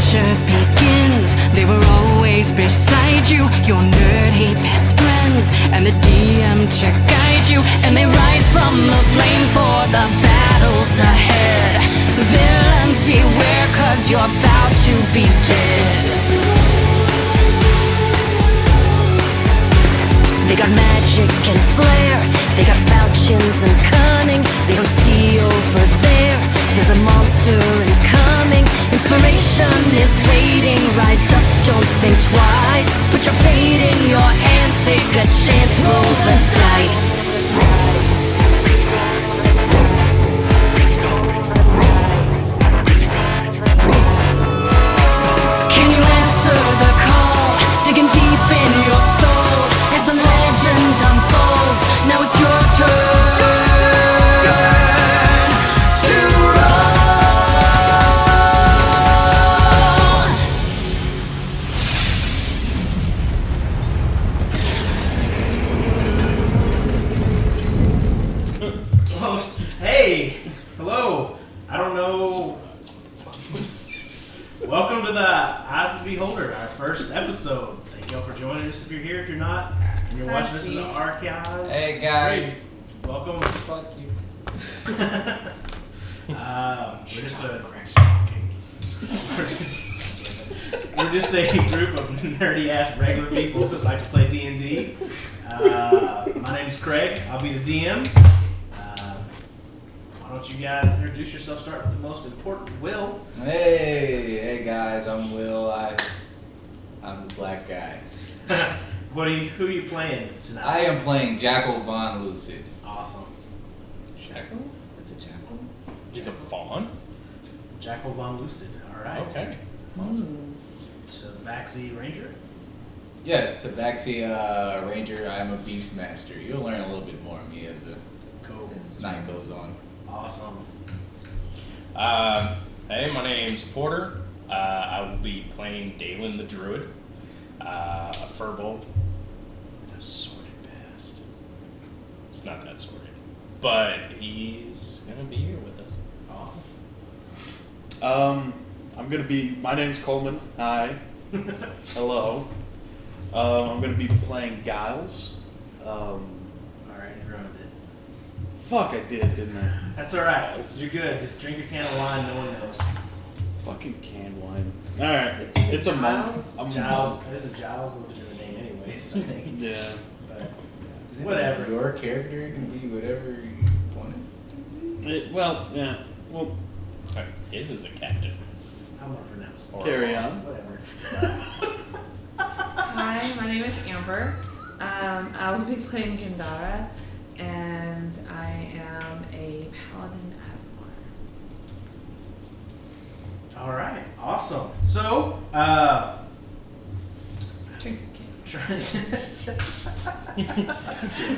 adventure begins. They were always beside you, your nerdy best friends, and the DM to guide you. And they rise from the flames for the battles ahead. Villains beware, 'cause you're about to be dead. They got magic and flair, they got falchions and cunning. They don't see over there, there's a monster incoming. Inspiration is waiting, rise up, don't think twice. Put your fate in your hands, take a chance, roll the dice. Can you answer the call, digging deep in your soul? As the legend unfolds, now it's your turn to roll. Hey, hello. I don't know. Welcome to the Eyes of the Beholder, our first episode. Thank y'all for joining us. If you're here, if you're not, and you're watching this in the archives. Hey guys. Great. Welcome. Fuck you. We're just a group of nerdy ass regular people that like to play D&D. My name's Craig. I'll be the DM. Why don't you guys introduce yourself? Start with the most important, Will. Hey guys, I'm Will. I'm the black guy. Who are you playing tonight? I am playing Jackal Von Lucid. Awesome. Jackal? It's a jackal? He's a fawn? Jackal Von Lucid. All right. Okay. Tabaxi Ranger. Yes, Tabaxi Ranger. I'm a Beastmaster. You'll learn a little bit more of me as the Cool. night goes on. Awesome. Hey, my name's Porter. I will be playing Dalen the Druid, a Furbolg. A sordid past. It's not that sordid, but he's gonna be here with us. Awesome. My name's Coleman. Hi. Hello. I'm gonna be playing Giles. All right, you ruined it. Fuck, I did, didn't I? That's all right. You're good. Just drink your can of wine. No one knows. Fucking canned wine. Alright. Is it It's a monk. Giles? I'm a Giles. monk. It isn't Giles. Looked at the name anyways, I think. Yeah. But whatever. Your character can be whatever you want it to be. Yeah. Well, His is a captain. I'm gonna pronounce it. Or carry on. Whatever. Hi, my name is Amber. I will be playing Gandara, and I am a paladin as well. All right. Awesome. So, Drink your can.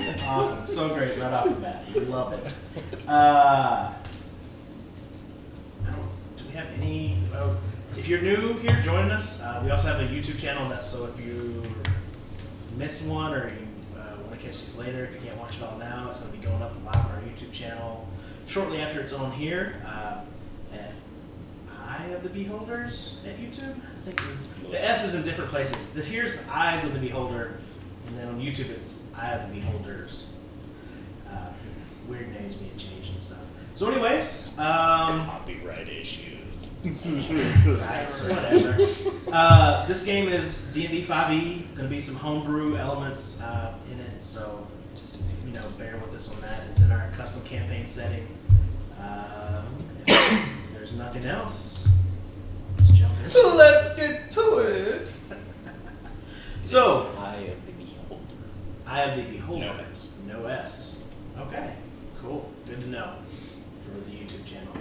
That's awesome. So great right off the bat. You love it. Do we have any? If you're new here, joining us. We also have a YouTube channel. That's so if you miss one or you want to catch these later, if you can't watch it all now, it's going to be going up live on our YouTube channel shortly after it's on here. At Eye of the Beholders at YouTube. I think the S is in different places. Here's Eyes of the Beholder, and then on YouTube it's Eye of the Beholders. Weird names being changed and stuff. So, anyways, Copyright issues. right, whatever. This game is D&D 5e. Going to be some homebrew elements in it, so just bear with us on that. It's in our custom campaign setting. If there's nothing else, let's jump in. Let's get to it. So, Eye of the Beholder. Eye of the Beholder. No S. No S. Okay, cool. Good to know for the YouTube channel.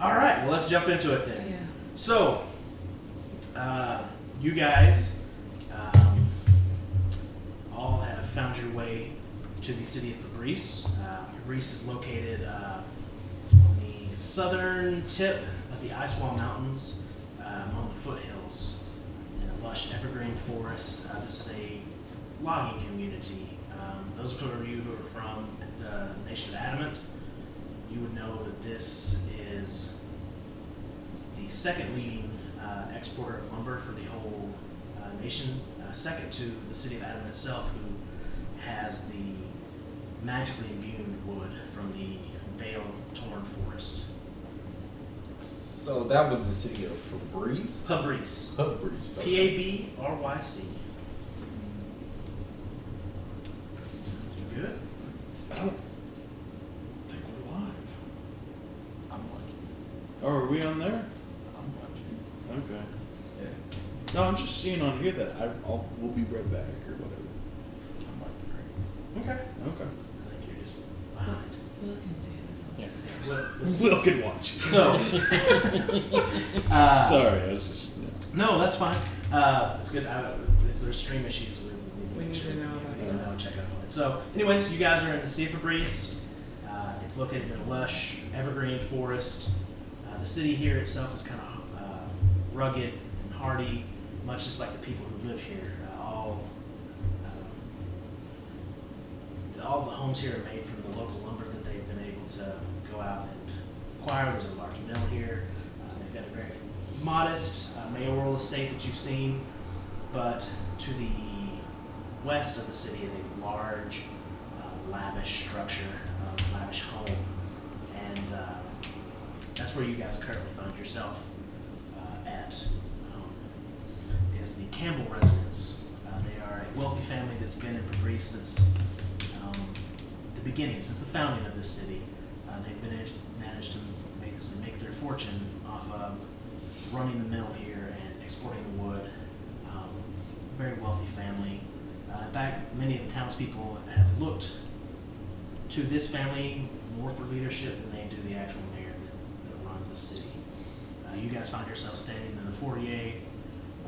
All right, well, let's jump into it then. Yeah. So, you guys all have found your way to the city of Fabrice. Fabrice is located on the southern tip of the Icewall Mountains, among the foothills in a lush evergreen forest. This is a logging community. Those of you who are from the Nation of Adamant, you would know that this is the second leading exporter of lumber for the whole nation, second to the city of Adam itself, who has the magically imbued wood from the veil-torn forest. So that was the city of Fabrice? Pabryce. Fabrice. okay. P-A-B-R-Y-C. Good? I don't think we're live. I'm watching. Oh, are we on there? I'm watching. Okay. Yeah. No, I'm just seeing on here that we'll be right back or whatever. I'm watching. Okay. Okay. I think you're just behind. Will can see this on. Yeah. Will can watch. So, Sorry, I was just. Yeah. no, that's fine. It's good. If there's stream issues, We need to know about we that. need to check up on it. So, anyways, you guys are in the city of Fabrice. It's located in a lush, evergreen forest. The city here itself is kind of rugged and hardy, much just like the people who live here. All the homes here are made from the local lumber that they've been able to go out and acquire. There's a large mill here. They've got a very modest mayoral estate that you've seen, but to the west of the city is a large, lavish structure, lavish home, and that's where you guys currently find yourself at. Is the Campbell residence. They are a wealthy family that's been in Fabrice since the beginning, since the founding of this city. They've managed to make their fortune off of running the mill here and exporting the wood. Very wealthy family. In fact, many of the townspeople have looked to this family more for leadership than they do the actual mayor that runs the city. You guys find yourselves standing in the foyer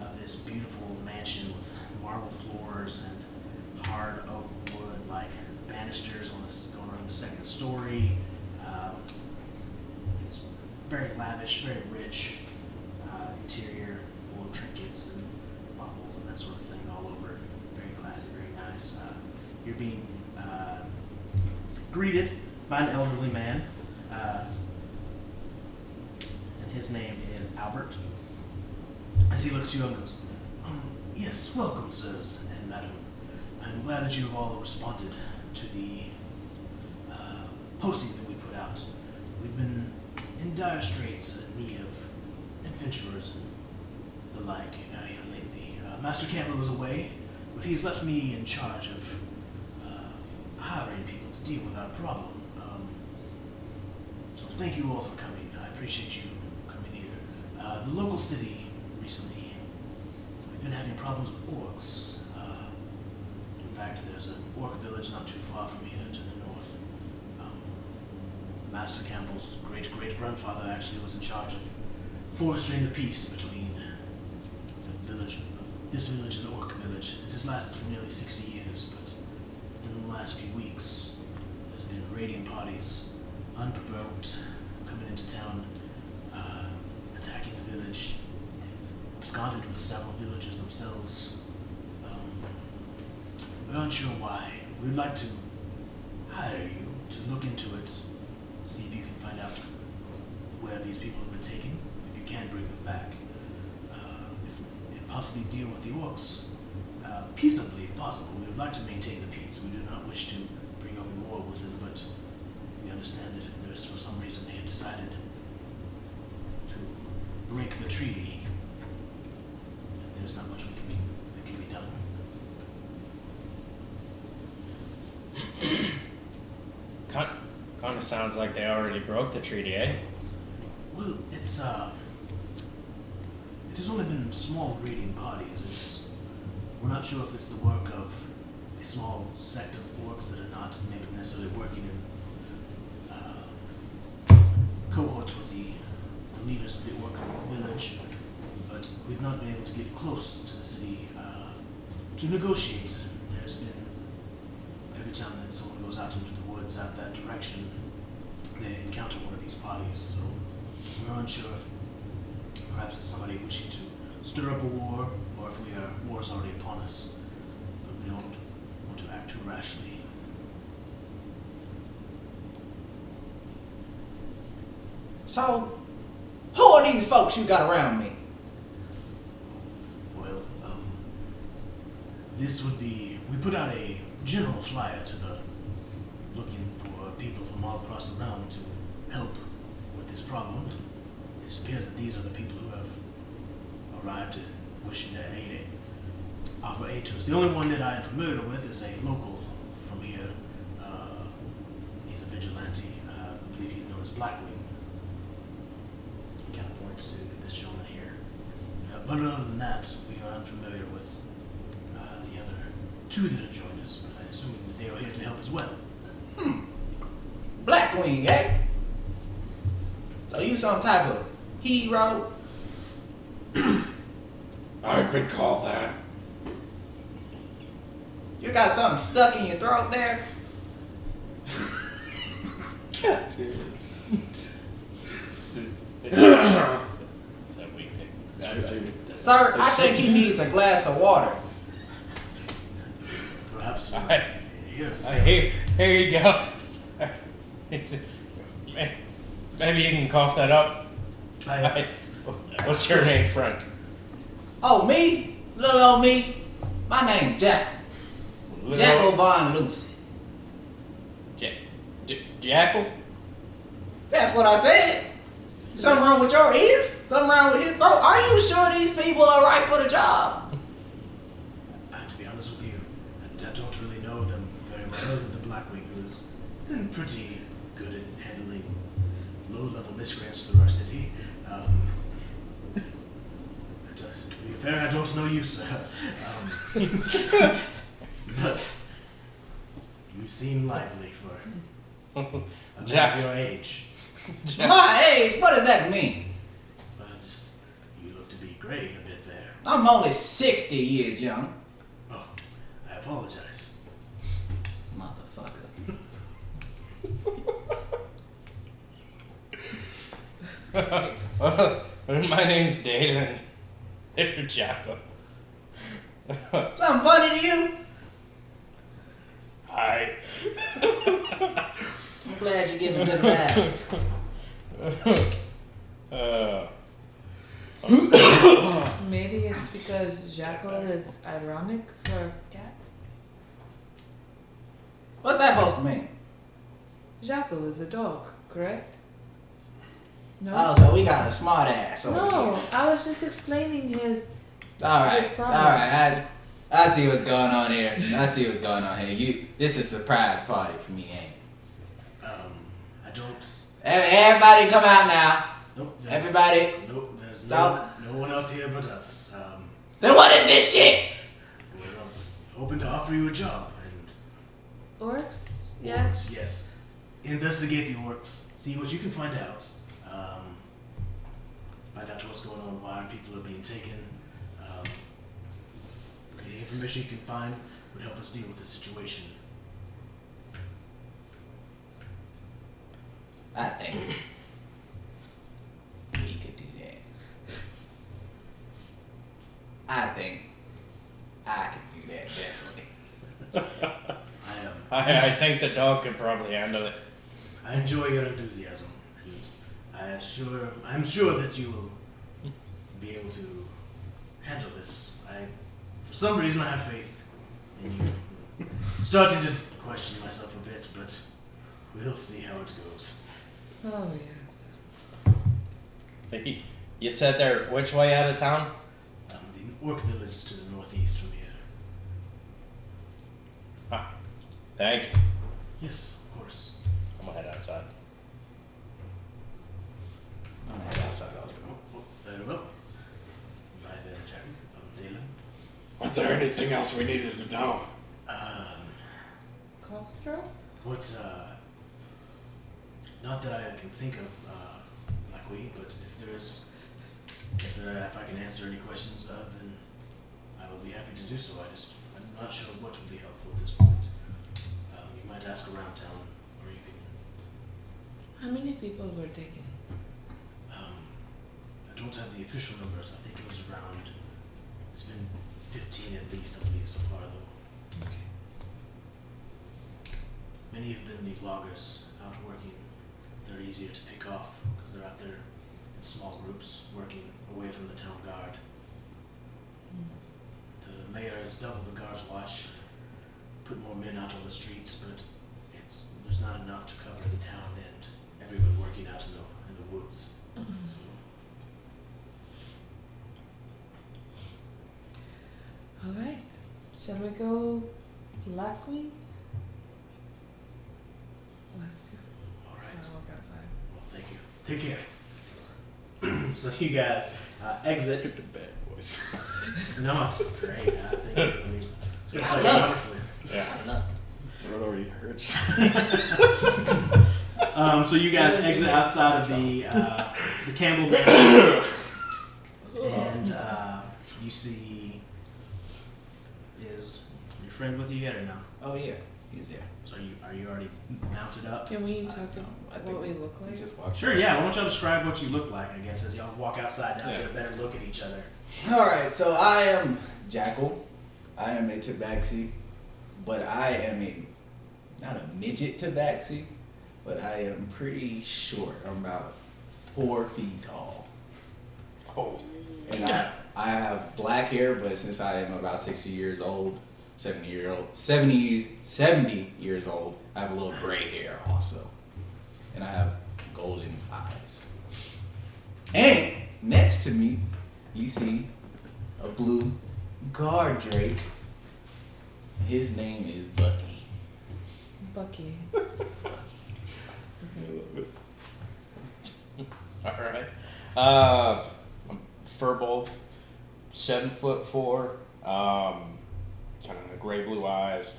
of this beautiful mansion with marble floors and hard oak wood like banisters going around the second story. It's very lavish, very rich interior, full of trinkets and baubles and that sort of thing all over it. Very classy, very nice. You're being greeted by an elderly man, and his name is Albert. As he looks at you and goes, yes, welcome, sirs and madam. I'm glad that you have all responded to the posting that we put out. We've been in dire straits in need of adventurers and the like here lately. Master Campbell was away, but he's left me in charge of hiring people to deal with our problem. So thank you all for coming. I appreciate you coming here. The local city recently, we've been having problems with orcs. In fact, there's an orc village not too far from here to the north. Master Campbell's great-great-grandfather actually was in charge of forestering the peace between this village and the orc village. It has lasted for nearly 60 years, but within the last few weeks, there's been raiding parties, unprovoked, coming into town, attacking the village. They've absconded with several villagers themselves. We're unsure why. We'd like to hire you to look into it, see if you can find out where these people have been taken, if you can bring them back. And possibly deal with the orcs peaceably if possible. We would like to maintain the peace. We do not wish to bring open war with them, but we understand that if there's for some reason they have decided to break the treaty, there's not much that can be done. Kind of sounds like they already broke the treaty, eh? Well, it has only been small raiding parties. We're not sure if it's the work of a small sect of orcs that are not maybe necessarily working in cohorts with the leaders of the orc village, but we've not been able to get close to the city to negotiate. There's been, every time that someone goes out into the woods out that direction, they encounter one of these parties, so we're unsure if perhaps it's somebody wishing to stir up a war, or if war's already upon us, but we don't want to act too rashly. So, who are these folks you got around me? This would be, we put out a general flyer to the, looking for people from all across the realm to help with this problem. It appears that these are the people who have arrived and wishing to offer aid to us. The only one that I am familiar with is a local from here. He's a vigilante. I believe he's known as Blackwing. He kind of points to this gentleman here. But other than that, we are unfamiliar with the other two that have joined us, but I assume that they are here to help as well. Blackwing, eh? So you some type of hero? I've been called that. You got something stuck in your throat there? God damn Is that weak pick? it. Sir, I think he needs a glass of water. Perhaps Alright. here's Here you go. Maybe you can cough that up. I, What's your name, friend? Oh, me? Little old me? My name's Jack. Jackal Von Lucy. Jackal? That's what I said. Something wrong with your ears? Something wrong with his throat? Are you sure these people are right for the job? to be honest with you, I don't really know them very well, other than the Blackwing, who is pretty good at handling low-level miscreants through our city. To be fair, I don't know you, sir. But you seem lively for a man Jack. of your age. My age? What does that mean? But you look to be graying a bit there. I'm only 60 years young. Oh, I apologize. Motherfucker. My name's Dalen. You're Jackal. Something funny to you? Hi. I'm glad you're getting a good laugh. Maybe it's because jackal is ironic for cat. What's that supposed to mean? Jackal is a dog, correct? No. Oh, so we got a smart ass over No, here. I was just explaining his. Alright, His problem. alright. I see what's going on here. This is a surprise party for me, ain't it? I don't. Everybody come out now. Nope. Everybody. Nope. There's Stop. no one else here but us. Then what is this shit? We're hoping to offer you a job. And Orcs? Yes. orcs, yes. Investigate the orcs. See what you can find out. Find out what's going on, why people are being taken. Any information you can find would help us deal with the situation. I think we could do that. I think I could do that, definitely. I think the dog could probably handle it. I enjoy your enthusiasm, and I'm sure that you will be able to handle this. For some reason, I have faith in you. Starting to question myself a bit, but we'll see how it goes. Oh yes. You said they're which way out of town? The orc village is to the northeast from here. Thank you. Yes, of course. I'm gonna head outside. I'm gonna head outside also. Very well. Bye there, Jack. I'm Dalen. Was there anything else we needed to know? Call patrol? Not that I can think of, Blackwing, but if I can answer any questions, then I will be happy to do so. I'm not sure what would be helpful at this point. You might ask around town, or you can, How many people were taken? I don't have the official numbers. I think it was around, it's been 15 at least, I believe, so far, though. Okay. Many have been the loggers out working. They're easier to pick off because they're out there in small groups working away from the town guard. The The mayor has doubled the guards' watch, put more men out on the streets, but there's not enough to cover the town and everyone working out in the woods. So, All right. Shall we go Blackwing? Let's go. all right. So I'll walk outside. Well, thank you. Take care. So you guys exit. Picked a bad voice. No, it's great. I think it's gonna play love it. wonderfully. Yeah. I love Throat already hurts. So you guys exit outside of the Campbell Mansion, and you see, is your friend with you yet or no? Oh yeah, he's there. So are you already mounted up? Can we talk No, I about think what we look he like? just walked. Sure. Yeah. Why don't y'all describe what you look like? I guess as y'all walk outside now, Yeah. get a better look at each other. All right, so I am Jackal. I am a tabaxi, but I am not a midget tabaxi, but I am pretty short. I'm about 4 feet tall. Oh. And I have black hair, but since I am about 60 years old, 70 years old, I have a little gray hair also. And I have golden eyes. And next to me, you see a blue guard drake. His name is Bucky. Bucky. All right. I'm Furbolt, 7'4", kind of gray blue eyes,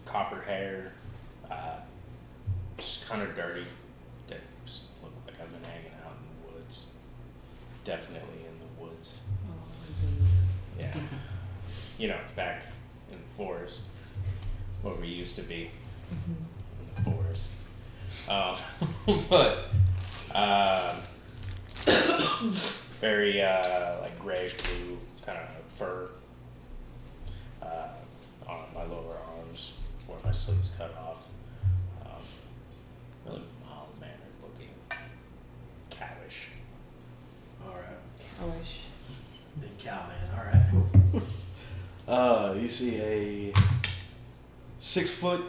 copper hair, just kind of dirty. That just look like I've been hanging out in the woods. Definitely in the woods. Oh, it's in Yeah. You know, back in the forest where we used to be. In the forest. But very like grayish blue kind of fur on my lower arms where my sleeves cut off. Really mild mannered looking, cowish. All right. I wish. Big cow man. All right. Cool. You see a 6 foot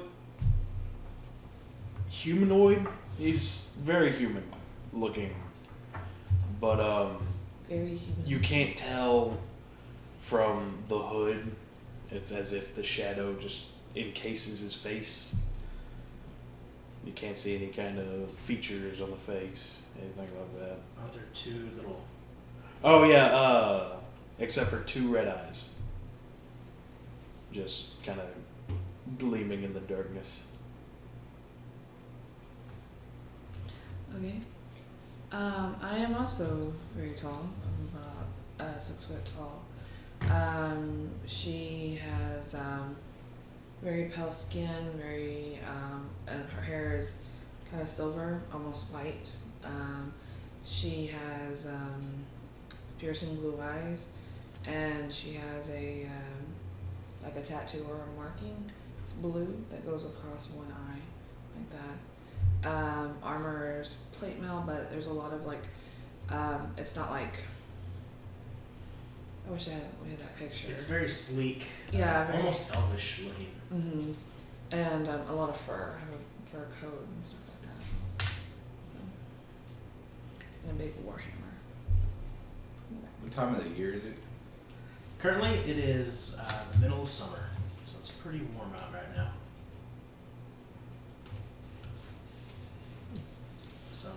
humanoid. He's very human looking, but Very human. you can't tell from the hood. It's as if the shadow just encases his face. You can't see any kind of features on the face, anything like that. Are there two little? Oh yeah, except for 2 red eyes. Just kind of gleaming in the darkness. Okay. I am also very tall. I'm about 6 foot tall. She has very pale skin, very and her hair is kind of silver, almost white. She has piercing blue eyes, and she has a like a tattoo or a marking. It's blue that goes across one eye, like that. Armor is plate mail, but there's a lot of like, it's not like. I wish we had that picture. It's very sleek. Yeah, very- almost elvish looking. Mm-hmm. And a lot of fur. I have a fur coat and stuff like that. So, and a big war hammer. What time of the year is it? Currently, it is the middle of summer, so it's pretty warm out right now. So,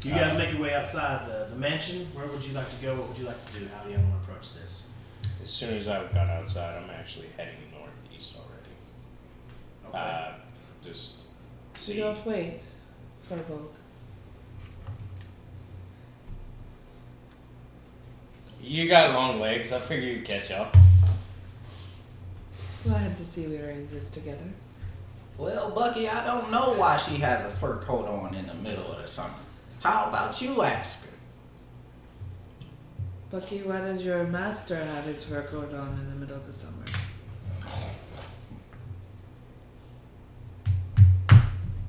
you guys make your way outside the mansion. Where would you like to go? What would you like to do? How do you want to approach this? As soon as I got outside, I'm actually heading northeast already. Okay. Just So see. don't wait for a boat. You got long legs. I figure you'd catch up. Glad to see we were in this together. Well, Bucky, I don't know why she has a fur coat on in the middle of the summer. How about you ask her? Bucky, why does your master have his fur coat on in the middle of the summer?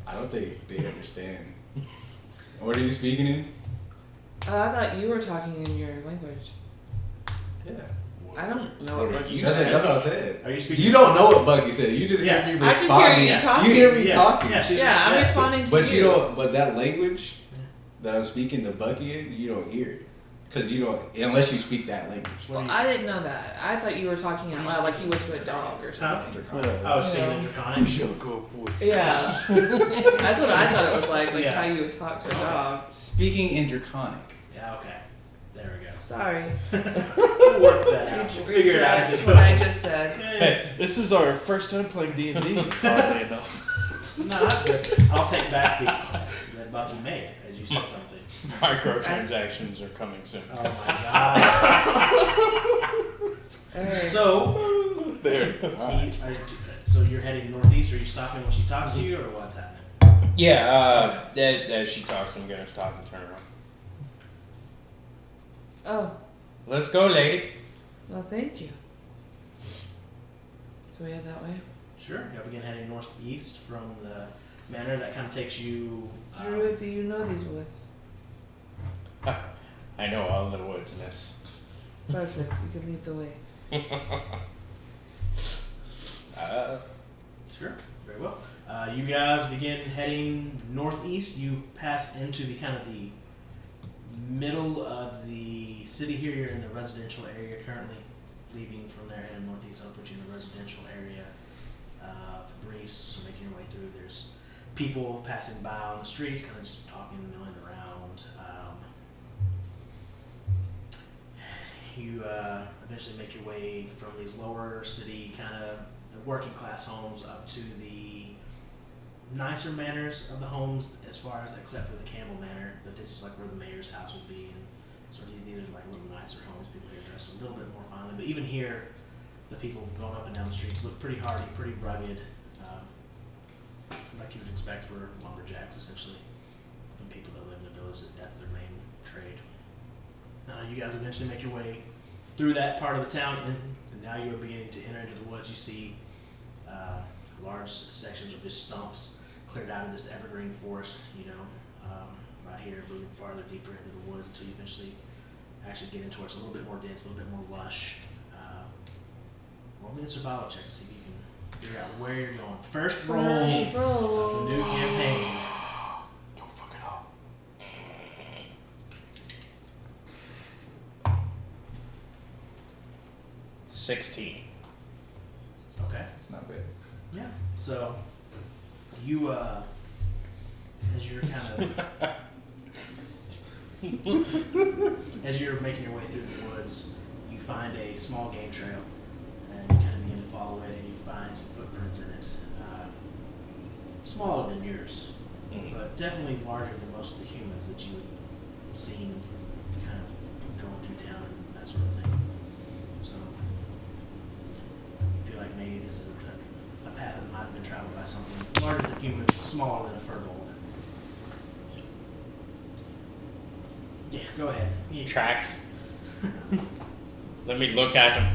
I don't think they understand. What are you speaking in? I thought you were talking in your language. Yeah. I don't know What what are you Bucky That's what I said. said. Are you speaking? You don't know what Bucky said. You just Yeah. hear me I just hear responding. you talking. You hear me Yeah. talking. Yeah, she's Yeah, I'm so- responding to But you. you don't. But that language that I'm speaking to Bucky in, you don't hear it because you don't unless you speak that language. What are Well, you- I didn't know that. I thought you were talking out What are you loud, like you went to a dog or something. I was speaking Yeah. in We Draconic. shall go boy. Yeah, that's what I thought it was like Yeah. how you would talk to a dog. Speaking in Draconic. Yeah, okay. There we go. Sorry, We'll work that out. We'll figure it out as That's it what I goes. just said. Hey, This is our first time playing D&D, oddly enough. no, that's good. I'll take back the that Bucky made as you said something. Microtransactions are coming soon. Oh my god. Alright. So, There. so you're heading northeast. Are you stopping when she talks to you, or what's happening? Yeah, as she talks, I'm gonna stop and turn around. Oh, Let's go, lady. well, thank you. So we head that way. Sure. You'll begin heading northeast from the manor. That kind of takes you. Druid, do you know these woods? I know all the woods, miss. Perfect. You can lead the way. Sure. Very well. You guys begin heading northeast. You pass into the kind of the middle of the city here. You're in the residential area currently. Leaving from there heading northeast, I'll put you in the residential area. Fabrice, making your way through. There's people passing by on the streets, kind of just talking, milling around. You eventually make your way from these lower city kind of the working class homes up to the nicer manners of the homes, as far as except for the Campbell Manor. But this is like where the mayor's house would be, and sort of these are like little nicer homes. People here dressed a little bit more finely, but even here, the people going up and down the streets look pretty hardy, pretty rugged, like you would expect for lumberjacks, essentially, and people that live in the village. That's their main trade. You guys eventually make your way through that part of the town, and now you're beginning to enter into the woods. You see large sections of just stumps cleared out of this evergreen forest, right here, moving farther deeper into the woods until you eventually actually get into where it's a little bit more dense, a little bit more lush. Roll me a survival check to see if you can figure out where you're going. First roll First roll. of the new campaign. Don't fuck it up. 16. Okay. It's not bad. Yeah. So you as you're kind of as you're making your way through the woods, you find a small game trail, and you kind of begin to follow it, and you find some footprints in it. Smaller than yours, but definitely larger than most of the humans that you have seen kind of going through town and that sort of thing. So you feel like maybe this is a path that might have been traveled by something larger than humans, smaller than a furbolg. Yeah, go ahead. You Tracks. Let me look at them.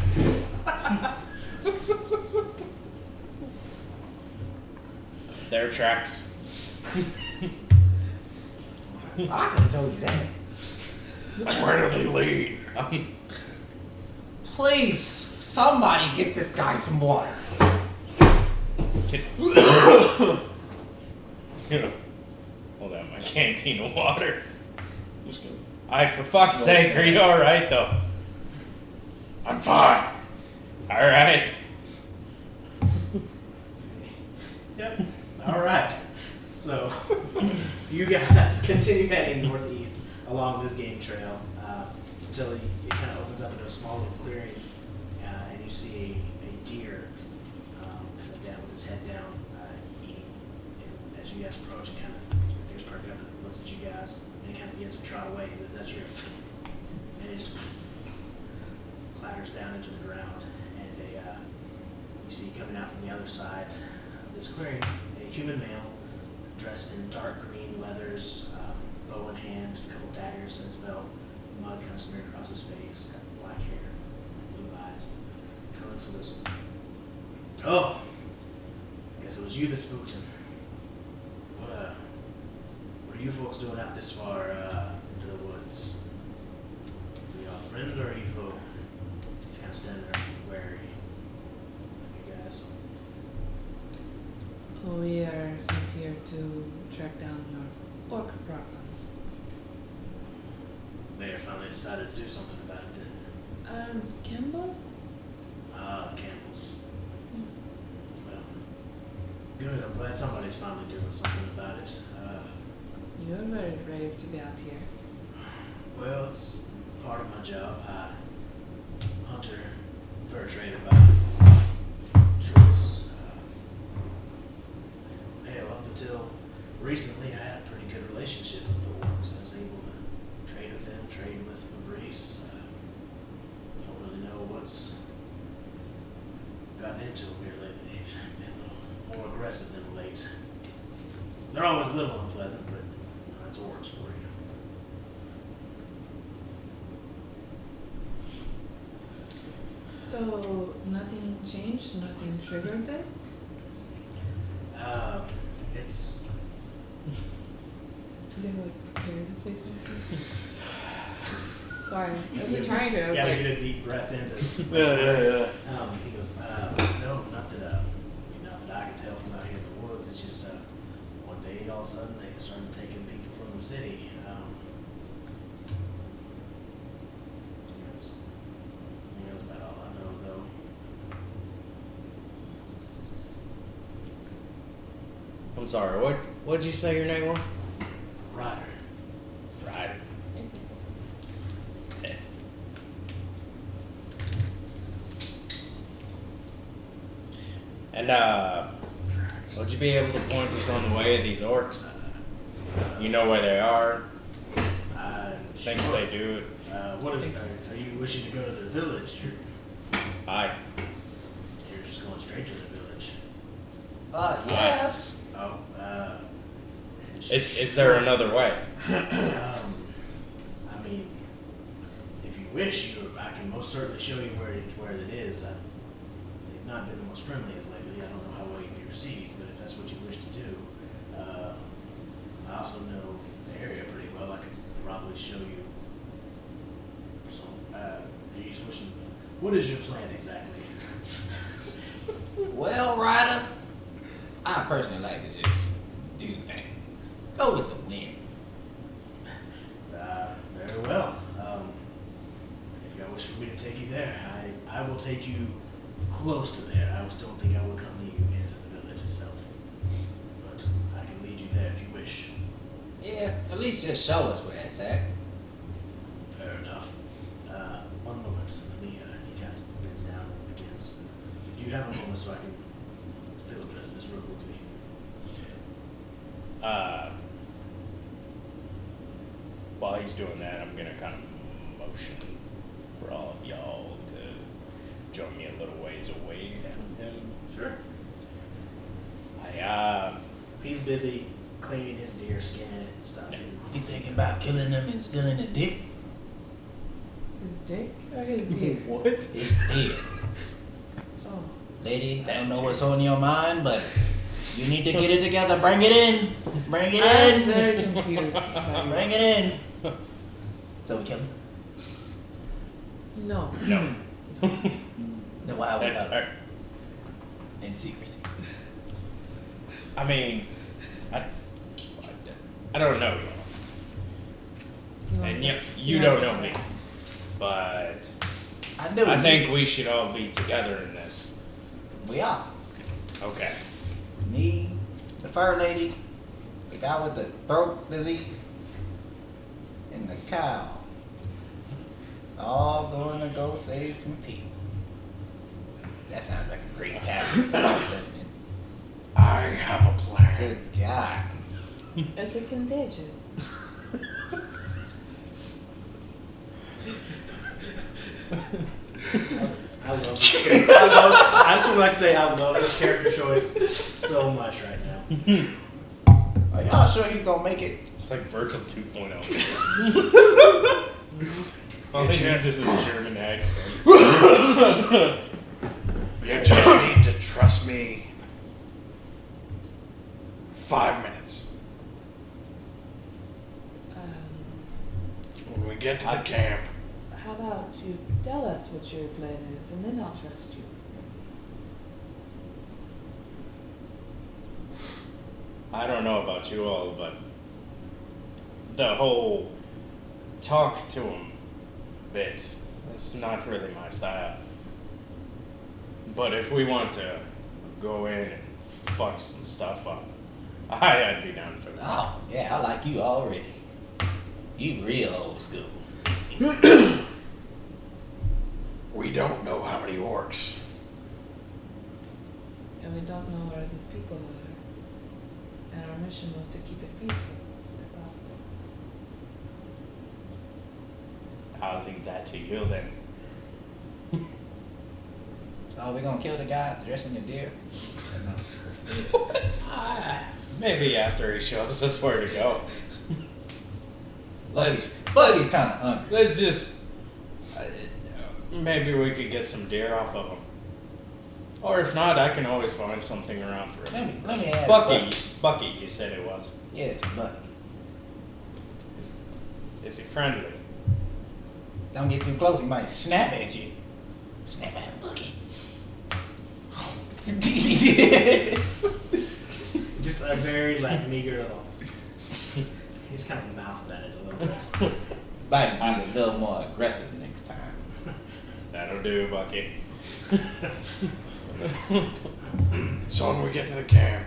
Their tracks. I could have told you that. Where do they lead? Please, somebody get this guy some water. Hold on, my canteen of water. Just go. Alright, for fuck's sake, are you alright though? I'm fine. Alright. Yep. All right. So you guys continue heading northeast along this game trail until it kind of opens up into a small little clearing, and you see a deer kind of down with his head down eating. And as you guys approach, it kind of just perks up and looks at you guys, and it kind of begins to trot away. And it does your and it just clatters down into the ground, and you see coming out from the other side of this clearing a human male dressed in dark green leathers, bow in hand, a couple daggers in his belt, mud kind of smeared across his face, got black hair, blue eyes. Comes and goes, "Oh, I guess it was you that spooked him. What are you folks doing out this far into the woods? Are you a friend or are you foe?" He's kind of standing track down your orc problem. Mayor finally decided to do something about it then. Campbell? Ah, the Campbells. Well, good. I'm glad somebody's finally doing something about it. You're very brave to be out here. Well, it's part of my job. Hunter, fur trader by choice. Hell, up until recently, I had a pretty good relationship with the orcs. I was able to trade with them, trade with Fabrice. Don't really know what's gotten into them here lately. They've been a little more aggressive than late. They're always a little unpleasant, but that's orcs for you. So nothing changed? Nothing triggered this? It's You didn't like prepared to say something? Sorry, I was trying to. I was gotta like, get a deep breath into it. Yeah. He goes, no, not that I can tell from out here in the woods. It's just one day all of a sudden they started taking people from the city. That's about all I know, though. I'm sorry, what'd you say your name was? Ryder. Ryder. And would you be able to point us on the way of these orcs? You know where they are, things Sure. they do. Are you wishing to go to the village? Aye. You're just going straight to the village. Yes. Oh, Is there another way? I mean, if you wish, I can most certainly show you where it is. They've not been the most friendly as lately. I don't know how well you'd be received, but if that's what you wish to do, I also know the area pretty well. I could probably show you some. Are you just wishing? What is your plan exactly? Well, Ryder, I personally like to just do things. Go with the wind. Very well. If you wish for me to take you there, I will take you close to there. I don't think I will accompany you into the village itself, but I can lead you there if you wish. Yeah, at least just show us where it's at. Fair enough. One moment. Let me. He casts bends down and begins. Do you have a moment so I can field dress this real quickly? While he's doing that, I'm gonna kind of motion for all of y'all to join me a little ways away from him. Sure. He's busy Cleaning his deer skin and stuff. Yeah. You thinking about killing him and stealing his dick? his dick or his deer? What? His dick. Oh, Lady, I don't know what's on your mind, but you need to get it together. Bring it in. Bring it I'm in. very confused. by you. Bring it in. So we kill him? No. No. Then why we have I, in secrecy? I mean, I don't know y'all. You want And to- you want don't to- know me. But I do. I think we should all be together in this. we are. Okay. Me, the fur lady, the guy with the throat disease, and the cow. All going to go save some people. That sounds like a great time, doesn't it? I have a plan. Good God. Is it contagious? I love this character. I just would like to say I love this character choice so much right now. Are y'all sure he's gonna make it? It's like Virgil 2.0. All he needs is a German accent. You just need to trust me. 5 minutes. When we get to the camp, How about you tell us what your plan is, and then I'll trust you. I don't know about you all, but the whole talk to him bit is not really my style. But if we want to go in and fuck some stuff up, I'd be down for that. Oh, yeah, I like you already. You real old school. We don't know how many orcs. And we don't know where these people are. And our mission was to keep it peaceful, if possible. I'll leave that to you then. Oh, we gonna kill the guy dressed in a deer? Maybe after he shows us where to go. Let's Buddy's kind of hungry. let's just maybe we could get some deer off of him. Or if not, I can always find something around for him. Let me ask Bucky, you said it was. Yes, Bucky. Is he friendly? Don't get too close, he might snap at you. Snap at him, Bucky. Just a very like meager little. He's kind of mouths at it a little bit. Might be a little more aggressive next time. That'll do, Bucky. So when we get to the camp,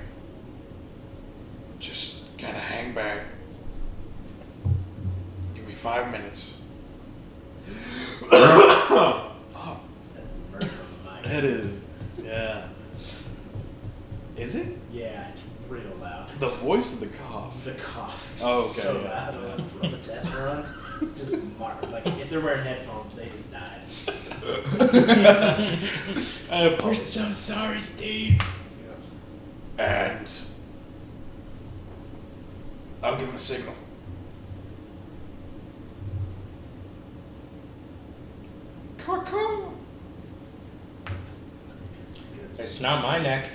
just kind of hang back. Give me 5 minutes. Murder of mice. It is. Yeah. Is it? Yeah, it's real loud. The voice of the cough. The cough. It's Oh, just okay, so yeah. loud on the test runs. Just mark. Like if they're wearing headphones, they just died. We're so sorry, Steve. And I'll give him a signal. Caw-caw. It's not my neck.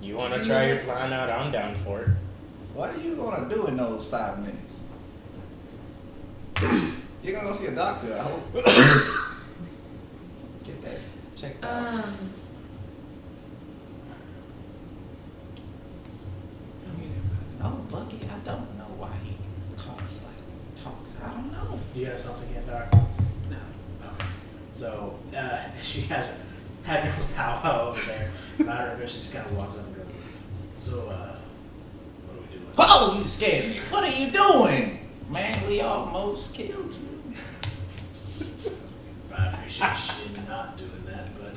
You want to try your plan out? I'm down for it. What are you gonna do in those 5 minutes? You're gonna go see a doctor, I hope. Get that checked out. Oh, Bucky, I don't know why he talks. I don't know. Do you have something yet, Doc? No. Okay. So she has having a powwow over there. About her, she just kind of walks up and goes, "So, what are we doing?" Oh, you scared me. What are you doing? Man, we almost killed you. I appreciate she not doing that, but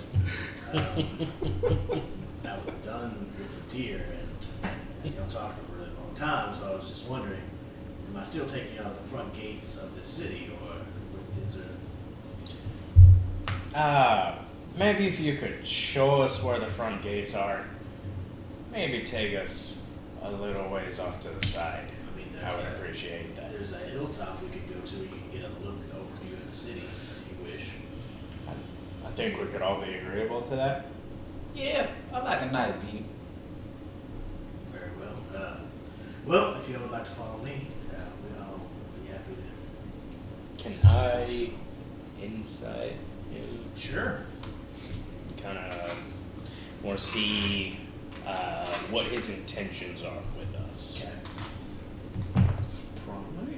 that was done with a deer, and you don't talk for a really long time. So I was just wondering, am I still taking you out of the front gates of this city, or is there? Maybe if you could show us where the front gates are. Maybe take us a little ways off to the side. I mean, I would appreciate that. There's a hilltop we could go to. You can get a look overview of the city if you wish. I think we could all be agreeable to that. Yeah, I like a nice view. Very well. Well, if you would like to follow me, I'll be happy to. Can Yes, of I course. insight you? Sure. Kind of want to see what his intentions are with us. Okay. Probably.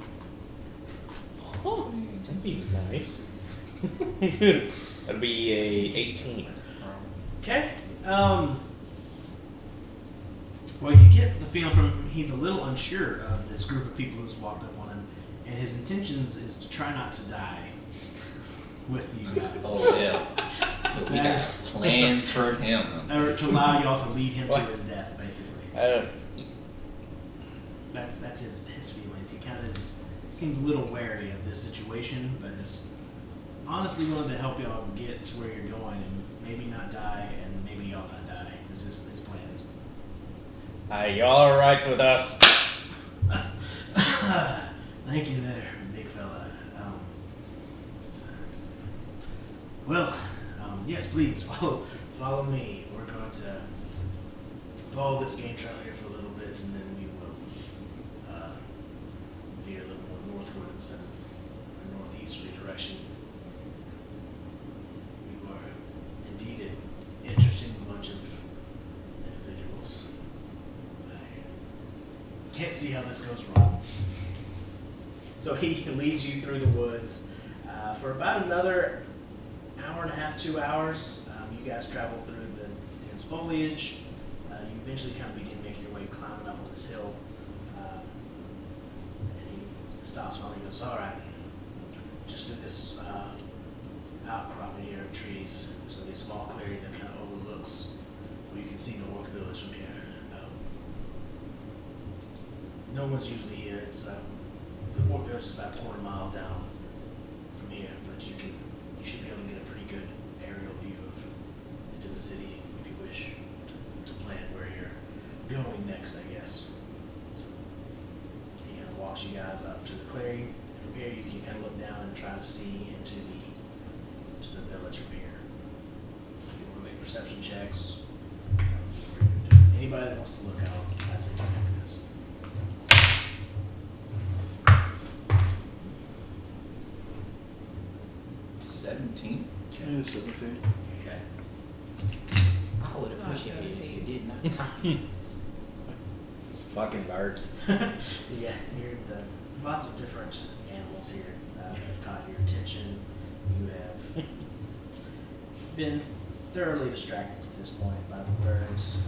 Oh, that'd be nice. That'd be a 18. Okay. Well, you get the feeling from him he's a little unsure of this group of people who's walked up on him, and his intentions is to try not to die with you guys. Oh, yeah. We got plans for him. Or to allow y'all to lead him to his death, basically. That's his feelings. He kind of seems a little wary of this situation, but is honestly willing to help y'all get to where you're going and maybe not die, and maybe y'all not die. Is his plans. Y'all are right with us. Thank you there, big fella. Well, yes, please follow me. We're going to follow this game trail here for a little bit, and then we will veer a little more northward instead of a northeasterly direction. You are indeed an interesting bunch of individuals. see how this goes wrong. So he leads you through the woods for about another hour and a half, 2 hours. You guys travel through the dense foliage. You eventually kind of begin making your way climbing up on this hill. And he stops while he goes, all right, just through this outcropping here of trees. There's going to be a small clearing that kind of overlooks where you can see the Orc Village from here. No one's usually here. It's the Orc Village is about a quarter mile down from here, but you should be able to get a pretty good aerial view into the city if you wish to plan where you're going next, I guess. So he kind of walks you guys up to the clearing. From here, you can kind of look down and try to see into the village from here. If you want to make perception checks, anybody that wants to look out, I say check this. 17. Yeah, 17. Okay. I would It's not appreciate it if 17. you did not. It's fucking birds. Yeah, lots of different animals here have caught your attention. You have been thoroughly distracted at this point by the birds.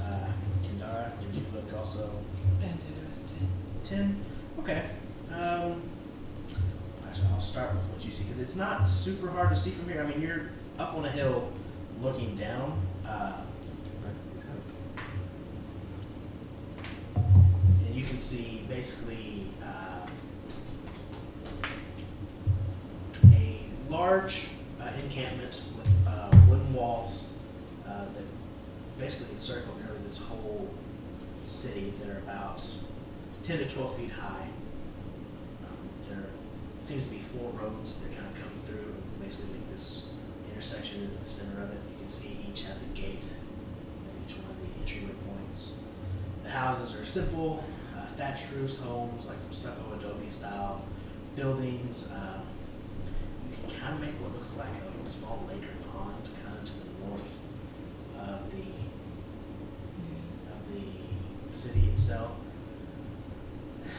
Kendara, did you look also? And it was 10. 10? Okay. Actually, I'll start with what you see, because it's not super hard to see from here. I mean, you're up on a hill looking down. And you can see basically a large encampment with wooden walls that basically encircle nearly this whole city that are about 10 to 12 feet high. There seems to be 4 roads that kind of come through and basically make this intersection in the center of it. You can see each has a gate at each one of the entryway points. The houses are simple, thatched roofs homes, like some stucco adobe style buildings. You can kind of make what looks like a small lake or pond kind of to the north of the city itself.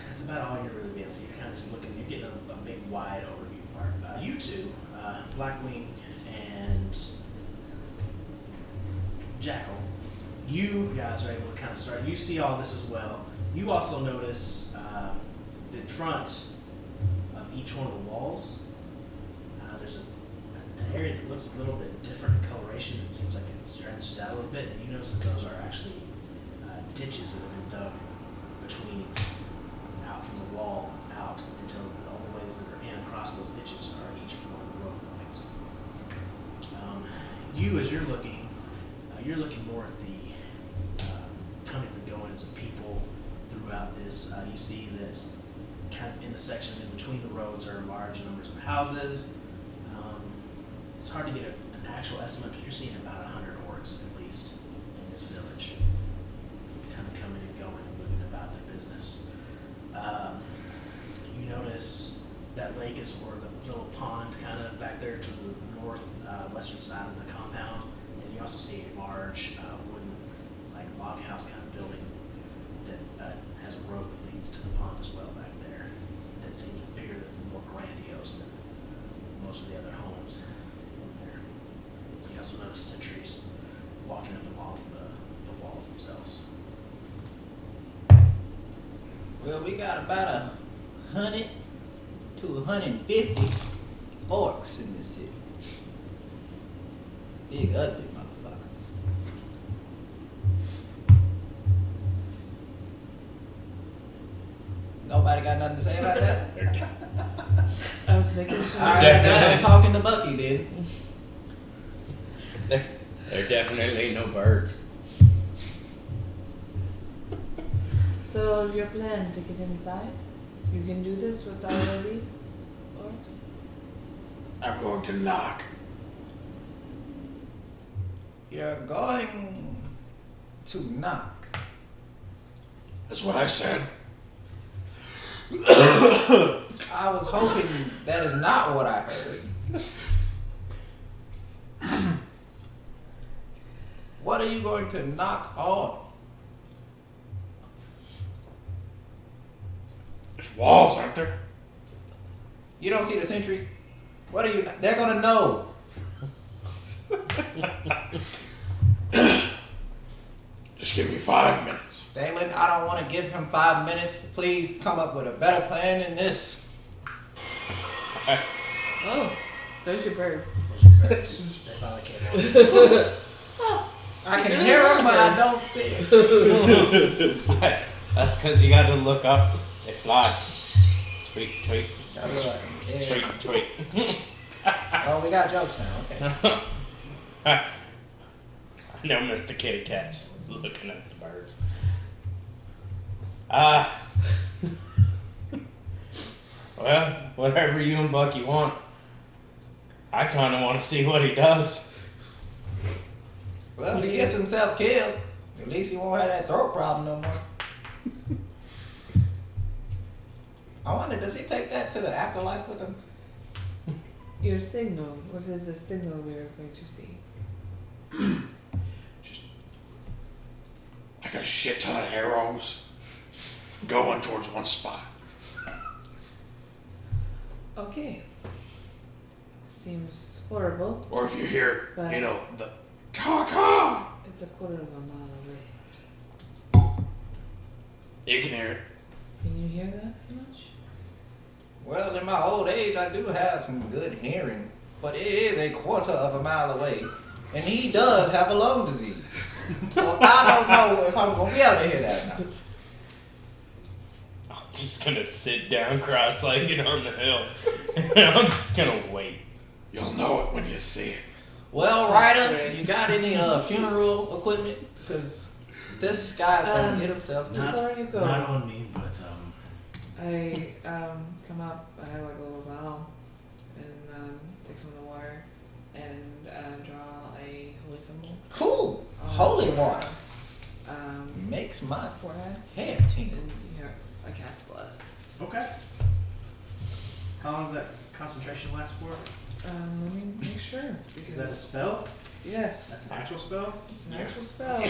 That's about all you're really being able to see. You're kind of just looking, you're getting a big wide overview part. You two, Blackwing and Jackal, you guys are able to kind of start, you see all this as well. You also notice that in front of each one of the walls, there's an area that looks a little bit different in coloration. It seems like it's stretched out a little bit. And you notice that those are actually ditches that have been dug between out from the wall out until all the ways that are in across those ditches are each one of the road points. You, as you're looking more at the comings and goings of people throughout this. You see that kind of in the sections in between the roads are large numbers of houses. It's hard to get an actual estimate, but you're seeing about 100 orcs at least in this village, kind of coming and going and moving about their business. You notice that lake is, or the little pond kind of back there towards the north western side of the compound, and you also see a large wooden, like log house kind of building that has a road that leads to the pond as well back there. That seems bigger and more grandiose than most of the other homes in there. You also notice sentries walking up along the walls themselves. Well, we got about 100 to 150 orcs in this city. Big ugly motherfuckers. Nobody got nothing to say about that? I was making sure. Alright, I'm talking to Bucky then. There are definitely no birds. So your plan to get inside? You can do this with all of these orcs? I'm going to knock. You're going to knock. That's what I said. I was hoping that is not what I heard. What are you going to knock on? There's walls, aren't there? You don't see the sentries? What are you? They're gonna know. Just give me 5 minutes. Dalen, I don't want to give him 5 minutes. Please come up with a better plan than this. Oh, there's your birds. They finally came on. I can hear them, but I don't see it. That's because you got to look up. They fly. Tweet, tweet, tweet, tweet. Oh, we got jokes now. Okay. I know Mr. Kitty Cat's looking at the birds. Well, whatever you and Bucky want. I kind of want to see what he does. Well, if he gets himself killed, at least he won't have that throat problem no more. I wonder, does he take that to the afterlife with him? Your signal. What is the signal we are going to see? I got a shit ton of arrows going towards one spot. Okay. Seems horrible. Or if you hear, But- the caw-caw, It's a quarter of a mile away. you can hear it. Can you hear that much? Well, in my old age, I do have some good hearing, but it is a quarter of a mile away, and he does have a lung disease. So I don't know if I'm gonna be able to hear that now. I'm just gonna sit down cross-legged on the hill, and I'm just gonna wait. You'll know it when you see it. Well, Ryder, you got any funeral equipment? Because this guy's gonna get himself killed. Before you go, Not on me, but I come up. I have like a little vial and take some of the water and draw a holy symbol. Cool. on Holy the water Makes makes my forehead, hair tingle. and here I cast bless. okay. How long does that concentration last for? Let me make sure Is because that a spell? yes, That's an actual spell? it's an actual spell.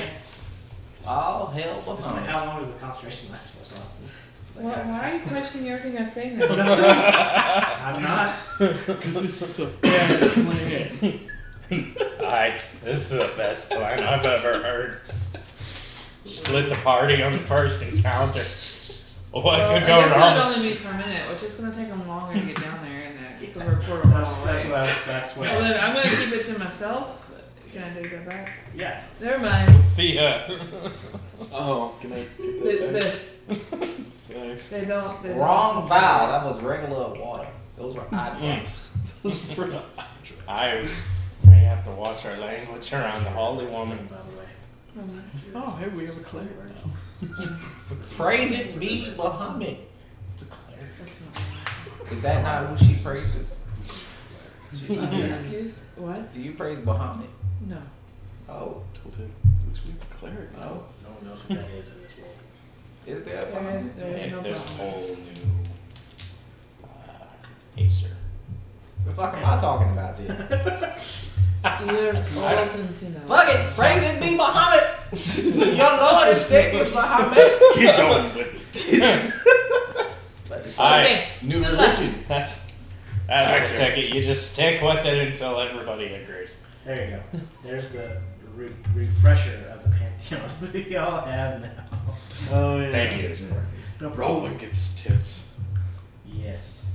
All hell Just wondering behind. how long does the concentration last for? So Why are you questioning everything I say now? I'm not. Because this is a bad plan. This is the best plan I've ever heard. Split the party on the first encounter. What Well, could I go guess it wrong? would only be for a minute, which is going to take them longer to get down there, and the report will That's go what away. that's what. Well, then I'm going to keep it to myself. Can I take that back? Yeah. Never mind. See ya. Oh, can I get The, that back? the, Thanks. they don't. They don't Wrong vial. That was regular water. Those were eye drops. I may have to watch our language around the holy woman. By the way. Never mind. Oh, hey, we have a cleric now. Praise it be Muhammad. It's a cleric. That's not Is that not who she praises? Excuse? What? Do you praise Muhammad? No. Oh, Told him. At least we have a cleric. oh. No one knows what that is in this world. Is there a There Muhammad? is no And there's a problem. whole new Acer. The fuck am I talking about then? You're all consumed. Fuck it! Praise it be Muhammad! Your Lord and Savior Muhammad! Keep going with it. Okay. New Good luck. religion. That's Okay. the ticket. You just stick with it until everybody agrees. There you go. There's the refresher of the pantheon we all have now. Oh, yeah. Thank you. No problem. Roland gets tits. Yes.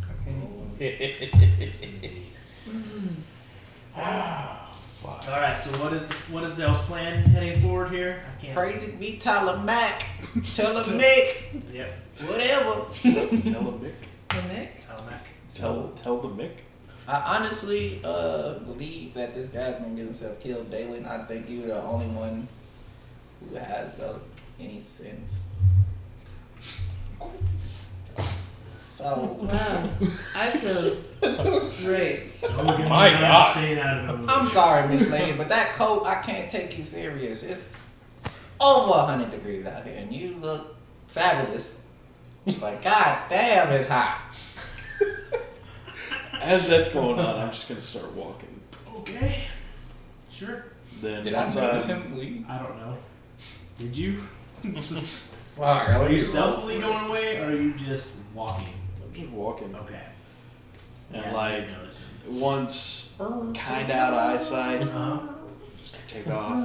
It's Indeed. Ah, fuck. All right. So what is Dell's plan heading forward here? I can't. Praise it be Talamac. Talamick. Yep. Whatever. Tell the Mick. The Nick? Talamac. Tell the Mick. I honestly believe that this guy's gonna get himself killed, Dalen. I think you're the only one who has any sense. So Wow. I feel great. Don't get me My out, God. staying out of the I'm sorry, Miss Lady, but that coat, I can't take you serious. It's over 100 degrees out here, and you look fabulous. But god damn, it's hot. As that's going on, I'm just gonna start walking. Okay. Sure. Then Did I once notice I'm- him leave? I don't know. Did you? Fuck, Are you stealthily going away, or are you just walking? I'm just walking. Okay. And Yeah, like, I didn't notice it. once kind of out of eyesight, Uh-huh. just take off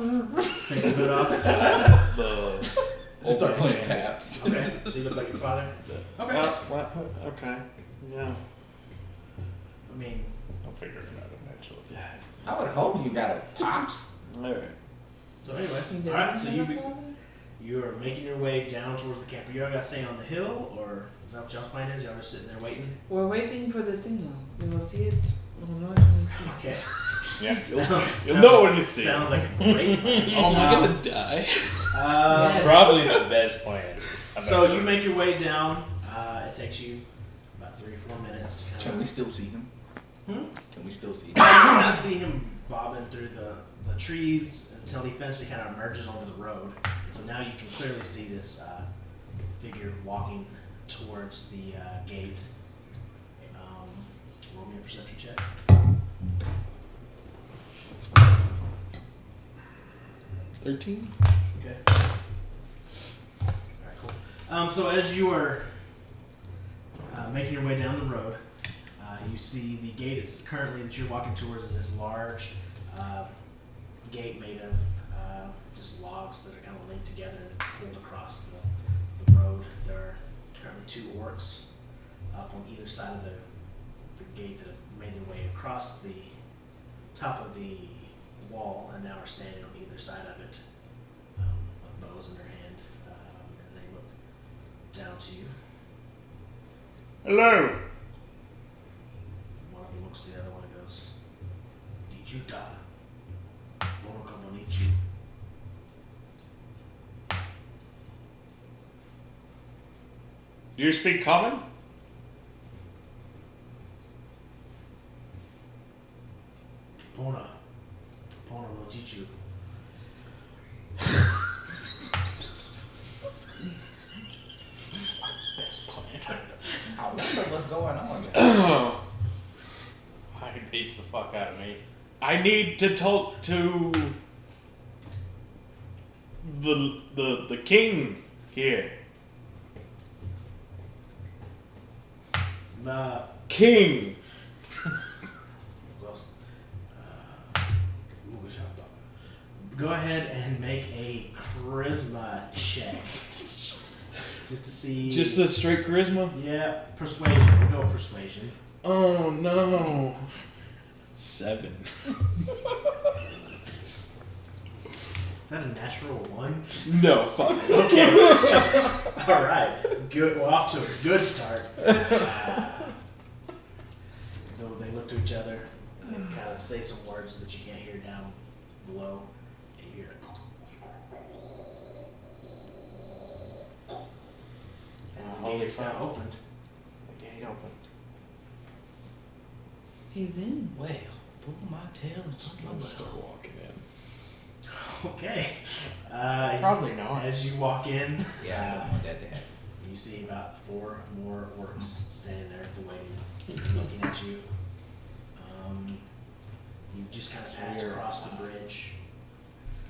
Take the hood off. the. Just start playing open taps. Okay. So you look like your father. Okay. What? Okay. Yeah. I mean, I'll figure it out eventually. I would hope you got a pops. All right. so anyways, You all right. So didn't have a father? you are making your way down towards the camp. Are you all guys staying on the hill, or is that what y'all's plan is? Y'all just sitting there waiting? We're waiting for the signal. We will see it. We will know it when we see it. Okay. Yeah. You'll know when you see it. Sounds like a great plan. Oh, am I gonna die? It's probably the best plan. I've So ever you heard. make your way down. It takes you about 3 or 4 minutes to Can kind we of. still see him? Can we still see him? You kind of see him bobbing through the trees until he eventually kind of emerges onto the road. So now you can clearly see this figure walking towards the gate. Roll me a perception check. 13. Okay. Alright, cool. So as you are making your way down the road, you see the gate is currently that you're walking towards is this large gate made of just logs that are kind of linked together and pulled across the road. There are currently 2 orcs up on either side of the gate that have made their way across the top of the wall and now are standing on either side of it with bows in their hand as they look down to you. Hello. One of them looks to the other one and goes, "Did you die? Wanna come and eat you?" Do you speak common? Pona will teach you. Best plan. I wonder what's going on. He beats the fuck out of me. I need to talk to the king here. King. Go ahead and make a charisma check. Just to see. Just a straight charisma? Yeah, persuasion. We'll go with persuasion. Oh no. 7. Is that a natural 1? No, fuck. Okay. All right. Good. We're off to a good start. Though they look to each other and kind of say some words that you can't hear down below. And you hear it. As the gate is now opened. The gate opened. He's in. Well, pull my tail and tuck my I'm butt. start walking in. Okay. Probably not. As you walk in, Yeah, I don't want that to happen. you see about 4 more orcs standing there waiting, looking at you. You just kind of passed across the bridge.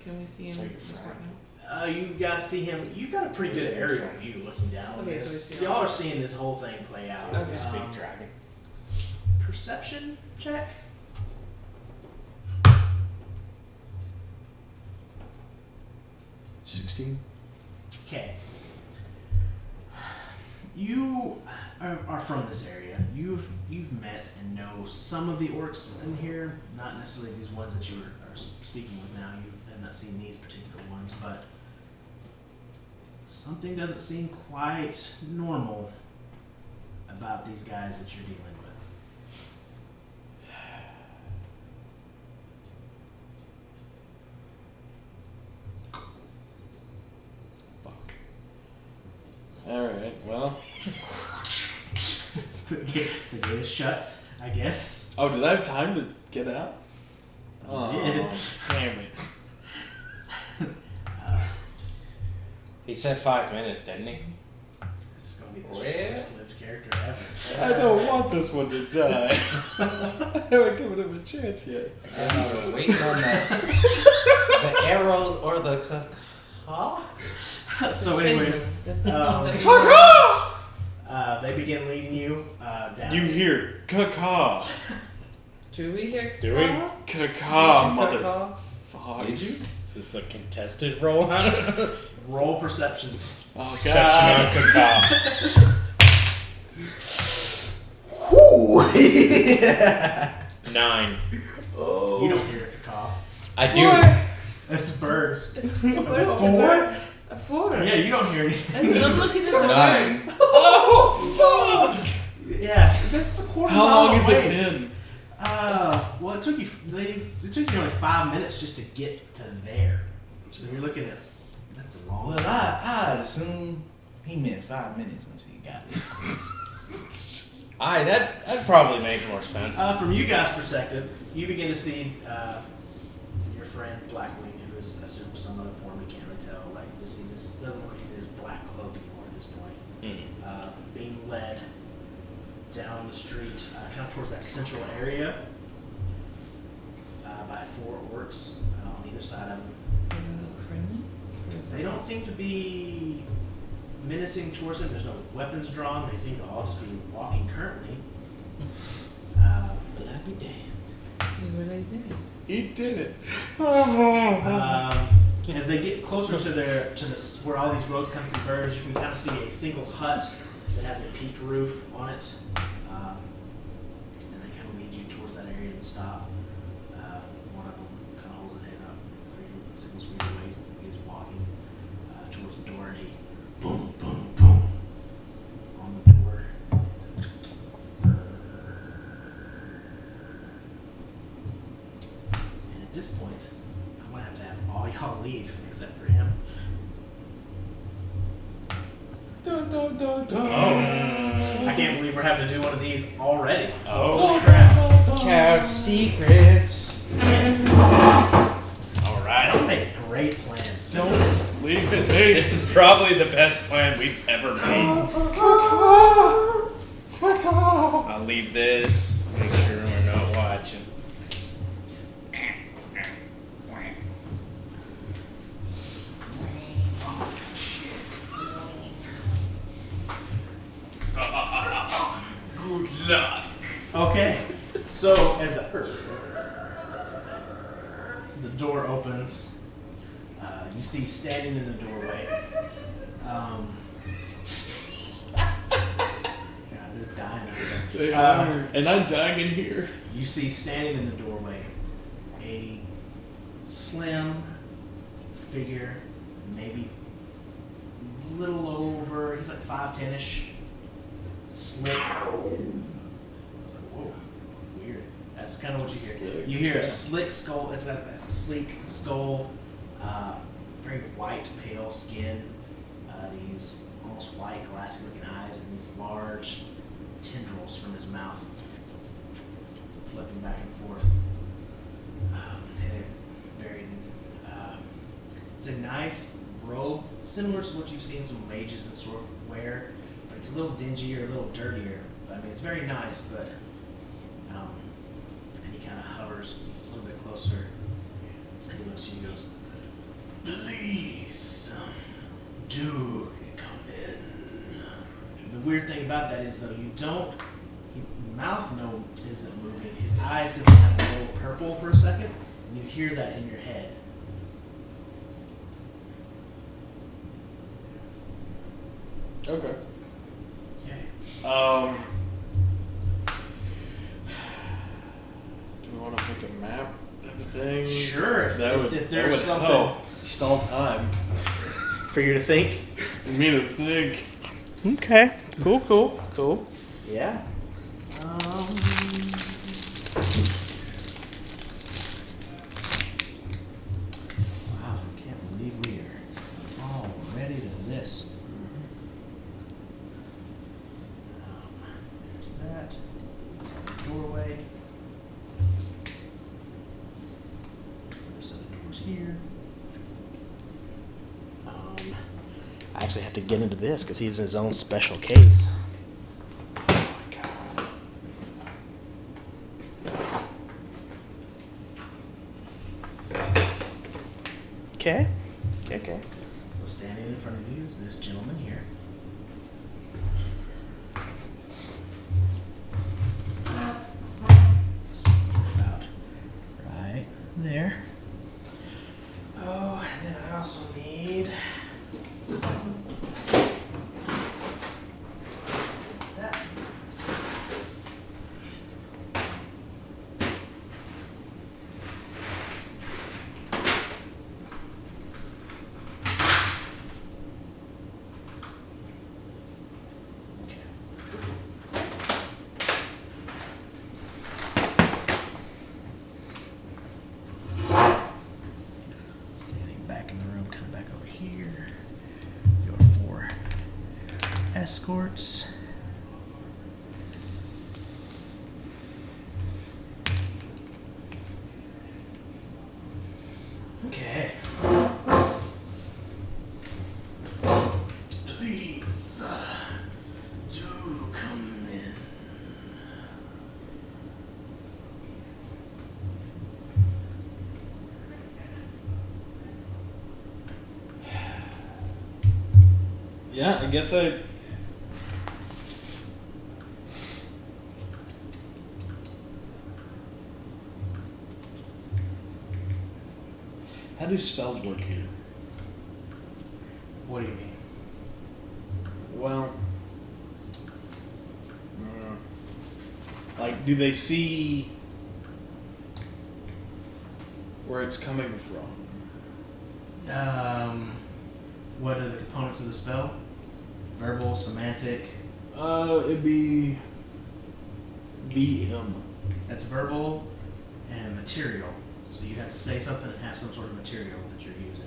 Can we see him? So you're this fine. right now? You guys see him. You've got a pretty good aerial view looking down. on Okay, this. so we see Y'all all are this. seeing this whole thing play out. It's a speak Um, dragon. Perception check. Okay. You are from this area. You've met and know some of the orcs in here. Not necessarily these ones that you are speaking with now. You have not seen these particular ones, but something doesn't seem quite normal about these guys that you're dealing with. Fuck. Alright, well. The gate is shut, I guess. Oh, did I have time to get out? You did. Damn it. He said 5 minutes, didn't he? This is gonna be the Well. shortest lived character ever. I don't want this one to die. I haven't given him a chance yet. And I was waiting on the arrows or the huh? So, anyways, That's the um, one that they begin leading you down. You hear caca. Do we hear Do we? Caca, mother. Caca? Did you? Is this a contested roll? Roll perceptions. Oh, Perception on God. cacao. Ooh. 9. Oh. You don't hear a caw. I do. It's birds. It's Four? a 4. Yeah, you don't hear anything. I'm looking at the 9. birds. Oh, fuck. Yeah, that's a quarter How mile long has away. it been? Well, it took you only 5 minutes just to get to there. So you're looking at that's a long. Well, I'd assume he meant 5 minutes once he got it. That'd probably make more sense. From you guys' perspective, you begin to see your friend Blackwing, who is assumed some other form. You can't really tell. Like, you see, this doesn't look like his black cloak anymore at this point. Being led down the street, kind of towards that central area, by 4 orcs on either side of him. Does it look friendly? Or is They it- don't seem to be menacing towards him. There's no weapons drawn. They seem to all just be walking currently. But I'd be damned. He really did it. He did it. As they get closer to where all these roads kind of converge, you can kind of see a single hut that has a peaked roof on it, and they kind of lead you towards that area and stop. One of them kind of holds his head up for you, signals for you to wait. He's walking towards the door, and he boom, boom, boom on the door. And at this point, I'm gonna have to have all y'all leave except for him. Dun, dun, dun, dun. I can't believe we're having to do one of these already. Oh. Holy crap. Couch secrets. Alright. Don't make great plans. Leave it, hey. This is probably the best plan we've ever made. I'll leave this. Make sure we're not watching. Good luck. Okay, so as the door opens, you see standing in the doorway. God, they're dying over there. They are. And I'm dying in here. You see standing in the doorway a slim figure, maybe a little over, he's like 5'10"-ish, slick. I was like, whoa, weird. That's kind of what you hear. Slick, You hear yeah. a slick skull, it's a sleek skull, very white, pale skin, these almost white, glassy looking eyes, and these large tendrils from his mouth flipping back and forth. And they're buried in, it's a nice robe, similar to what you've seen some mages and sword wear, but it's a little dingier, a little dirtier. I mean, it's very nice, but, and he kind of hovers a little bit closer, and he looks at you and goes, "Please, do come in." The weird thing about that is, though, mouth no isn't moving. His eyes simply kind of go purple for a second, and you hear that in your head. Okay. Okay. Do we want to make a map type of thing? Sure, if there's that would something help. Stall time. for you to think. For me to think. Okay. Cool. Yeah. Wow, I can't believe we are all ready to this. There's that. Doorway. There's other doors here. I actually have to get into this because he's in his own special case. Okay. So standing in front of you is this gentleman here. So about right there. Oh, and then I also need that. Standing back in the room, come back over here. Your 4 escorts. Okay. Please, do come in. Yeah, I guess I. How do spells work here? What do you mean? Well, like, do they see where it's coming from? What are the components of the spell? Verbal, semantic. It'd be VM. That's verbal and material. So you have to say something and have some sort of material that you're using.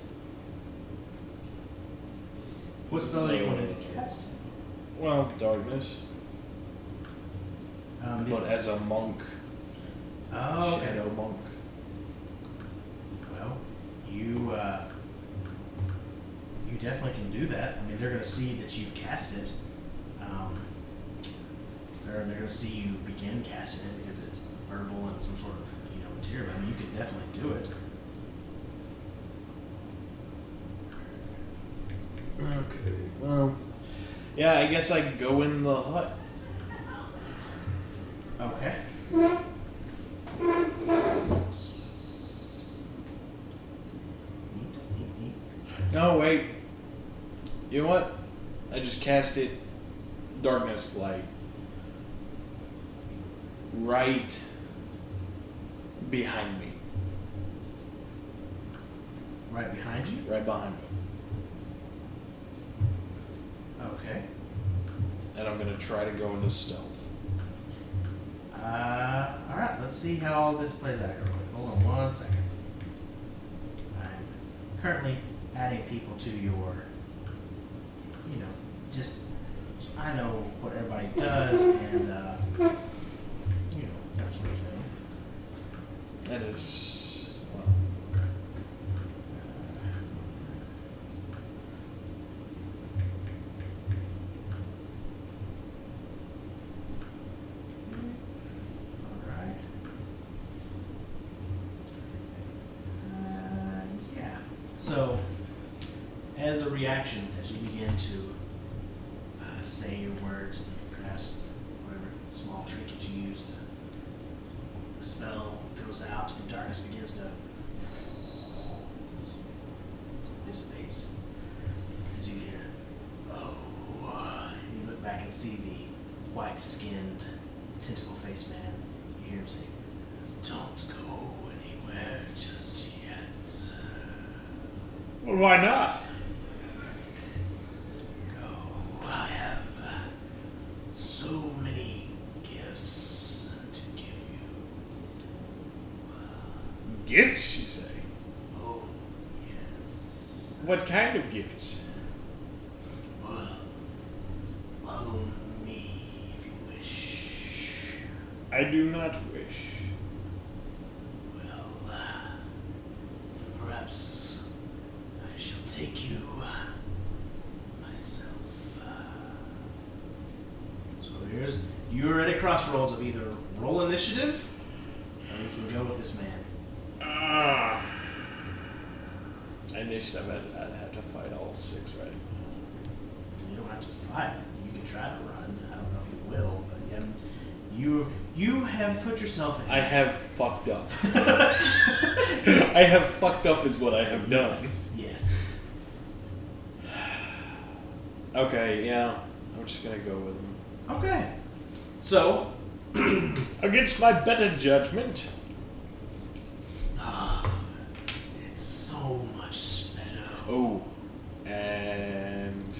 What spell do you want to cast? Well, darkness. But as a monk, Oh, okay. shadow monk. Well, you definitely can do that. I mean, they're going to see that you've cast it. Or they're going to see you begin casting it because it's verbal and some sort of material. I mean, you could definitely do it. Okay, well, yeah, I guess I could go in the hut. Okay. Neat. No, wait. You know what? I just cast it, darkness, like, right behind me. Right behind you? Right behind me. Okay. And I'm going to try to go into stealth. Alright, let's see how all this plays out real quick. Hold on 1 second. I'm currently adding people to your, just so I know what everybody does and, that sort of thing. That is, well, okay. Alright. Yeah. So, as a reaction, as you begin to say your words, and perhaps whatever small trinket you use, the spell goes out, the darkness begins to dissipates. As you hear, you look back and see the white-skinned, tentacle-faced man. You hear him say, "Don't go anywhere just yet." Well, why not? I have so many gifts to give you. Gifts, you say? Oh, yes. What kind of gifts? Well, follow me if you wish. I do not wish. Well, then perhaps I shall take you myself. So you're at a crossroads of either roll initiative, or you can go with this man. Initiative, I'd have to fight all 6, right? You don't have to fight. You can try to run. I don't know if you will, but yeah, you have put yourself in. I have fucked up. I have fucked up is what I have done. Yes. Okay, yeah. I'm just gonna go with him. Okay. So, Against my better judgment. it's so much better. Oh. And...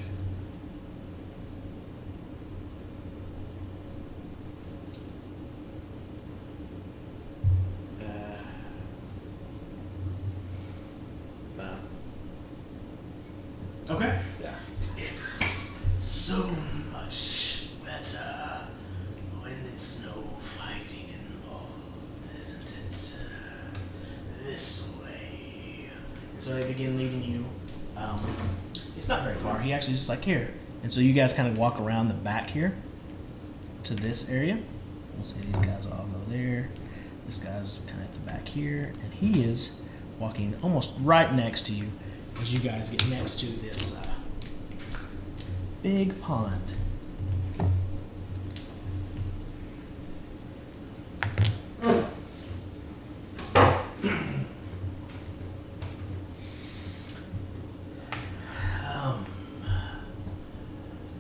no. Okay. Yeah. It's so much better when there's no fighting involved, isn't it? This way. So they begin leading you. It's not very far. He actually just like here. And so you guys kind of walk around the back here to this area. We'll say these guys all go there. This guy's kind of at the back here. And he is walking almost right next to you as you guys get next to this big pond.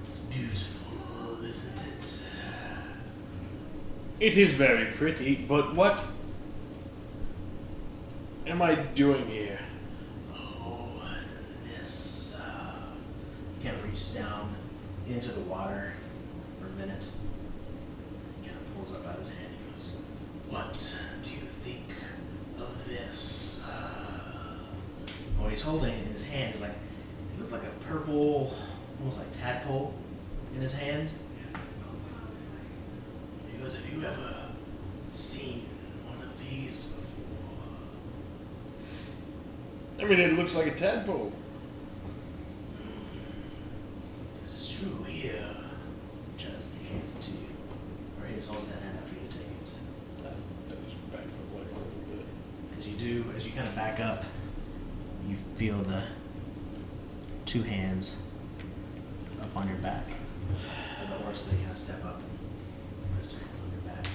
It's beautiful, isn't it? It is very pretty, but what am I doing here? Oh, this. He kind of reaches down into the water for a minute. He kind of pulls up out his hand and goes, "What do you think of this?" What he's holding in his hand is like, it looks like a purple, almost like tadpole in his hand. He goes, "Have you ever seen one of these before?" I mean, it looks like a tadpole. This is true here. Just hands it to you. Or he just holds that hand up for you to take it. That just backs up like a little bit. As you kind of back up, you feel the two hands up on your back. And the horse, they kind of step up and rest their hands on your back.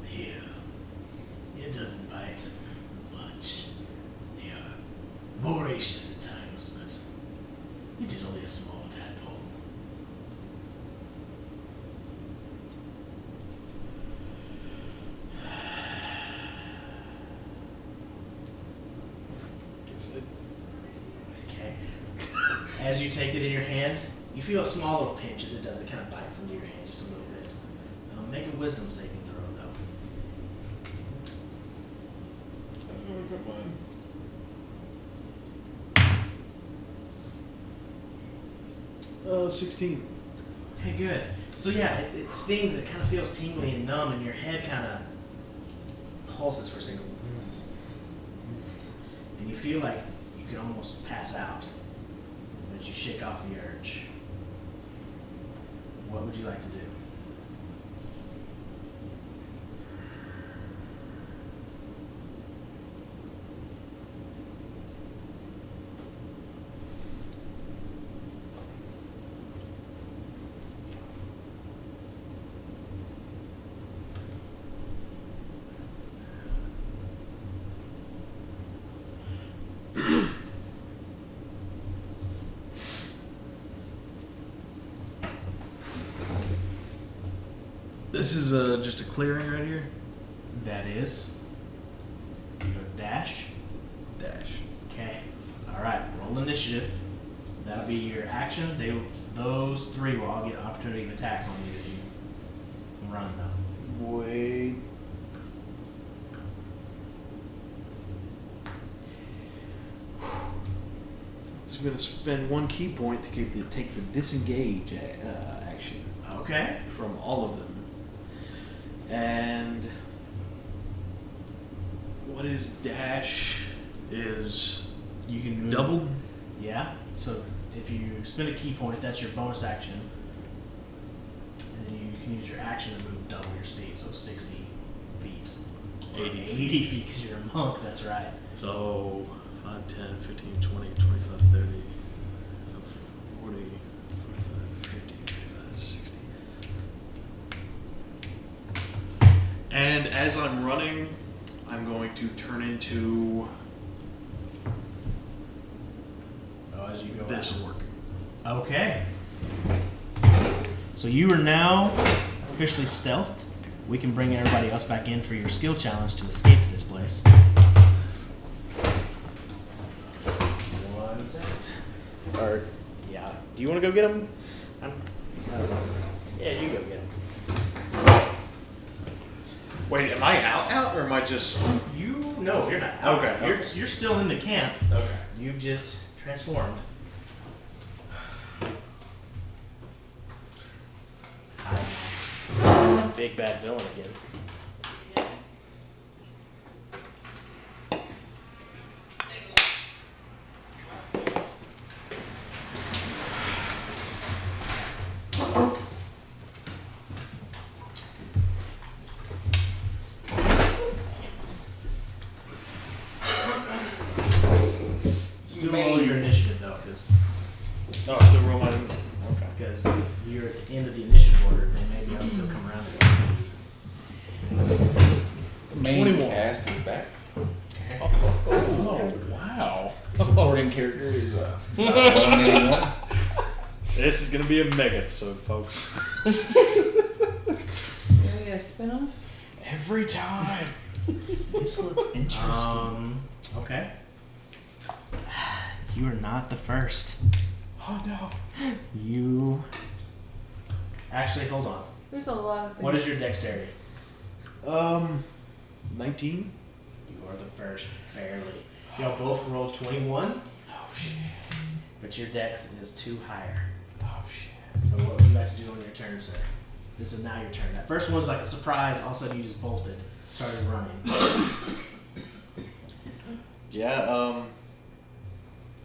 Here, it doesn't bite much. They are voracious at times, but it is only a small tadpole. Okay. As you take it in your hand, you feel a small little pinch as it does. It kind of bites into your hand just a little bit. Make a wisdom saving throw, though. 16. Okay, good. So yeah, it stings. It kind of feels tingly and numb, and your head kind of pulses for a second. And you feel like you could almost pass out, but you shake off the urge. What would you like to do? This is just a clearing right here. That is. You go dash. Dash. Okay. All right. Roll initiative. That'll be your action. Those three will all get opportunity of attacks on you as you run, though. Wait. So I'm gonna spend 1 key point to take the disengage action Okay. from all of them. And what is dash? Is You can move. doubled? Yeah. So if you spend a key point, that's your bonus action. And then you can use your action to move double your speed, so 60 feet. 80. 80 feet because you're a monk, that's right. So 5, 10, 15, 20, 25, 30, 40, 45, 50, 55, 60. And as I'm running, I'm going to turn into As you go this out. orc. Okay. So you are now officially stealthed. We can bring everybody else back in for your skill challenge to escape this place. 1 second. Or, yeah. Do you want to go get him? I don't know. Yeah, you go get him. Wait, am I out, or am I just? No, you're not out. Okay. You're still in the camp. Okay. You've just transformed. Big bad villain again. Still roll your initiative though, because Oh, so roll my. Okay. if you're at the end of the initiative order, then maybe I'll still come around and see. The main 21. cast is back. Oh, wow. The supporting character is not eliminating. This is gonna be a mega episode, folks. Gonna get a spin-off? Every time. This looks interesting. Okay. You are not the first. Oh no. You. Actually, hold on. There's a lot of things. What is your dexterity? 19. You are the first, barely. Y'all both rolled 21, Oh shit. but your dex is 2 higher. Oh shit. So what would you like to do on your turn, sir? This is now your turn. That first one was like a surprise. All of a sudden you just bolted, started running. Yeah.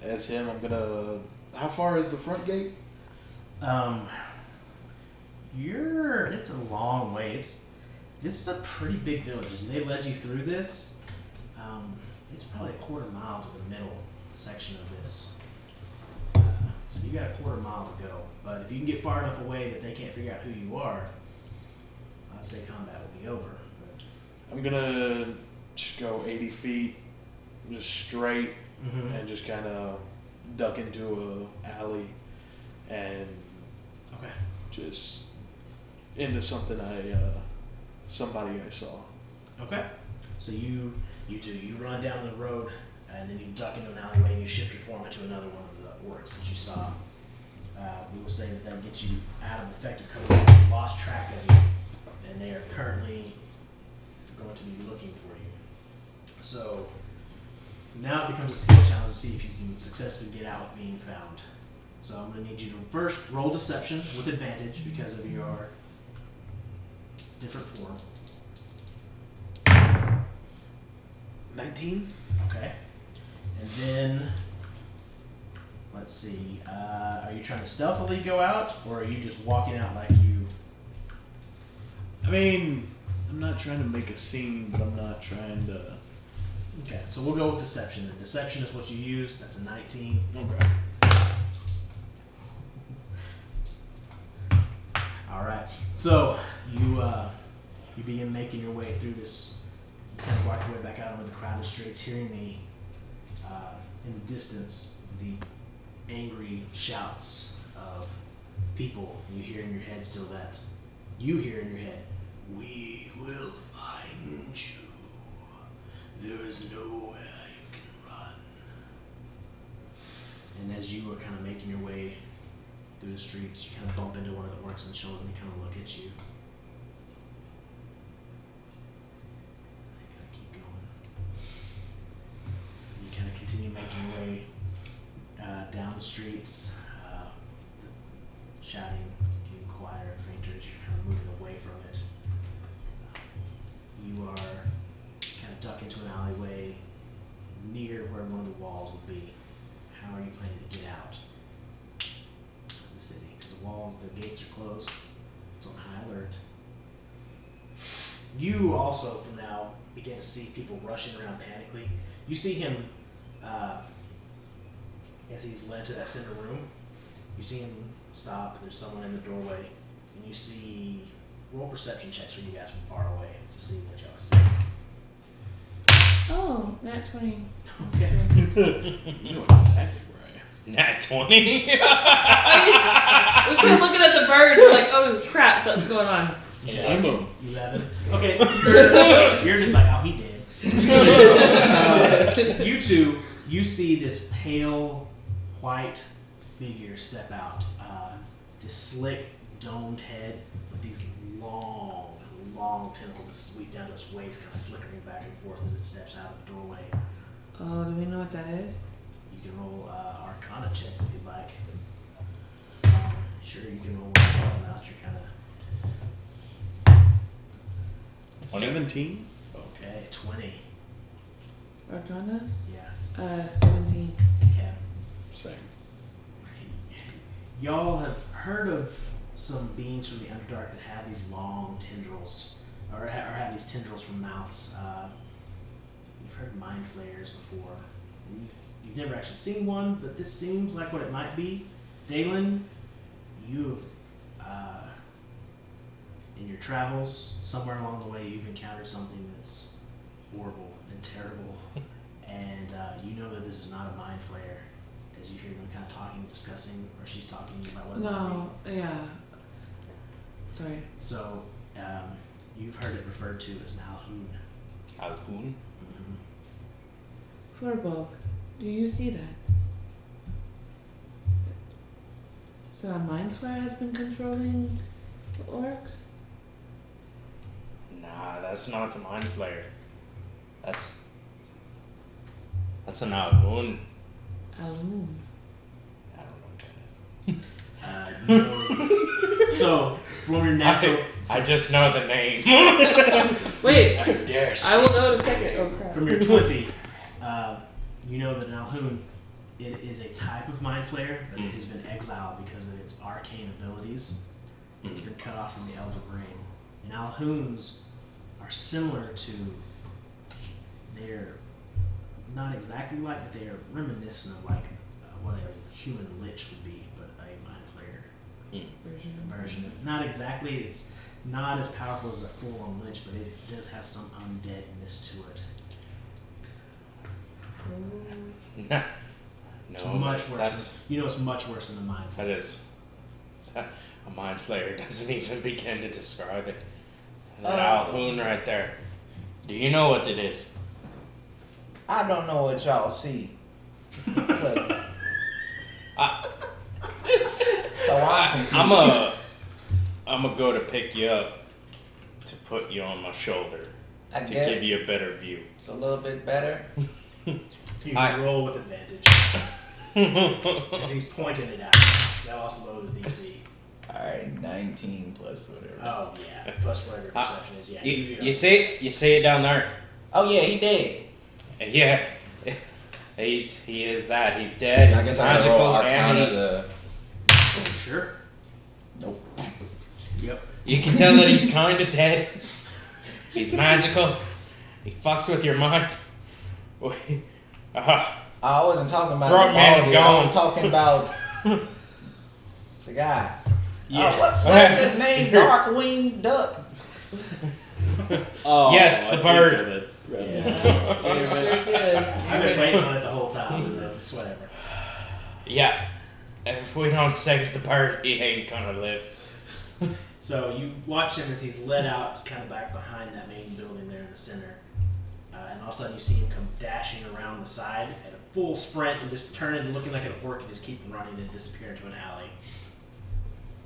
As him, I'm gonna. How far is the front gate? It's a long way. This is a pretty big village. As they led you through this, it's probably a quarter mile to the middle section of this. So you got a quarter mile to go. But if you can get far enough away that they can't figure out who you are, I'd say combat will be over. But, I'm gonna just go 80 feet, just straight, and just kind of duck into a alley, and okay. just into something somebody I saw. Okay. So you run down the road and then you duck into an alleyway and you shift your form into another one of the orcs that you saw. We will say that that'll get you out of effective cover. You lost track of you, and they are currently going to be looking for you. So now it becomes a skill challenge to see if you can successfully get out with being found. So I'm going to need you to first roll deception with advantage because of your different form. 19. Okay. And then, let's see. Are you trying to stealthily go out, or are you just walking out like you? I mean, I'm not trying to make a scene, but I'm not trying to. Okay. So we'll go with deception. And deception is what you use. That's a 19. Okay. All right. So you begin making your way through this. You kind of work your way back out over the crowded streets, hearing in the distance the angry shouts of people. You hear in your head still that. You hear in your head, "We will find you. There is nowhere you can run." And as you are kind of making your way through the streets, you kind of bump into one of the orcs on the shoulder and they kind of look at you. I gotta keep going. You kind of continue making your way down the streets, shouting, getting quieter, fainter as you're kind of moving away from it. You are kind of duck into an alleyway near where one of the walls would be. How are you planning to get out of the city? Because the gates are closed. It's on high alert. You also, from now, begin to see people rushing around panically. You see him as he's led to that center room, you see him stop. There's someone in the doorway, and you see roll perception checks for you guys from far away to see what y'all see. Oh, nat 20. Okay. You know exactly where I am. Nat 20. We kept looking at the birds. We're like, oh crap, something's going on. I'm a 11. Okay. You're just like, oh, he did. You two, you see this pale white figure step out. This slick, domed head with these long tentacles that sweep down to its waist, kind of flickering back and forth as it steps out of the doorway. Oh, do we know what that is? You can roll Arcana checks if you'd like. Sure, you can roll one out. You're kind of 17. okay. 20. Arcana? Yeah. 17. Okay. Same. Y'all have heard of some beings from the Underdark that have these long tendrils, or have these tendrils from mouths. You've heard mind flayers before. You've never actually seen one, but this seems like what it might be. Dalen, you've, in your travels, somewhere along the way, you've encountered something that's horrible and terrible, and you know that this is not a mind flayer. As you hear them kind of talking, discussing, or she's talking about what it might be. No, yeah. Sorry. So, you've heard it referred to as Nalhoon. Alhoon? Mm-hmm. Furbog, do you see that? So a mind flare has been controlling the orcs? Nah, that's not a mind flayer. That's an Alhoon. Alum. I don't know what that is. So, from your natural, I just know the name. Wait, I dare say. I will know in a second. Oh crap. from your 20, you know that Nalhoon, it is a type of mind flayer, but it has been exiled because of its arcane abilities. It's been cut off from the Elder Brain. And Alhoons are similar to, they're not exactly like, but they are reminiscent of like what a human lich would be, but a mind flayer version. Not exactly, it's not as powerful as a full-on lich, but it does have some undeadness to it. No, It's much worse. that's You know, it's much worse than the mind that flayer. is a mind flayer doesn't even begin to describe it. That Alhoon right there. Do you know what it is? I don't know what y'all see. 'Cause- so I'm a go to pick you up to put you on my shoulder I to guess give you a better view. it's a little bit better. You I- can roll with advantage. Because he's pointing it out. That also low the DC. Alright, 19 plus whatever. Oh, yeah. Plus whatever your perception is. Yeah. You see it down there. Oh yeah, he dead. Yeah, he is that. He's dead. I He's guess I gotta roll magical, and Arcana to. Oh, sure. Nope. Yep. you can tell that he's kind of dead. He's magical. He fucks with your mind. I wasn't talking about Front the man's ball, I gone. was talking about the guy. Yeah. What's his name? Darkwing Duck. Oh, Yes, the I bird. think of it. Right. You sure did. I've been waiting on it the whole time. But it's whatever. Yeah, if we don't save the bird, he ain't gonna live. So you watch him as he's led out kind of back behind that main building there in the center. And all of a sudden you see him come dashing around the side at a full sprint and just turn into looking like an orc and just keep running and disappear into an alley.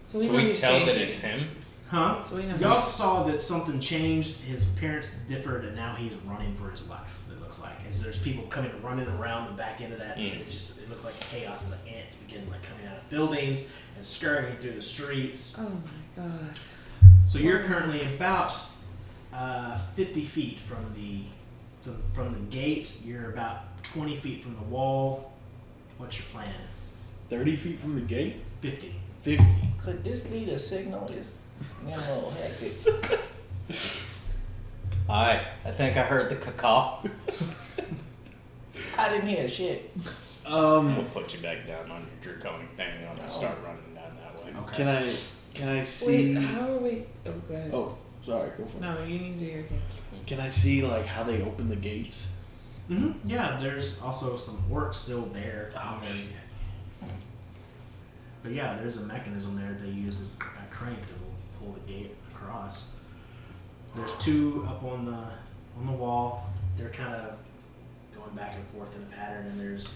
So we Can know we he's tell that changing. it's him? Huh? So we know Y'all he's- saw that something changed. His appearance differed, and now he's running for his life. It looks like as there's people coming running around the back end of that. And it looks like chaos as the ants begin like coming out of buildings and scurrying through the streets. Oh my god. So you're currently about 50 feet from the gate. You're about 20 feet from the wall. What's your plan? 30 feet from the gate? 50. 50. Could this be the signal? It's getting a little hectic. I think I heard the cacaw. I I didn't hear shit. We'll put you back down on your draconic thing and I'm gonna start running down that way. Okay. Can I see? Wait, how are we? Oh, go ahead. Oh, sorry. Go for it. No, you need to do your thing. Can I see like how they open the gates? Mm-hmm. Yeah, there's also some work still there. Oh shit. But yeah, there's a mechanism there they use a crank to pull the gate across. There's two up on the wall. They're kind of going back and forth in a pattern, and there's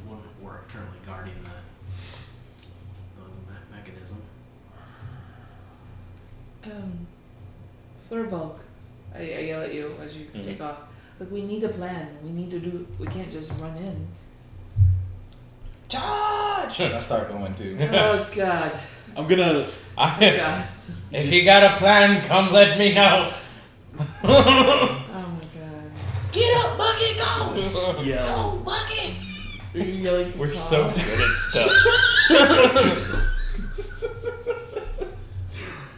one work currently guarding the mechanism. Flurbulk, I yell at you as you take off. Look, we need a plan. We can't just run in. Charge! I start going too. Oh God. I'm gonna. Oh God. If you got a plan, come let me know. Oh my God. Get up, Bucket, go! Yeah. Go, Bucket! Are you yelling? for We're so Paul? good at stuff.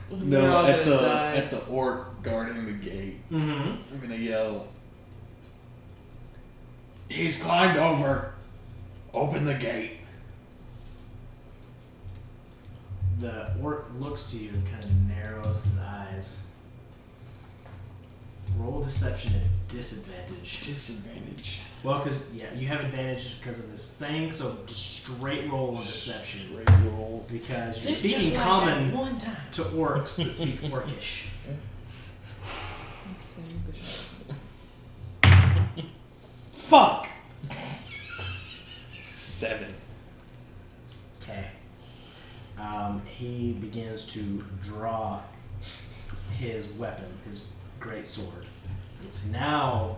We're all No, gonna die. at the orc guarding the gate. Mm-hmm. I'm gonna yell. He's climbed over. Open the gate. The orc looks to you and kind of narrows his eyes. Roll deception at disadvantage. Disadvantage. Well, because you have advantage because of this thing, so just straight roll on deception. Straight roll. Because you're It's speaking just like common that one time. to orcs that speak orcish. Fuck. 7. Okay. He begins to draw his weapon, his great sword. It's now.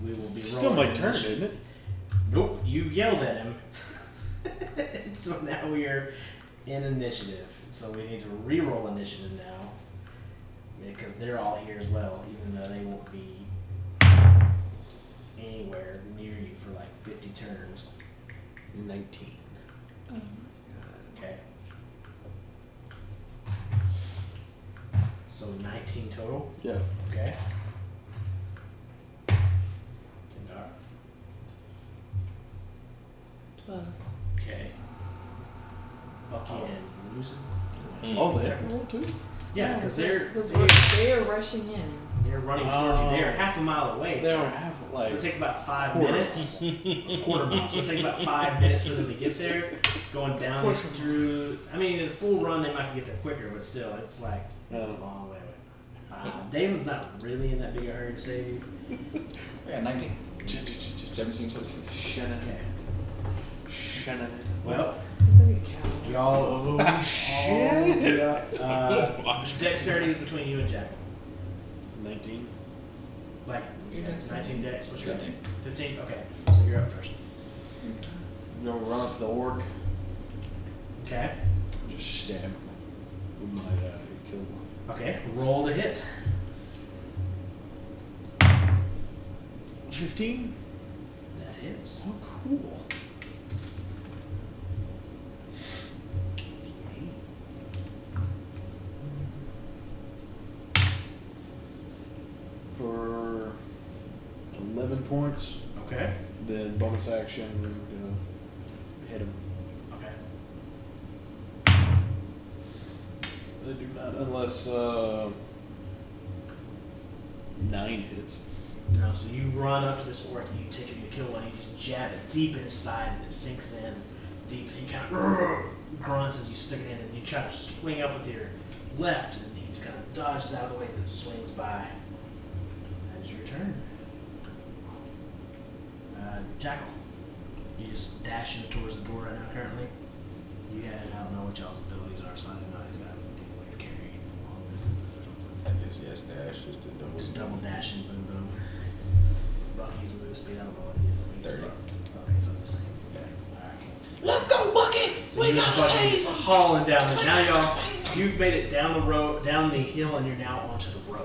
We will be Still rolling my turn, initiative. isn't it? Nope, you yelled at him. So now we are in initiative. So we need to re-roll initiative now. Because they're all here as well, even though they won't be anywhere near you for like 50 turns. 19. Okay. So 19 total? Yeah. Okay. Kendar. 12. Okay. Bucky and Lucid. Oh, they have to roll too? Yeah, because they are rushing in. they're running towards you. They're half a mile away. They So, don't have like. so it takes about 5 quarter. minutes. Quarter mile. So it takes about 5 minutes for them to get there. Going down Quarter through. I mean, in a full run, they might get there quicker, but still, it's like it's a Yeah. long way. Damon's not really in that big a hurry to save you. Yeah, 19. 17 plus 2. Shannon. Okay. Shannon. Well, It's like a cow. y'all. Oh shit. Dexterity is between you and Jack. 19. Like, Your dex. 19 dex. What's your 15. 15? Okay, so you're up first. I'm gonna run up to the orc. Okay. Just stab him with my kill. Okay, roll to hit. 15. That hits. Oh, cool. For 11 points, Okay. then bonus action, hit him. Okay. They do not, unless 9 hits. No, so you run up to this orc and you take him to kill one, and you just jab it deep inside and it sinks in deep as he kind of grunts as you stick it in, and you try to swing up with your left and he just kind of dodges out of the way as it swings by. That's your turn. Jackal. You just dashing towards the door right now currently. You had, I don't know what y'all's abilities are, so I don't know if he's got any way of carrying long distances or something. I guess yes, dash just a double. Just double dashing, boom, boom. Bucky's move speed, I don't know what it is. I think it's 30. Okay, so it's the same. Okay. Alright. Let's go, Bucket! So you and Bucky just hauling down the, now y'all, you've made it down the road, down the hill, and you're now onto the road.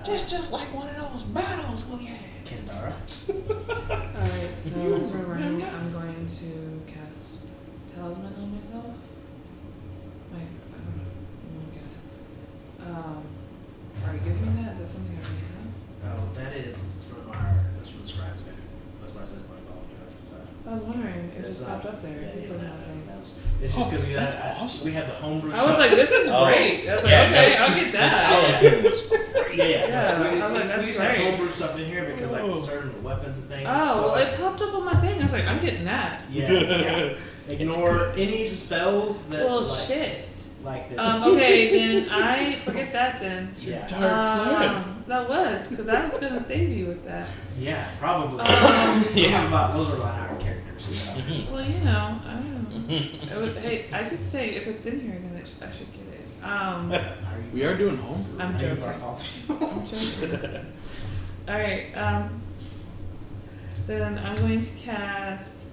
Just like one of those battles we had. Kendara. Alright, so as we're running, I'm going to cast Talisman on myself. Like, I don't get it. Alright, gives me that? Is that something I already have? Oh, that is from that's from the scribes, maybe. That's why I said it's all you So I was wondering. It it's just not- popped up there. yeah, It you says don't have nothing. that. It's just because that's awesome. we have the homebrew. I was like, this is Oh. great. I was like, Yeah, okay, no, I'll get The that. talisman was great. Yeah, we, I was like, that's we used to have great. homebrew stuff in here because Oh. like certain weapons and things. Oh, so, well, it popped up on my thing. I was like, I'm getting that. yeah. Ignore any spells that Well, like, shit. like that. Okay, then I forget that then. yeah, Entire plan. That was, because I was going to save you with that. yeah, probably. Yeah. Those are a lot higher characters. You know? Well, you know, I don't know. It would, hey, I just say if it's in here, then I should get it. Are you, We are doing homebrew. I'm are you joking. Bartholomew? I'm joking. Alright, then I'm going to cast,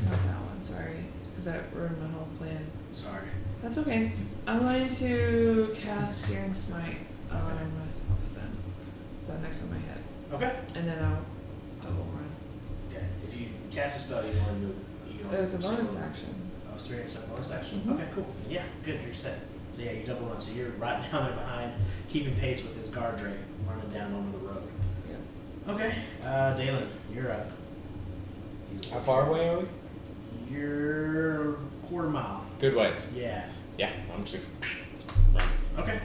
not that one, sorry, because that ruined my whole plan. Sorry. That's okay. I'm going to cast Searing Smite on myself then. So next on my head. Okay. And then I will run. Okay. If you cast a spell, you want to move. You don't It was a bonus so- action. Oh, so you're a bonus action. Mhm. Okay, cool. Yeah, good. You're set. So yeah, you double run. So you're right down there behind, keeping pace with this guard drake running down over the road. Yeah. Okay. Dalen, you're up. How far away are we? You're quarter mile. Good ways. Yeah. Yeah, I'm just run. Okay.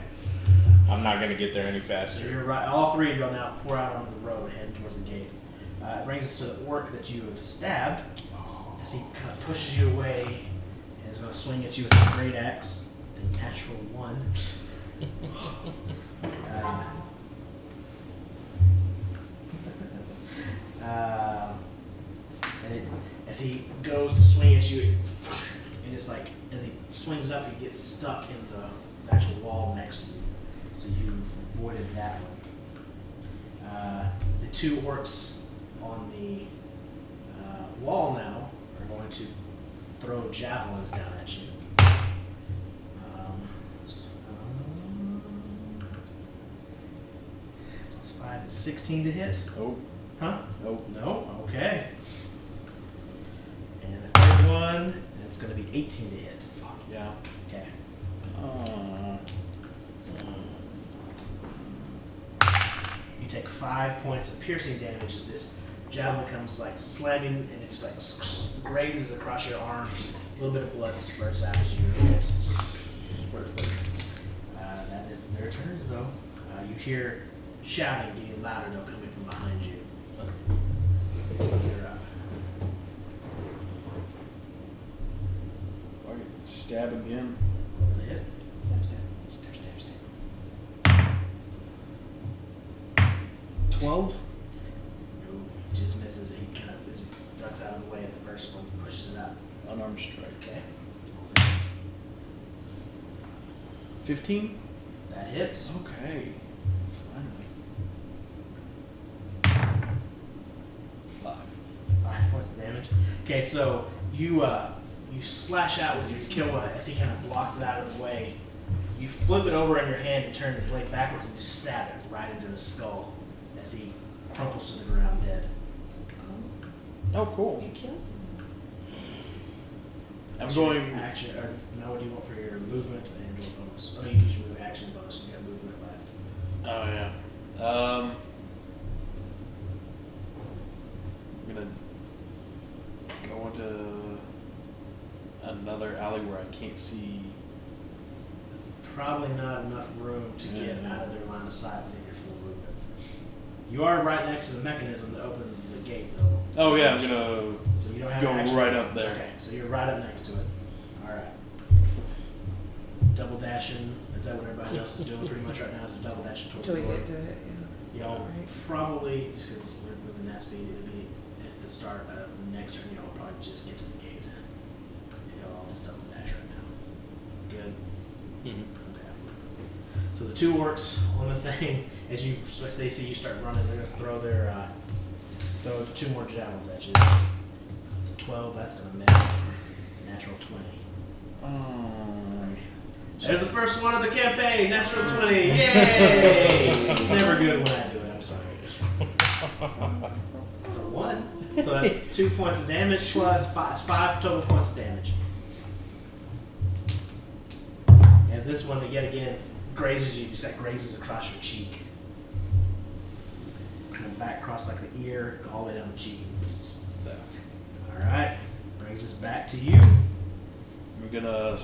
I'm not gonna get there any So faster. you're right. All three of you now pour out onto the road, heading towards the gate. It brings us to the orc that you have stabbed. As he kind of pushes you away and is going to swing at you with his great axe, the natural one. As he goes to swing at you, and it's like as he swings it up, he gets stuck in the actual wall next to you. So you've avoided that one. The two orcs on the wall now are going to throw javelins down at you. Plus 5 is 16 to hit. Oh, Huh? nope. No? Okay. And the third one, it's going to be 18 to hit. Fuck yeah. Okay. You take 5 points of piercing damage as this javelin comes like slamming and it just like grazes across your arm. A little bit of blood spurts out as you hit. That is their turns though. You hear shouting getting louder though coming from behind you. You're up. Fuck it. Stab again. Roll to hit. Step, step. Step, step, step. 12? No, he just misses it. He kind of just ducks out of the way of the first one, pushes it out. Unarmed strike. Okay. 15? That hits. Okay. Finally. 5 points of damage. Okay, so you slash out with your kill as he kind of blocks it out of the way. You flip it over in your hand and turn the blade backwards and just stab it right into his skull as he crumples to the ground dead. Oh, Oh, cool. you killed someone. I'm What's your going. action. Or now, what do you want for your movement and your bonus? Oh, you use your action bonus. You got movement left. Oh, yeah. I'm gonna go into another alley where I can't see. Probably not enough room to get Yeah. out of their line of sight within your full movement. You are right next to the mechanism that opens the gate, though. Oh yeah, I'm gonna So you don't have go action. right up there. Okay, so you're right up next to it. All right. Double dashing. Is that what everybody else is doing pretty much right now? Is double dashing towards Till the we door. get to it, yeah. Y'all Right. probably, just because we're moving that speed, it'll be at the start of the next turn. Y'all probably just get to the gate. If y'all all just double dash right now. Good. Mhm. Okay. So the two orcs on the thing, as you as they see you start running, they're gonna throw their throw 2 more javelins at you. It's a 12. That's gonna miss. Natural 20. Oh. There's the first one of the campaign. Natural 20. Yay! It's never good when I do it. I'm sorry. It's a 1. So that's 2 points of damage plus 5 total points of damage. As this one, yet again, grazes you, just like grazes across your cheek. back across like the ear, all the way down the cheek. All right, brings us back to you. We're gonna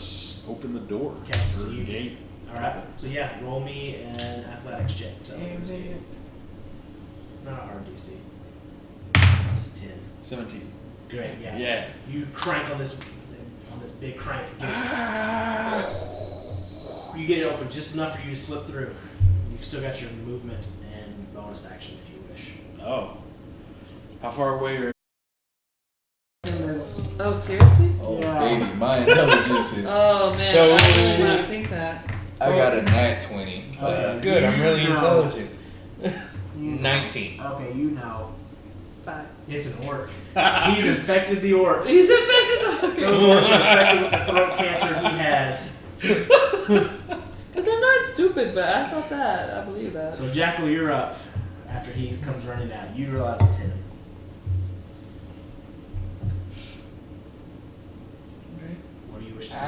open the door. Okay, so Or you- gate. All right, so yeah, roll me an athletics check. So Damn it. it's not a hard DC. Just a 10. 17. Great, yeah. Yeah. You crank on this big crank. You get it open just enough for you to slip through. You've still got your movement and bonus action if you wish. Oh. How far away are Oh, seriously? Oh, Yeah. baby, my intelligence is. Oh man, So- I really want to take that. I got a nat 20. Okay. Good, I'm really You know. intelligent. You know. 19. Okay, you know. 5. It's an orc. He's infected the orcs. He's infected the Those orcs are infected with the throat cancer he has. Because I'm not stupid, but I thought that. I believe that. So Jackal, you're up. After he comes running out, you realize it's him. Okay. What do you wish to do?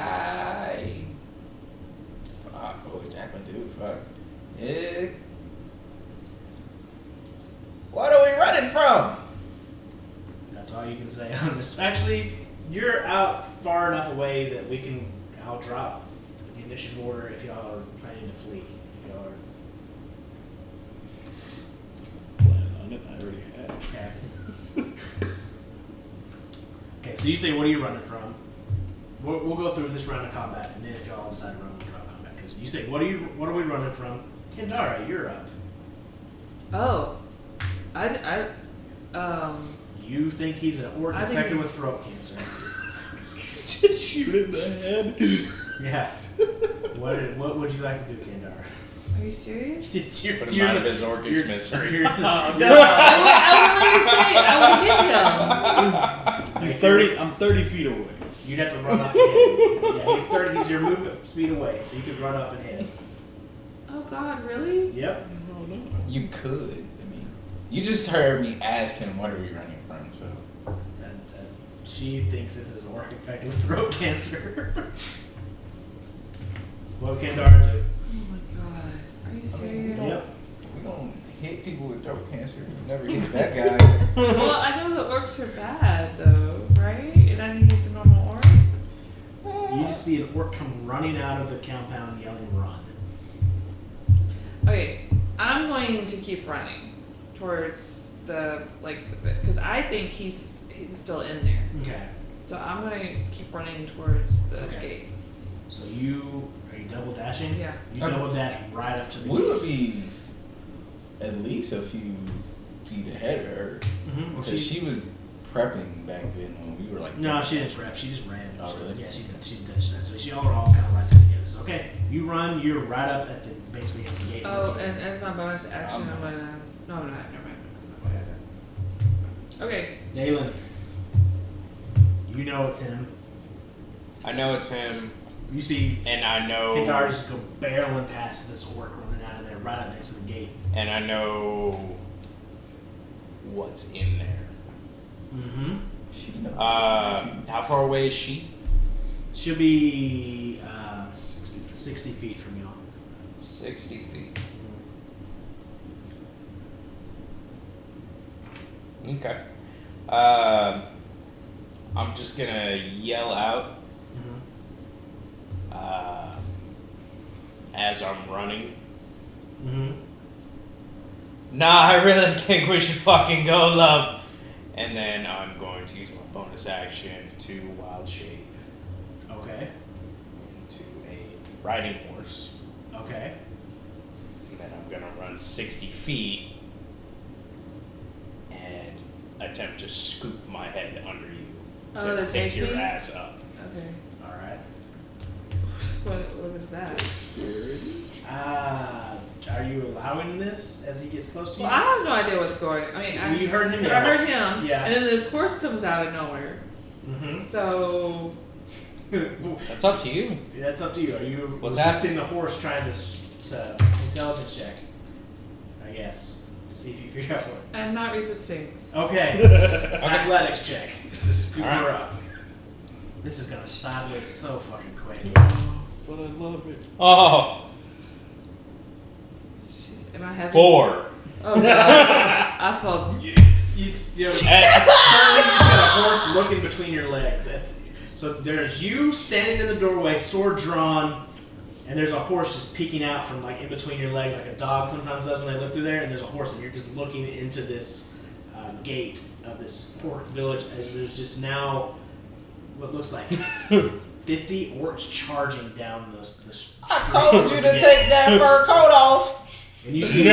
Fuck, what would Jackman do? Fuck. Yeah. What are we running from? That's all you can say on this. Actually, you're out far enough away that I'll drop the initiative order if y'all are planning to flee. If y'all are, planning on it? I already have. okay. Okay, so you say, what are you running from? We'll go through this round of combat, and then if y'all decide to run, we'll drop combat. Because you say, what are we running from? Kendara, you're up. Oh. You think he's an orc I think infected he- with throat cancer? Just shoot in the head. Yeah. What would you like to do, Kendara? Are you serious? It's your, Put him you're out the- of his orcish you're- misery. you're the- I will get him. He's 30. I'm 30 feet away. You'd have to run up to him. Yeah, he's 30. He's your movement speed away, so you could run up and hit him. Oh God, really? Yep. Oh no. You could. I mean, you just heard me ask him, what are we running from? So. And she thinks this is an orc infected with throat cancer. What would Kendara do? Oh my God. Are you serious? Yep. We don't hit people with throat cancer. We never hit that guy. Well, I know the orcs are bad though, right? And I think he's a normal orc. You just see an orc come running out of the compound yelling, "Run!" Okay, I'm going to keep running towards the because I think he's still in there. Okay. So I'm gonna keep running towards the Okay. gate. So are you double dashing? Yeah. You Okay. double dash right up to the We gate. would be at least a few feet ahead of her. Mm-hmm. Well, Because she was prepping back then when we were like. No, she didn't prep. She just ran. Oh, So, really? Yeah, she did. She did that. So y'all are all kind of right there together. So okay, you run. You're right up at basically at the gate. Oh, and as my bonus action, I'm gonna. No, I'm not. Never mind. Okay. Dalen, you know it's him. I know it's him, You see and I know, Kendar just go barreling past this orc running out of there, right up next to the gate. and I know what's in there. Mm-hmm. She knows. How far away is she? She'll be 60 feet from y'all. 60 feet. Okay. I'm just gonna yell out Mm-hmm. as I'm running. Mm-hmm. Nah, I really think we should fucking go, love. And then I'm going to use my bonus action to wild shape Okay. into a riding horse. Okay. And then I'm gonna run 60 feet and attempt to scoop my head under you Oh, to to take take your me? ass up. Okay. All right. What is that? Are you allowing this as he gets close to you? Well, I have no idea what's going. I mean, You heard him I yell. heard him. Yeah. And then this horse comes out of nowhere. Mm-hmm. So That's up to you. That's up to you. Are you What's resisting the horse trying to intelligence check? I guess to see if you figure out what. I'm not resisting. Okay. Athletics check. Just scoop All right. her up. This is gonna sideways so fucking quick. But I love it. Oh, Am I heavy? 4. Oh God. I felt. You just got a horse looking between your legs. So there's you standing in the doorway, sword drawn, and there's a horse just peeking out from like in between your legs, like a dog sometimes does when they look through there. And there's a horse, and you're just looking into this gate of this orc village as there's just now what looks like 50 orcs charging down the street. I told you to take that fur coat off. And you see a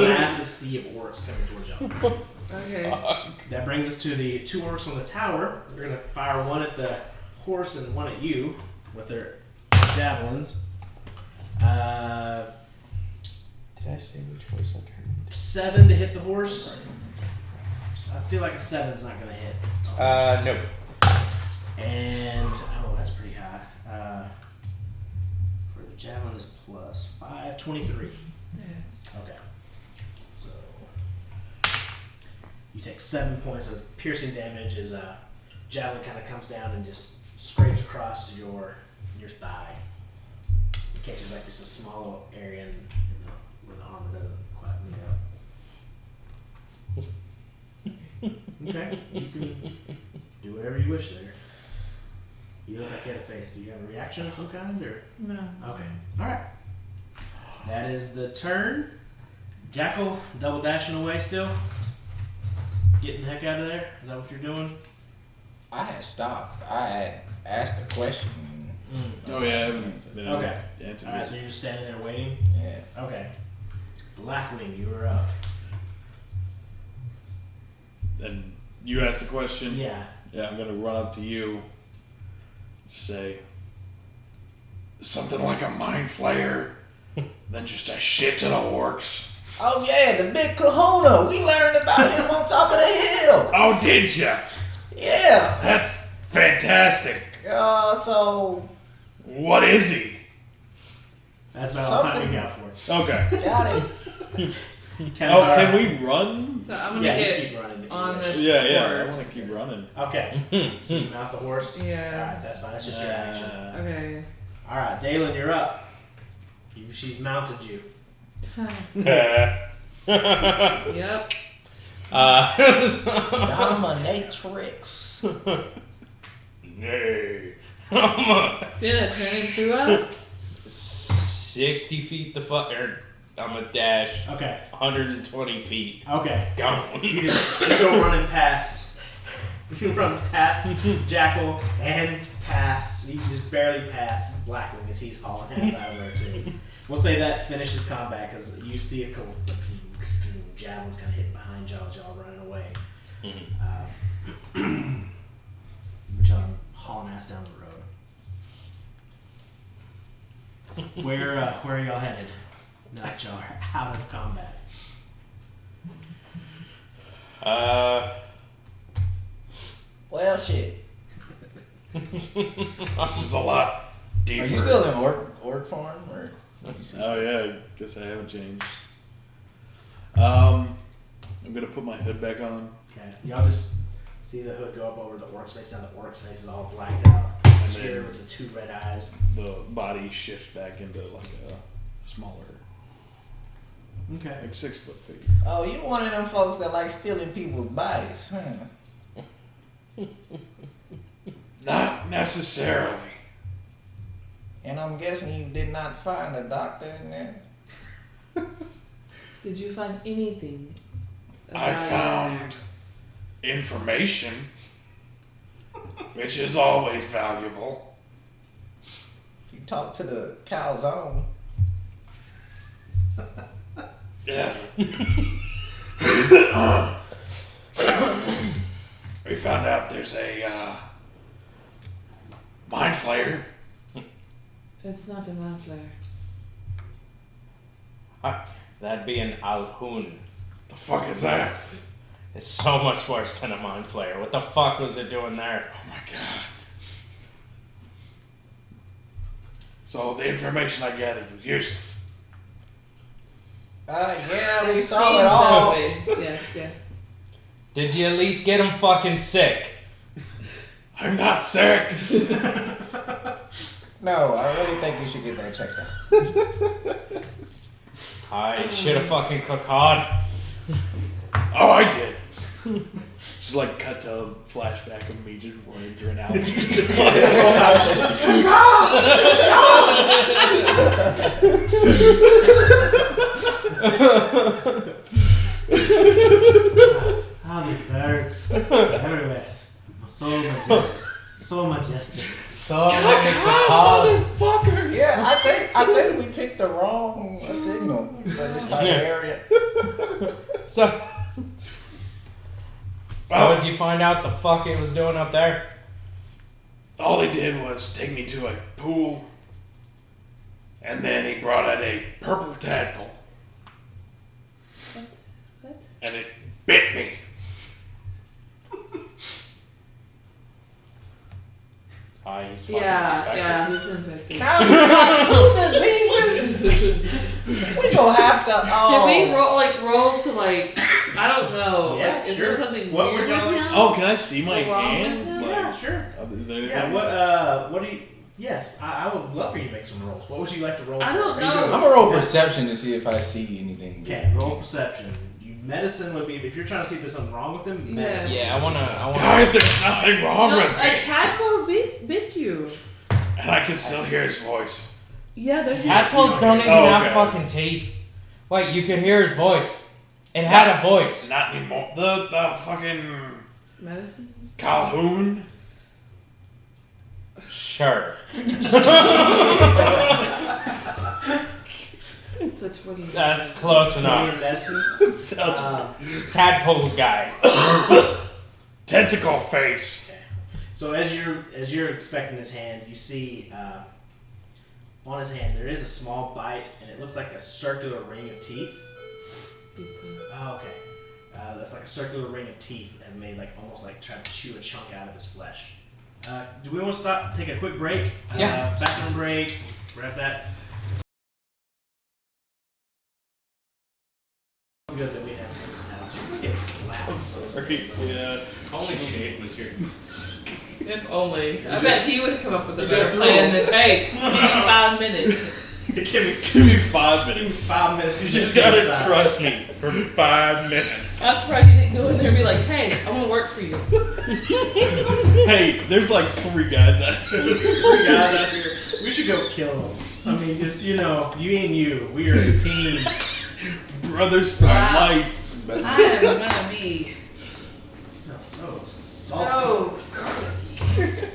massive sea of orcs coming towards you. Okay. That brings us to the 2 orcs on the tower. We're going to fire one at the horse and one at you with their javelins. Did I say which horse I turned? 7 to hit the horse. I feel like a 7's not going to hit. Nope. And, that's pretty high. For the javelin is plus 5, 23. Yes. Okay. So, you take 7 points of piercing damage as a javelin kind of comes down and just scrapes across your thigh. It catches like just a small little area where the armor doesn't quite meet up. Okay, you can do whatever you wish there. You look like you had a face. Do you have a reaction of some kind, or? No. Okay. All right. That is the turn. Jackal double dashing away still. Getting the heck out of there. Is that what you're doing? I had stopped. I had asked a question. Oh yeah, I haven't been able Okay. to answer All right. it. So you're just standing there waiting. Yeah. Okay. Blackwing, you are up. And you asked the question. Yeah. Yeah, I'm gonna run up to you. Say something like a mind flayer, then just a shit to the orcs. Oh yeah, the big kahuna. We learned about him on top of the hill. Oh, did ya? Yeah. That's fantastic. So What is he? That's about all the time we got for it. Okay. got it. Can we run? So I'm gonna Yeah, you get can keep running if you on wish. this Yeah, I want horse. to keep running. Okay. So you mount the horse? Yes. Alright, that's fine. That's just your action. Okay. Alright, Dalen, you're up. She's mounted you. Yep. Dominatrix. Nay. Did I turn into a? 60 feet the fuck, or I'm gonna dash Okay. 120 feet. Okay. Gone. You go running past. You run past Jackal and past. You can just barely pass Blackwing as he's hauling ass out of there too. We'll say that finishes combat because you see a couple javelins kind of hit behind y'all running away. But y'all hauling ass down the road. Where are y'all headed? Now that y'all are out of combat. Well, shit. This is a lot deeper. Are you still in orc form or? Oh yeah, I guess I haven't changed. I'm gonna put my hood back on. Okay. Y'all just see the hood go up over the orc's face. Now the orc's face is all blacked out. Obscured with the 2 red eyes. The body shifts back into like a smaller, Okay. like 6 foot figure. Oh, you one of them folks that like stealing people's bodies, huh? Not necessarily. And I'm guessing you did not find a doctor in there. Did you find anything? I about found information, which is always valuable. You talked to the cow's own. Yeah. We found out there's a mind flayer. It's not a mind flayer. That'd be an Alhun. The fuck is that? It's so much worse than a mind flayer. What the fuck was it doing there? Oh my god. So the information I gathered was useless. Yeah, we saw it all. Yes. Did you at least get him fucking sick? I'm not sick. No, I really think you should get that checked out. I should have fucking cooked hard. Oh, I did. Just like cut to a flashback of me just running through an alley. These birds everywhere. So majestic. So Motherfuckers! Yeah, I think we picked the wrong signal for this type of area. So did you find out the fuck it was doing up there? All he did was take me to a pool, and then he brought out a purple tadpole. What? And it bit me. He's fucking Yeah, infected. he's infected. Now we got two diseases. We gonna have to. Can we roll to like, I don't know. Yeah, like, is sure. there something What weird would with y'all him? like- Oh, can I see my What's wrong with hand? him? Like, Yeah, sure. is there anything? Yeah, what do you... Yes, I would love for you to make some rolls. What would you like to roll I for? don't Are you know. doing- I'm gonna roll perception to see if I see anything. Okay, roll perception. Medicine would be, if you're trying to see if there's something wrong with him, medicine. Yeah, I wanna. Guys, there's nothing wrong No, with a me. tadpole bit you. And I can still hear his voice. Yeah, there's Tadpoles don't even Oh, have okay. fucking teeth. Wait, you could hear his voice. It had a voice. Not anymore. The fucking medicine. Calhoun. Sure. It's a 20. That's close enough. Medicine. Sounds Tadpole guy. tentacle face. So as you're inspecting his hand, you see on his hand there is a small bite, and it looks like a circular ring of teeth. Oh, okay. That's like a circular ring of teeth, and they like almost like try to chew a chunk out of his flesh. Do we want to stop? Take a quick break. Yeah. Bathroom break. Wrap that. Good that we have get slapped. I'm sorry. Yeah. If only Shade was here. If only. I bet he would come up with a better plan than, hey, give me 5 minutes. Give me 5 minutes. 5 minutes. You just gotta trust me for 5 minutes. I'm surprised you didn't go in there and be like, hey, I'm gonna work for you. Hey, there's like 3 guys out here. There's 3 guys out here. We should go kill them. I mean, just, you and you. We are a team. Brothers for Wow. life. I am gonna be You smell so salty. so garlicky.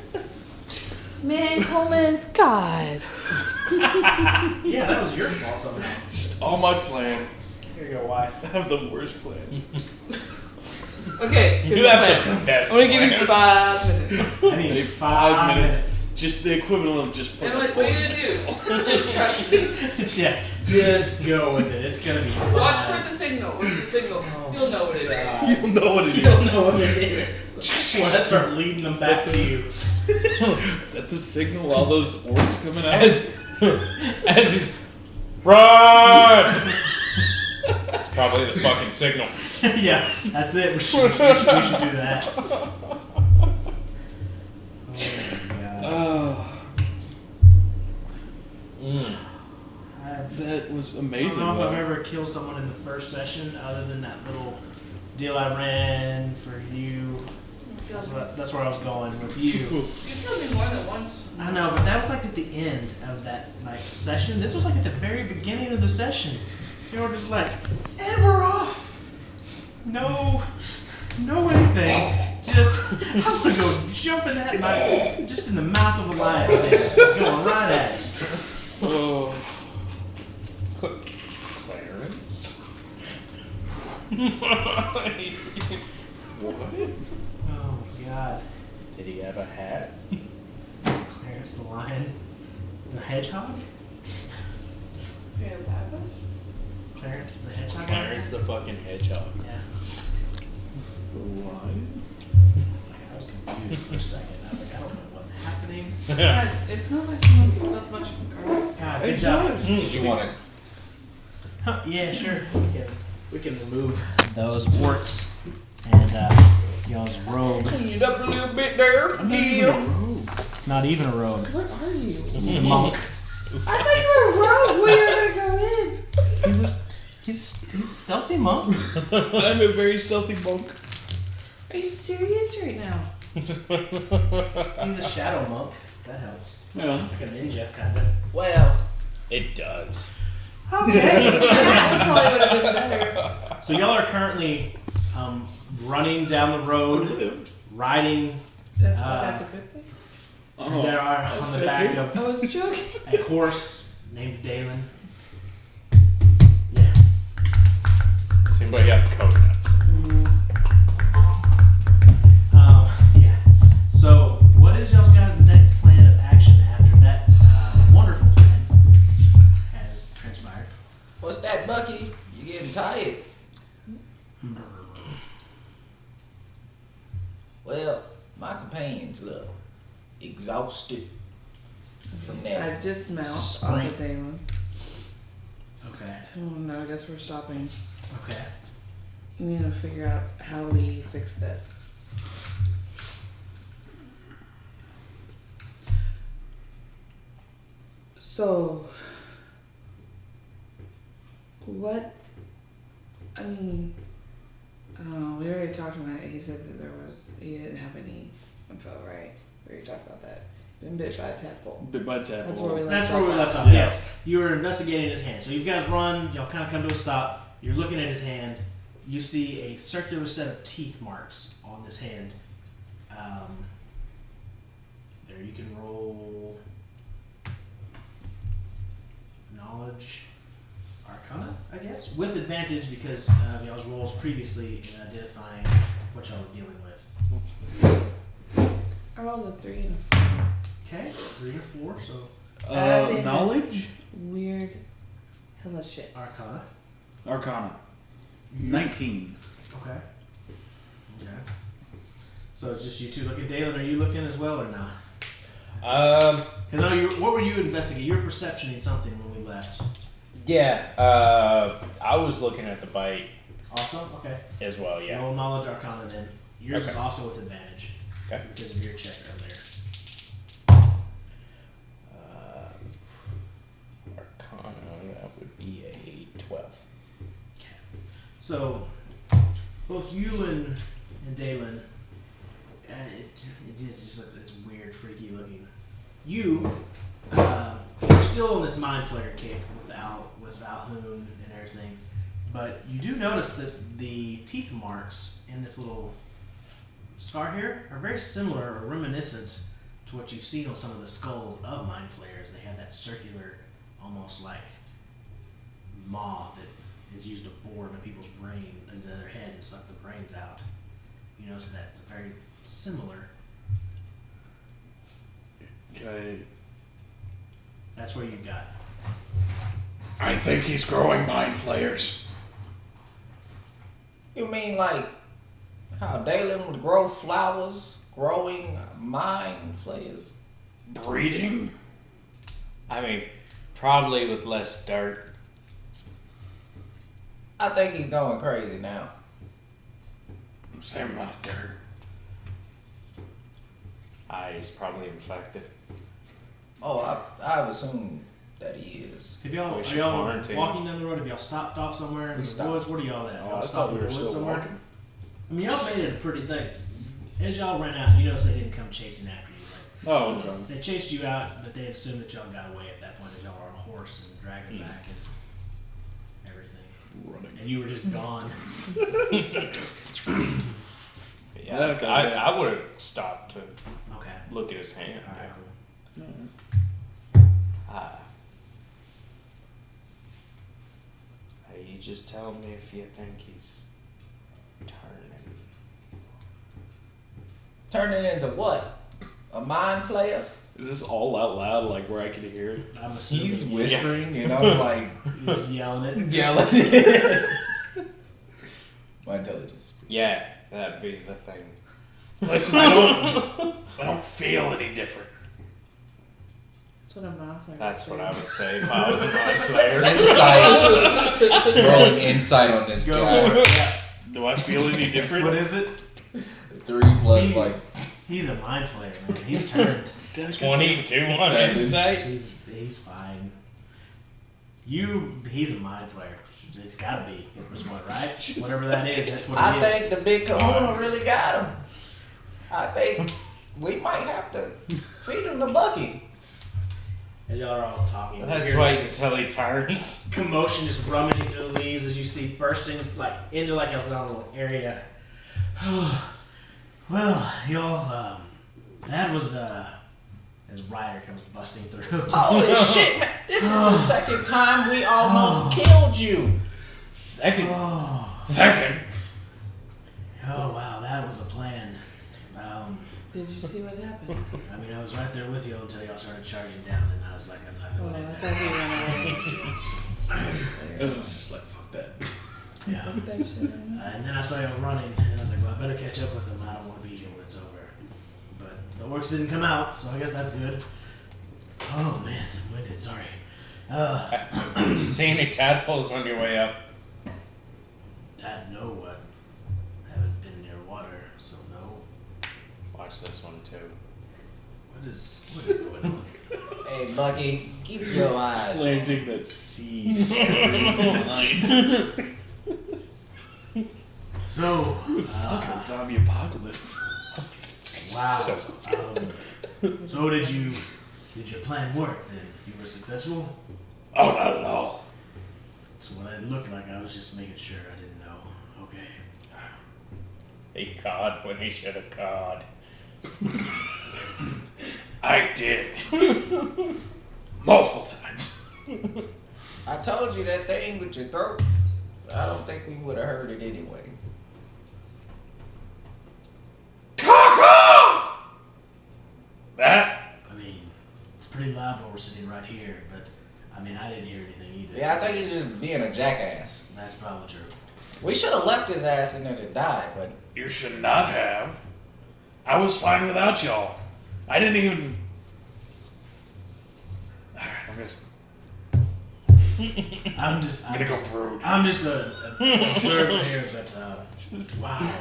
Man, Coleman, God. Yeah, that was your fault somehow. Just all my plan. Here you go, wife. I have the worst plans. Okay, You here's the have plan. the best I'm gonna give you plans. 5 minutes. I need Maybe 5 minutes. Just the equivalent of just putting And a like, what are bullet you in gonna my do? skull. Just trust me. Yeah, just go with it. It's gonna be fun. Watch for the signal. What's the signal? You'll know what it is. You'll know what it is. You'll know what it is. When I start leading them back to you. Is that the signal? All those orcs coming out? As he's run. It's probably the fucking signal. Yeah, that's it. We should do that. Oh my god. Oh, Mm. that was I amazing. don't know if I've though. ever killed someone in the first session other than that little deal I ran for you. That's where I was going with you. You killed me more than once. I know, but that was like at the end of that session. This was like at the very beginning of the session. You were just like, and we're off. No anything. Just I'm gonna go jump in that knife, just in the mouth of a lion, going right at it. Oh, Clarence. what? Oh my god. Did he have a hat? Clarence the lion, the hedgehog. Clarence the hedgehog. Clarence the fucking hedgehog. Yeah. The lion? I was confused for a second. I was like, I don't know what's happening. God, it smells like someone smelled a bunch of garlic. God, good job. Did you want it? Huh, yeah, sure. We can remove those orcs and y'all's rogue. Clean it up a little bit there. I'm not even a rogue. Not even a rogue. Where are you? He's a monk. I thought you were a rogue. Where are you gonna go in? He's just He's a stealthy monk. I'm a very stealthy monk. Are you serious right now? He's a shadow monk. That helps. Yeah. It's like a ninja kind of. Well, It does. Okay. That probably would have been better. So y'all are currently running down the road, riding That's a good thing. there are on the back of I was joking. a horse named Dalen. Yeah. Does anybody have coconuts? Yeah. So, what is y'all's guys' next plan of action after that wonderful plan has transpired? what's that, Bucky? You getting tired? Well, my companions look exhausted from that. I dismount off Sprint. of Dalen. Okay. Oh no, I guess we're stopping. Okay. We need to figure out how we fix this. So, what? I mean, I don't know. We already talked about it. He said that he didn't have any info, right? We already talked about that. Been bit by a tadpole. Bit by tadpole. That's where we left That's off. where we left off. Yeah. Yes. You were investigating his hand. So you guys run. Y'all kind of come to a stop. You're looking at his hand. You see a circular set of teeth marks on this hand. There, you can roll knowledge, arcana, I guess, with advantage because of y'all's rolls previously in identifying what y'all were dealing with. I rolled a 3 and a 4. Okay, 3 or 4. So I think Knowledge? Weird. Hella shit. arcana. Arcana. 19. Okay. Okay. So it's just you two looking. Dalen, are you looking as well or not? What were you investigating? You were perceptioning something when we left. Yeah. I was looking at the bite Also, okay. as well. Yeah. Roll knowledge arcana then. Yours is Okay. also with advantage. Okay. Because of your check earlier. Arcana. That would be a 12. So, both you and Dalen, it is just it's weird, freaky looking. You're still on this mind flayer kick without Hoon and everything, but you do notice that the teeth marks in this little scar here are very similar or reminiscent to what you've seen on some of the skulls of mind flayers. They have that circular, almost like maw that is used to bore into people's brain into their head and suck the brains out. You notice that it's very similar. Okay. That's where you've got. I think he's growing mind flayers. You mean like how Dalen would grow flowers, growing mind flayers? Breeding? I mean, probably with less dirt. I think he's going crazy now. Same amount of dirt. He's probably infected. Oh, I've assumed that he is. Have y'all, We are should y'all quarantine. walking down the road? Have y'all stopped off somewhere in We the stopped. woods? What are y'all at? Oh, Y'all I stopped thought in we the were woods still somewhere? walking. I mean, y'all made it a pretty thing. As y'all ran out, you notice they didn't come chasing after you. Oh, okay. They chased you out, but they had assumed that y'all got away at that point. That y'all were on a horse and dragging back and everything. Running. And you were just gone. Yeah, Okay, I, yeah. I would have stopped to Okay. look at his hand. All right, Yeah. cool. You just tell me if you think he's turning. Turning into what? A mind flayer? Is this all out loud, like where I can hear it? I'm assuming He's you- whispering, and I'm like He's yelling it. yelling. My intelligence. Yeah, that'd be the thing. Listen, I don't feel any different. That's what a mouthful. That's what I would say if I was a mind player. Insight. Rolling insight on this Go guy. for it. Yeah. Do I feel any different? What is it? 3 plus like He's a mind flayer, man. He's turned. 22 on Seven. insight. He's fine. He's a mind flayer. It's gotta be this one, right? Whatever that is, that's what it I is. think the big kahuna really got him. I think we might have to feed him the Bucky. As y'all are all talking, That's you hear, why like, you can tell he turns. commotion just rummaging through the leaves as you see bursting like into like a little area. Well, y'all, that was as Ryder comes busting through. Holy shit, man. This is the second time we almost killed you. Second. Second. Oh wow, that was a plan. Did you see what happened? I mean, I was right there with you until y'all started charging down, and I was like, I'm not Oh, going I in thought he ran away. It was just like, fuck that. there. Yeah. Put that shit in. And then I saw y'all running, and I was like, well, I better catch up with them. I don't want to be here when it's over. But the orcs didn't come out, so I guess that's good. Oh man, I'm winded. Sorry. Did you see any tadpoles on your way up? No, I haven't been near water, so no. Watch this one too. What is going on? Hey, Bucky, keep your eyes. Planting that seed every night. So, It's like a zombie apocalypse. wow. So did your plan work then? You were successful? Oh, not at all. That's what it looked like. I was just making sure. I didn't know. Okay. He cawed when he should have cawed. I did. Multiple times. I told you that thing with your throat. I don't think we would have heard it anyway. Caw-caw! That? I mean, it's pretty loud while we're sitting right here, but I mean, I didn't hear anything either. Yeah, I think he's just being a jackass. That's probably true. We should have left his ass in there to die, but You should not have. I was fine without y'all. I didn't even. Alright, I'm gonna go brood. I'm just a servant here, but wow.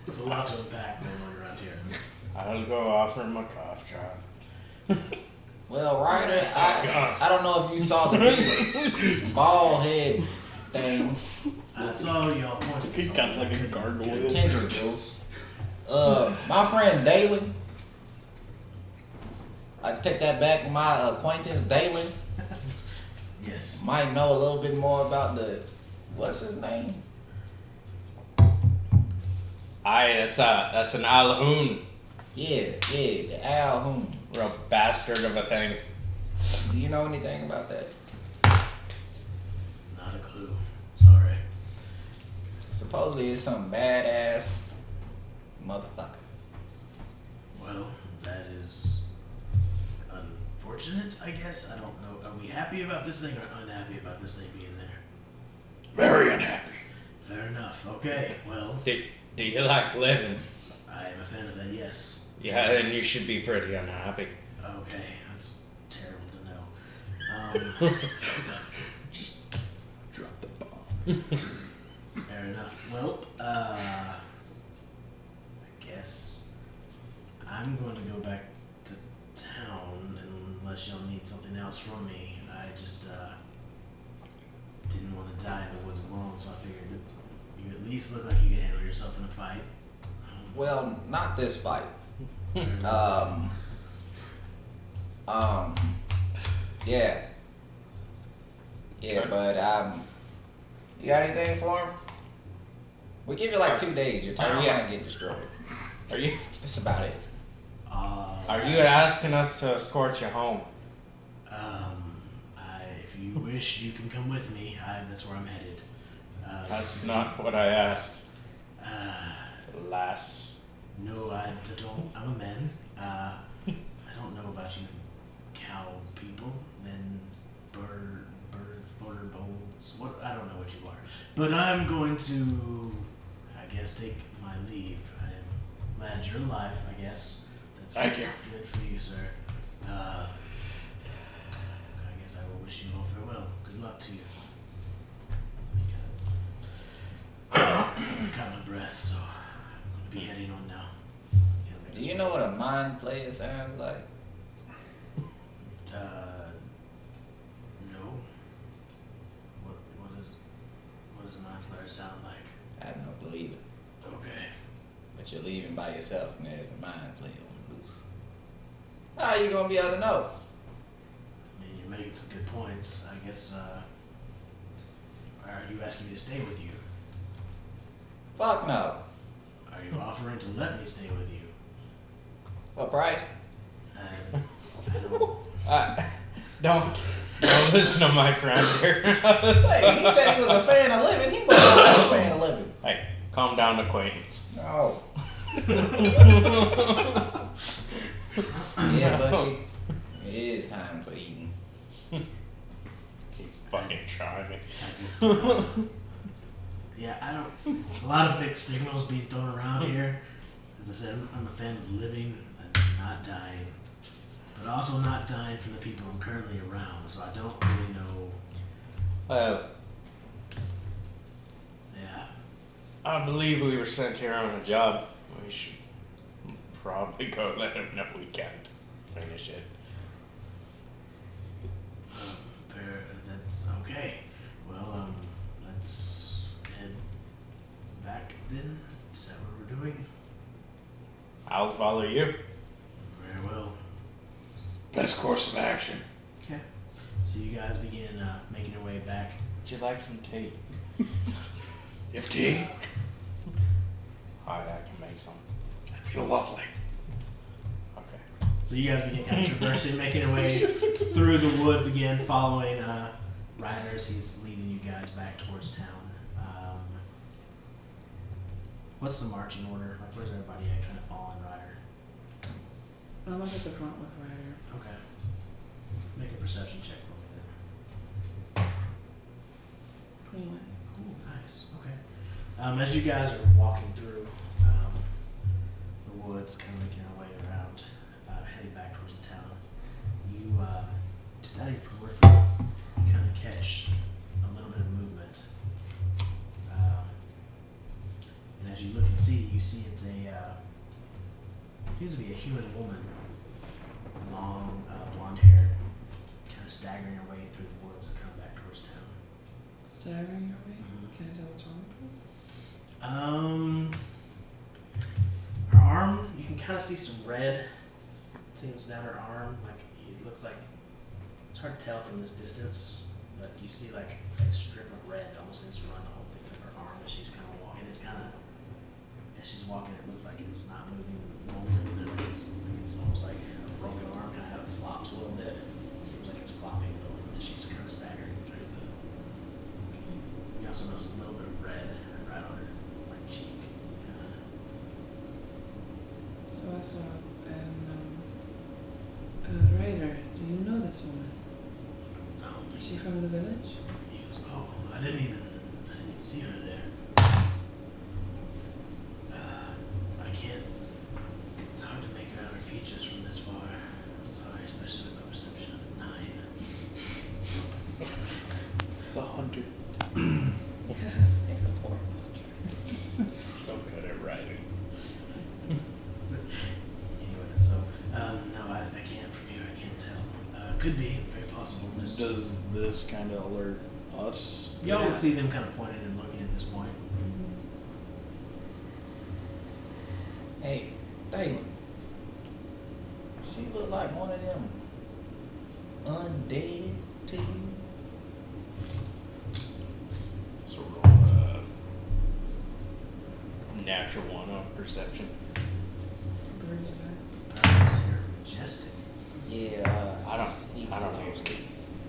There's a lot to unpack going on around here. I'll go offer him a cough drop. well, Ryder, I don't know if you saw the big bald head thing. I saw y'all pointing. He's got like a gargoyle. Tendrils. My friend Dalen. I take that back. My acquaintance Dalen Yes. might know a little bit more about what's his name? Aye, that's an Alhoon. Yeah, the Al Hoon. Real bastard of a thing. Do you know anything about that? Not a clue. Sorry. Supposedly it's some badass motherfucker. Well, that is unfortunate, I guess. I don't know. Are we happy about this thing or unhappy about this thing being there? Very unhappy. Fair enough. Okay. Well, Do you like living? I am a fan of that. Yes. Yeah, then you should be pretty unhappy. Okay. That's terrible to know. Drop the bomb. Fair enough. Well, I guess I'm going to go back to town unless y'all need something else from me. I just didn't want to die in the woods alone, so I figured that you at least look like you can handle yourself in a fight. Well, not this fight. Yeah. Yeah, but you got anything for him? We give you like 2 days. Your town yeah. might get destroyed. Are you That's about it. Are you asking us to escort you home? If you wish, you can come with me. That's where I'm headed. That's not what I asked. Lass. No, I don't. I'm a man. I don't know about you cow people, men, bird, bolts. What? I don't know what you are. But I'm going to, I guess, take my leave. I am glad you're alive, I guess. That's Thank you. Good for you, sir. I guess I will wish you all farewell. Good luck to you. I got my breath, so I'm going to be heading on now. Do you know what a mind player sounds like? it sound like? I have no clue either. Okay. But you're leaving by yourself and there's a mind play on the loose. How you gonna be able to know? I mean, you're making some good points. I guess, are you asking me to stay with you? Fuck no. Are you offering to let me stay with you? What price? I don't. Don't listen to my friend here. Hey, he said he was a fan of living. He must be a fan of living. Hey, calm down, acquaintance. No. Yeah, Bucky. It is time for eating. Fucking try me. I just. Yeah, I don't. A lot of mixed signals being thrown around here. As I said, I'm a fan of living and not dying. But also not dying from the people I'm currently around, so I don't really know. Yeah. I believe we were sent here on a job. We should probably go let him know we can't finish it. That's okay. Well, let's head back then. Is that what we're doing? I'll follow you. Very well. Best course of action. Okay. So you guys begin making your way back. Would you like some tea? If tea, Alright, I can make some. that'd be lovely. Okay. So you guys begin kind of traversing, making your way through the woods again, following Ryder's. He's leading you guys back towards town. What's the marching order? Like, where's everybody at? Kind of following Ryder. I'm up at the front with Ryder. Okay. Make a perception check for me then. 21. Ooh, nice. Okay. As you guys are walking through the woods, kind of making your way around, heading back towards the town, you just out of your periphery, you kind of catch a little bit of movement. And as you look and see, you see it's appears to be a human woman, long blonde hair, kind of staggering her way through the woods, coming back towards town. Staggering your way? Can I tell what's wrong with Her arm, you can kind of see some red. It seems down her arm, like it looks like it's hard to tell from this distance, but you see like a strip of red almost seems to run the whole thing of her arm as she's kind of walking. It's kind of as she's walking, it looks like it's not moving normally. It's almost like a broken arm, kind of how it flops a little bit. It seems like it's flopping a little, and she's kind of staggering through the. You also notice a little bit of red right on her right cheek. it? So I saw, and Ryder, do you know this woman? Is she from the village? He goes, oh, I didn't even see her there. I can't. It's hard to make her out her features from this far. Sorry, especially with my perception of a 9. The hunter. Yes, makes a horrible. So good at writing. Anyway, so no, I can't from here. I can't tell. Could be very possible. Does this kind of alert us? Y'all would see them kind of pointing and looking at this point. Hey, Dalen. She look like one of them undead to you. So roll natural one on perception. Birds of You're majestic. Yeah, I don't think it's good.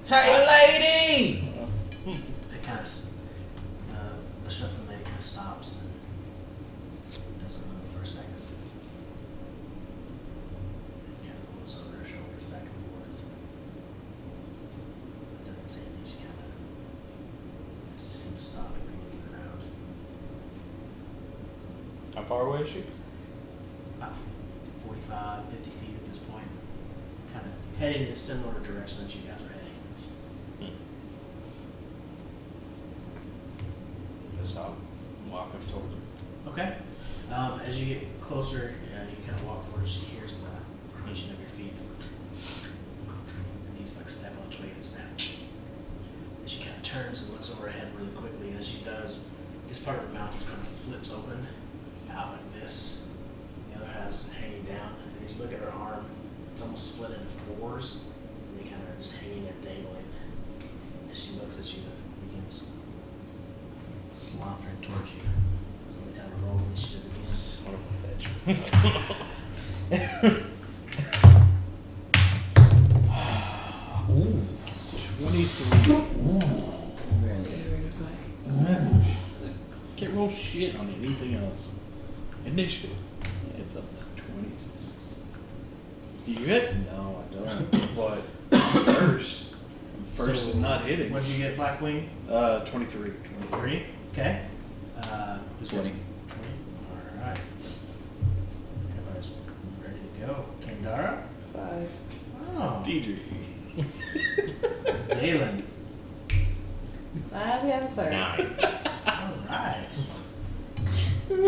Hey, lady! It kind of the shuffling lady kind of stops and doesn't move for a second. And kind of moves over her shoulders back and forth. Doesn't say anything. She kind of just seems to stop and be looking around. How far away is she? About 45, 50 feet at this point. Kind of heading in a similar direction that you guys are heading. Guess I'll walk up toward her. Okay. As you get closer, you kind of walk forward. She hears the crunching of your feet. As you just like step on a twig and snap. And she kind of turns and looks over her head really quickly. And as she does, this part of the mouth just kind of flips open out like this. The other has hanging down. And as you look at her arm, it's almost split into fours, and they kind of are just hanging there dangling. As she looks at you, it begins slomping towards you. So every time I roll initiative begins. Son of a bitch. Ooh. 23. Can't roll shit on anything else. Initiative. Yeah, it's up in the 20s. Do you hit? No, I don't. But first. I'm first So, and not hitting. What'd you get, Blackwing? 23. 23. Okay. Who's 20. 20. Alright. Everybody's ready to go. Kandara? 5. Oh. Deidre. Dalen. 5, we have a third. 9. Alright. Well,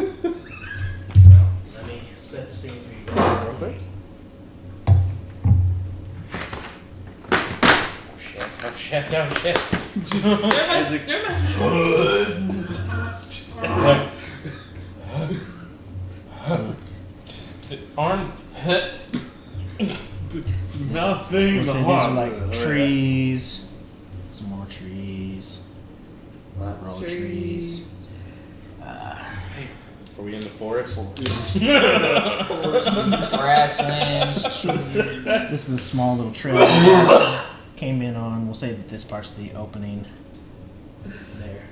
let me set the scene for you guys real quick. Oh shit, oh shit, oh shit. As it The arm. mouth thing, These the are heart. like trees. Some more trees. Lots Roll of trees. Are we in the forest? Grasslands. This is a small little trail that came in on, we'll say that this part's the opening there.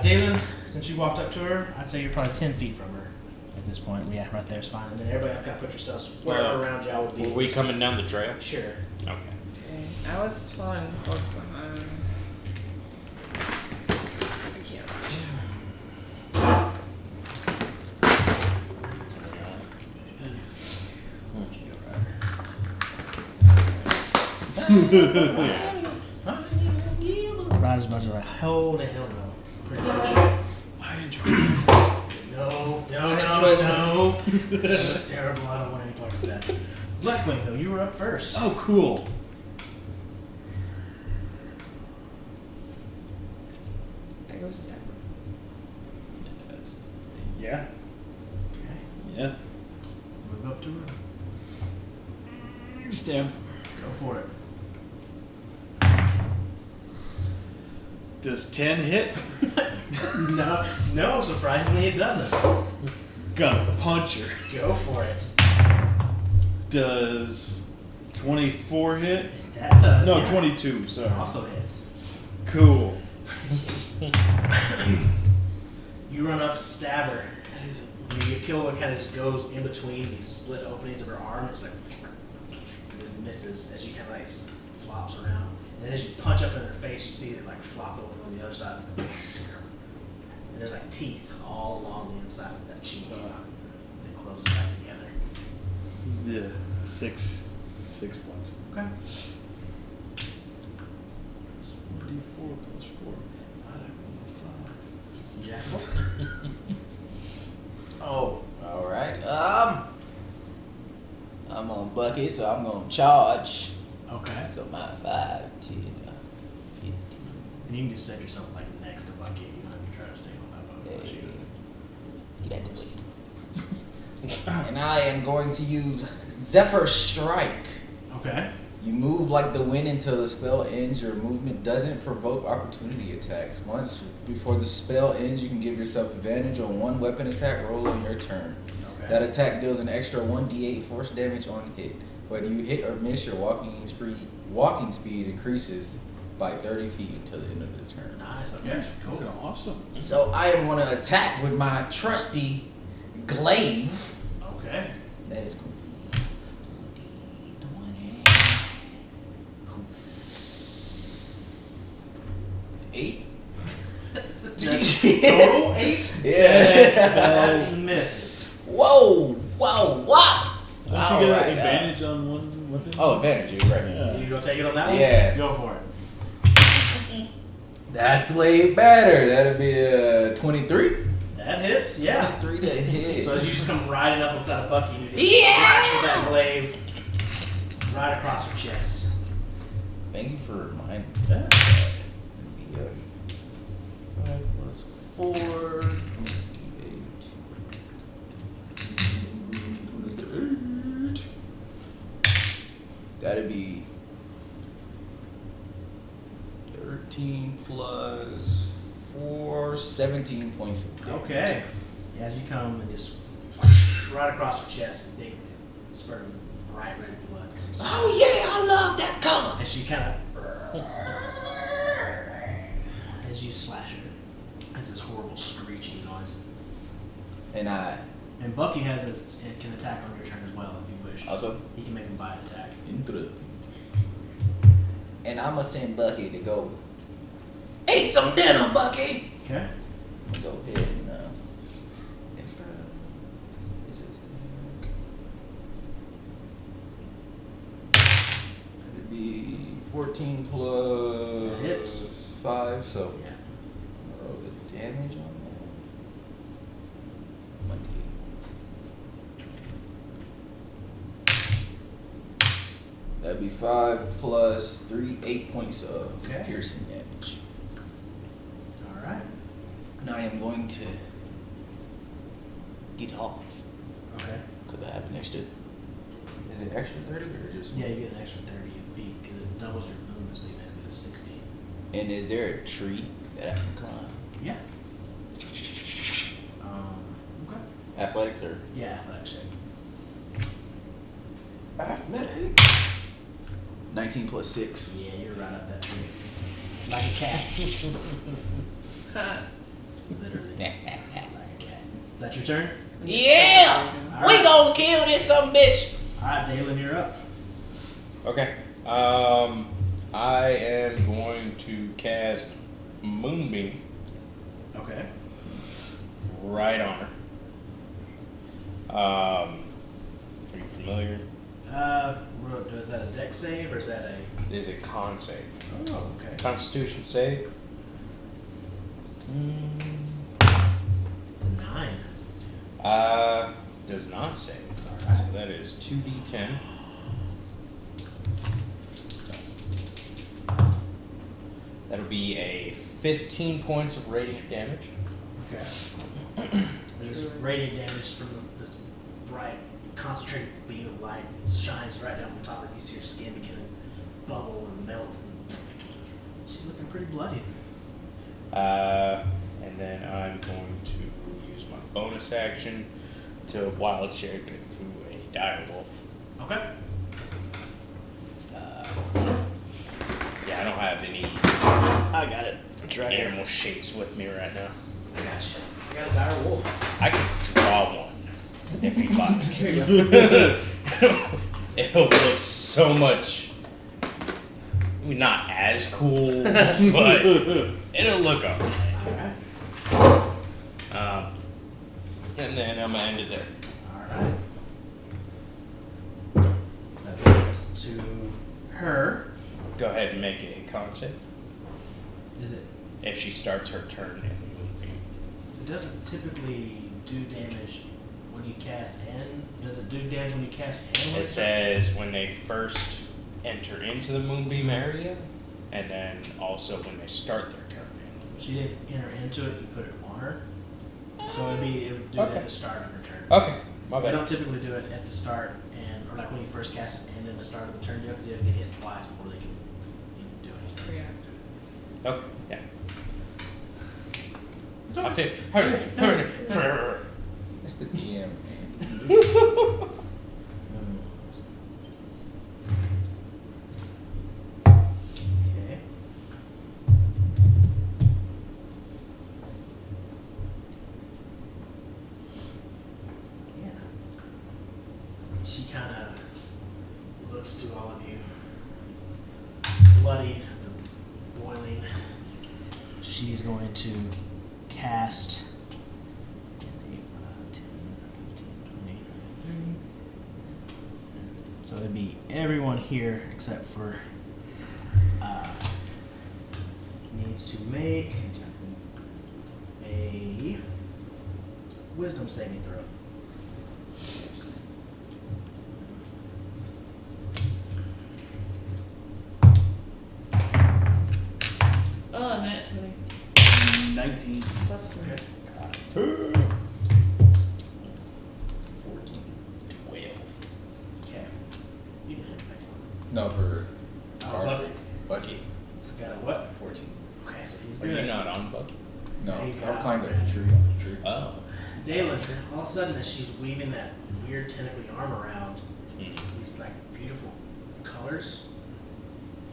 Dalen, since you walked up to her, I'd say you're probably 10 feet from her at this point. Yeah, right there's fine. And then everybody else kind of put yourselves wherever around y'all would be. Were we coming down the trail? Sure. Okay. Okay. I was following close behind. Right as much as like, oh the hell no. Pretty much. I enjoy it. No. That's terrible. I don't want any part of that. Blackwing, though, you were up first. Oh, cool. I go step. Yeah. Okay. Yeah. Move up to her. Stamp. Go for it. Does 10 hit? No, surprisingly it doesn't. Gonna punch her. Go for it. Does 24 hit? That does. No, yeah. 22, sorry. Also hits. Cool. You run up to stab her. Your kill kind of just goes in between these split openings of her arm. It's like it just misses as you kind of like flops around. And then as you punch up in her face, you see it like flop open on the other side. And there's like teeth all along the inside of that cheek. It closes back together. Yeah, 6 points. Okay. 44 plus 4. I don't know, 5. Jackal. Oh, all right. I'm on Bucky, so I'm gonna charge. Okay. So my 5, 10, 15. And you can just set yourself like next to Bucky. You don't have to try to stay on that boat. Get out the way. And I am going to use Zephyr Strike. Okay. You move like the wind until the spell ends. Your movement doesn't provoke opportunity attacks. Once before the spell ends, you can give yourself advantage on one weapon attack roll on your turn. Okay. That attack deals an extra 1d8 force damage on hit. Whether you hit or miss, your walking speed increases by 30 feet until the end of the turn. Nice. Okay. Cool. Fucking awesome. So I am going to attack with my trusty glaive. Okay. That is going to be 8. Total 8? Yeah. That misses. Whoa! Wow! Don't you get an advantage on one weapon? Oh, advantage, you're right. Yeah. You go take it on that one? Yeah. Go for it. That's way better. That'd be a 23. That hits, yeah. 23 to hit. So as you just come riding up inside of Bucky, you just Yeah! slash with that glaive right across her chest. Thank you for reminding me of that. 5 plus 4, 28. What is the 8? That'd be 13 plus 4, 17 points of damage. Okay. As you come and just right across your chest, a big spurt of bright red blood comes out. Oh yeah, I love that color. And she kind of, as you slash her, it's this horrible screeching noise. And And Bucky can attack on your turn as well if you wish. also He can make a bite attack. interesting. And I'ma send Bucky to go eat some dinner, Bucky. Okay. Go ahead and extra. This is it'd be 14 plus That hits. 5, so Yeah. roll the damage on that. 1d8. That'd be 5 plus 3, 8 points of Okay. piercing damage. All right. And I am going to get off Okay. because I have an extra. Is it extra 30 or just? Yeah, you get an extra 30 feet because it doubles your movement speed as good as 60. And is there a tree that I can climb? Yeah. Okay. Athletics or? Yeah, athletic check. Athletics. 19 plus 6. Yeah, you're right up that tree. Like a cat. Literally. Like a cat. Is that your turn? Yeah! All We right. gonna kill this some bitch! Alright, Dalen, you're up. Okay. I am going to cast Moonbeam Okay. right on her. Are you familiar? Is that a dex save or is that a... It is a con save. Oh, okay. Constitution save. It's a 9. Does not save. Alright. So that is 2d10. That'll be a 15 points of radiant damage. Okay. There's radiant damage from this bright, concentrated beam of light. It shines right down the top of you. You see her skin begin to bubble and melt. She's looking pretty bloody. And then I'm going to use my bonus action to wild shape it into a dire wolf. Okay. Yeah, I don't have any I got it. It's right here. animal shapes with me right now. I got you. I got a dire wolf. I could draw one if you'd like. It'll look so much, I mean, not as cool, but it'll look alright. Alright. And then I'm gonna end it there. Alright. That brings us to her. Go ahead and make a con save Is it? if she starts her turn in the movie. It doesn't typically do damage when you cast N. Does it do damage when you cast N? It says when they first enter into the moonbeam area, and then also when they start their turn in. She didn't enter into it. You put it on her. So it would do it Okay. at the start of her turn. Okay, my They bad. don't typically do it at the start or like when you first cast it and then the start of the turn because you have to get hit twice before they can even do anything. React. Okay, yeah. It's I okay. feel. It's the DM. Okay. Yeah. She kind of looks to all of you, bloodied, boiling. She's going to cast. 10, 8, 5, 10, 15, 20, 30. So it'd be everyone here except for needs to make a wisdom saving throw. Oh, nat 20. 19. Plus one. Okay. 14. 12. Okay. You can hit me. No, for Bucky. Bucky. Got a what? 14. Okay, so he's Are you good. not on Bucky? No, There you I go. climbed up the tree on the tree. Oh. Dalen, all of a sudden, as she's weaving that weird tentacly arm around, Hmm. these like beautiful colors,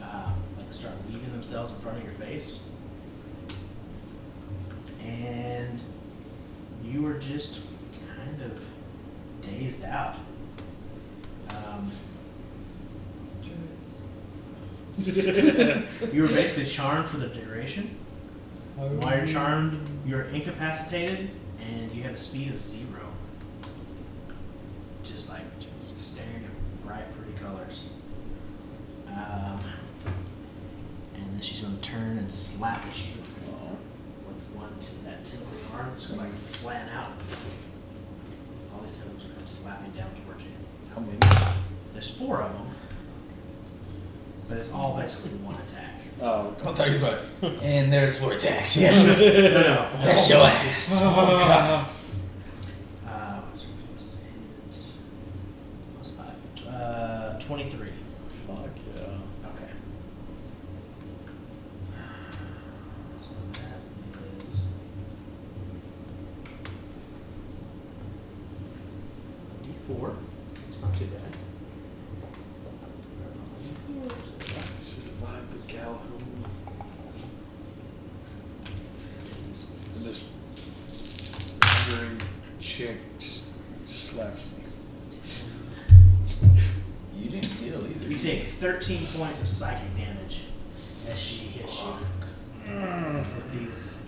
like start weaving themselves in front of your face, and you are just kind of dazed out. Druids. You were basically charmed for the duration. While you're charmed, you're incapacitated, and you have a speed of 0. Just like staring at bright, pretty colors. And then she's going to turn and slap at you with that tentacly arm. It's going to like flatten out. All these tentacles are going to come slapping down towards you. How many? There's 4 of them, but it's all basically one attack. Oh, I thought you were about, and there's 4 attacks. No, Yes. no. That's your ass. Oh, God. What's her close to hit? Plus 5. 23. fuck yeah. Okay. So that is 4. It's not too bad. Survive the Calhoun. And this wandering chick just slaps me. You didn't heal either. You take 13 points of psychic damage as she hits you with these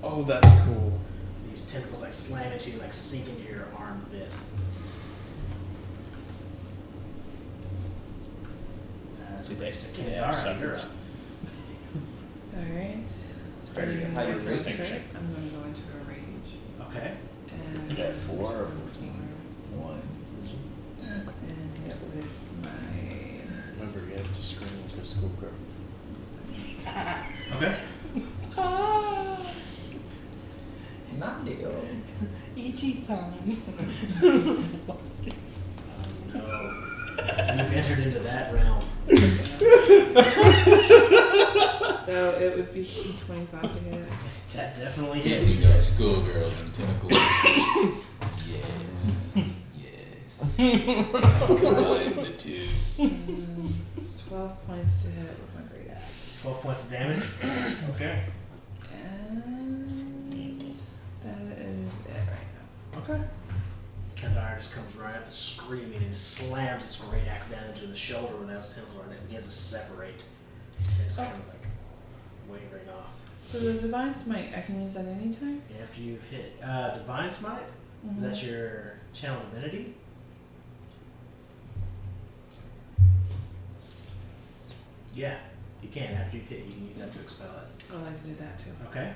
Oh, that's cool. these tentacles like slam into you, like sink into your arm a bit. So next to Kendara, you're suckers. up. Alright. So Ready to you hide your go face? first, right? I'm going to go into a rage. Okay. And You got 4 or 14? 1. And hit with my. Remember, you have to scream like a schoolgirl. Okay. Not deal. No. You've entered into that realm. So it would be 25 to hit. That definitely Yes, hits. you got schoolgirls and tentacles. Yes. Yes. Combine the two. It's 12 points to hit with my great axe. 12 points of damage. Okay. And that is it right now. Okay. Kendar just comes right up and screaming and slams his great axe down into the shoulder where those tentacles are, and it begins to separate. And it's kind of like wavering off. So the Divine Smite, I can use that anytime? After you've hit Divine Smite, Mhm. that's your channel divinity. Yeah, you can. After you've hit, you can use that to expel it. Oh, I can do that too. Okay.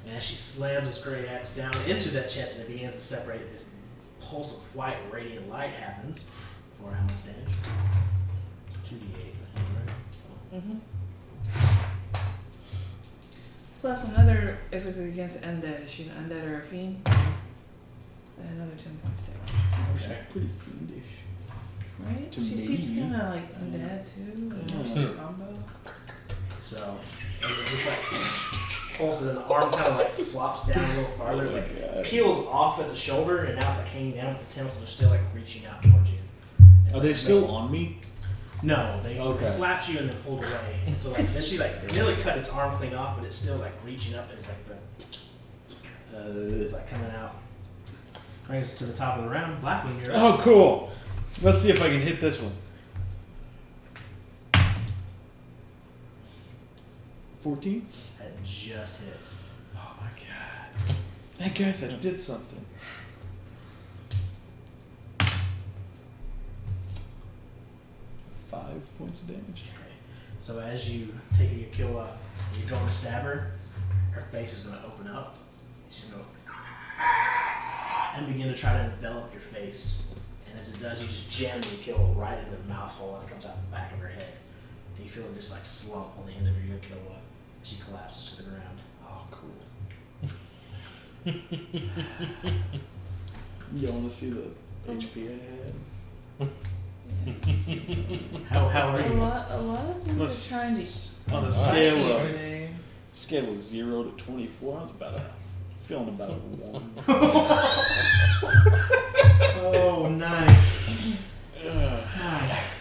And as she slams this great axe down into that chest and it begins to separate, this pulse of white radiant light happens. For how much damage? It's 2d8, right? Mm-hmm. Plus another, if it's against undead, is she an undead or a fiend? Another 10 points damage. Okay. Pretty fiendish. Right? To She seems me. kind of like undead too. Like she's a combo. So, and it just like pulses and the arm kind of like flops down a little farther. It's like peels off at the shoulder and now it's like hanging down, but the tentacles are still like reaching out towards you. It's Are like they still on me? No, they Okay. it slaps you and then pulled away. And so like then she like nearly cut its arm clean off, but it's still like reaching up. It's like the it's like coming out. Brings us to the top of the round. Blackwing, you're up. Oh, cool. Let's see if I can hit this one. 14? That just hits. Oh my god. Hey guys, I did something. Five points of damage. Okay. So as you take your kill up and you're going to stab her, her face is going to open up. She's going to go and begin to try to envelop your face. And as it does, you just jam your kill right into the mouth hole and it comes out the back of her head. And you feel it just like slump on the end of your kill up. She collapses to the ground. Oh Oh, cool. You want to see the HP I had? How are A you? lot of things Let's- are trying to On a eat scale today. of 0 to 24, I was feeling about a 1. Oh, nice. Nice.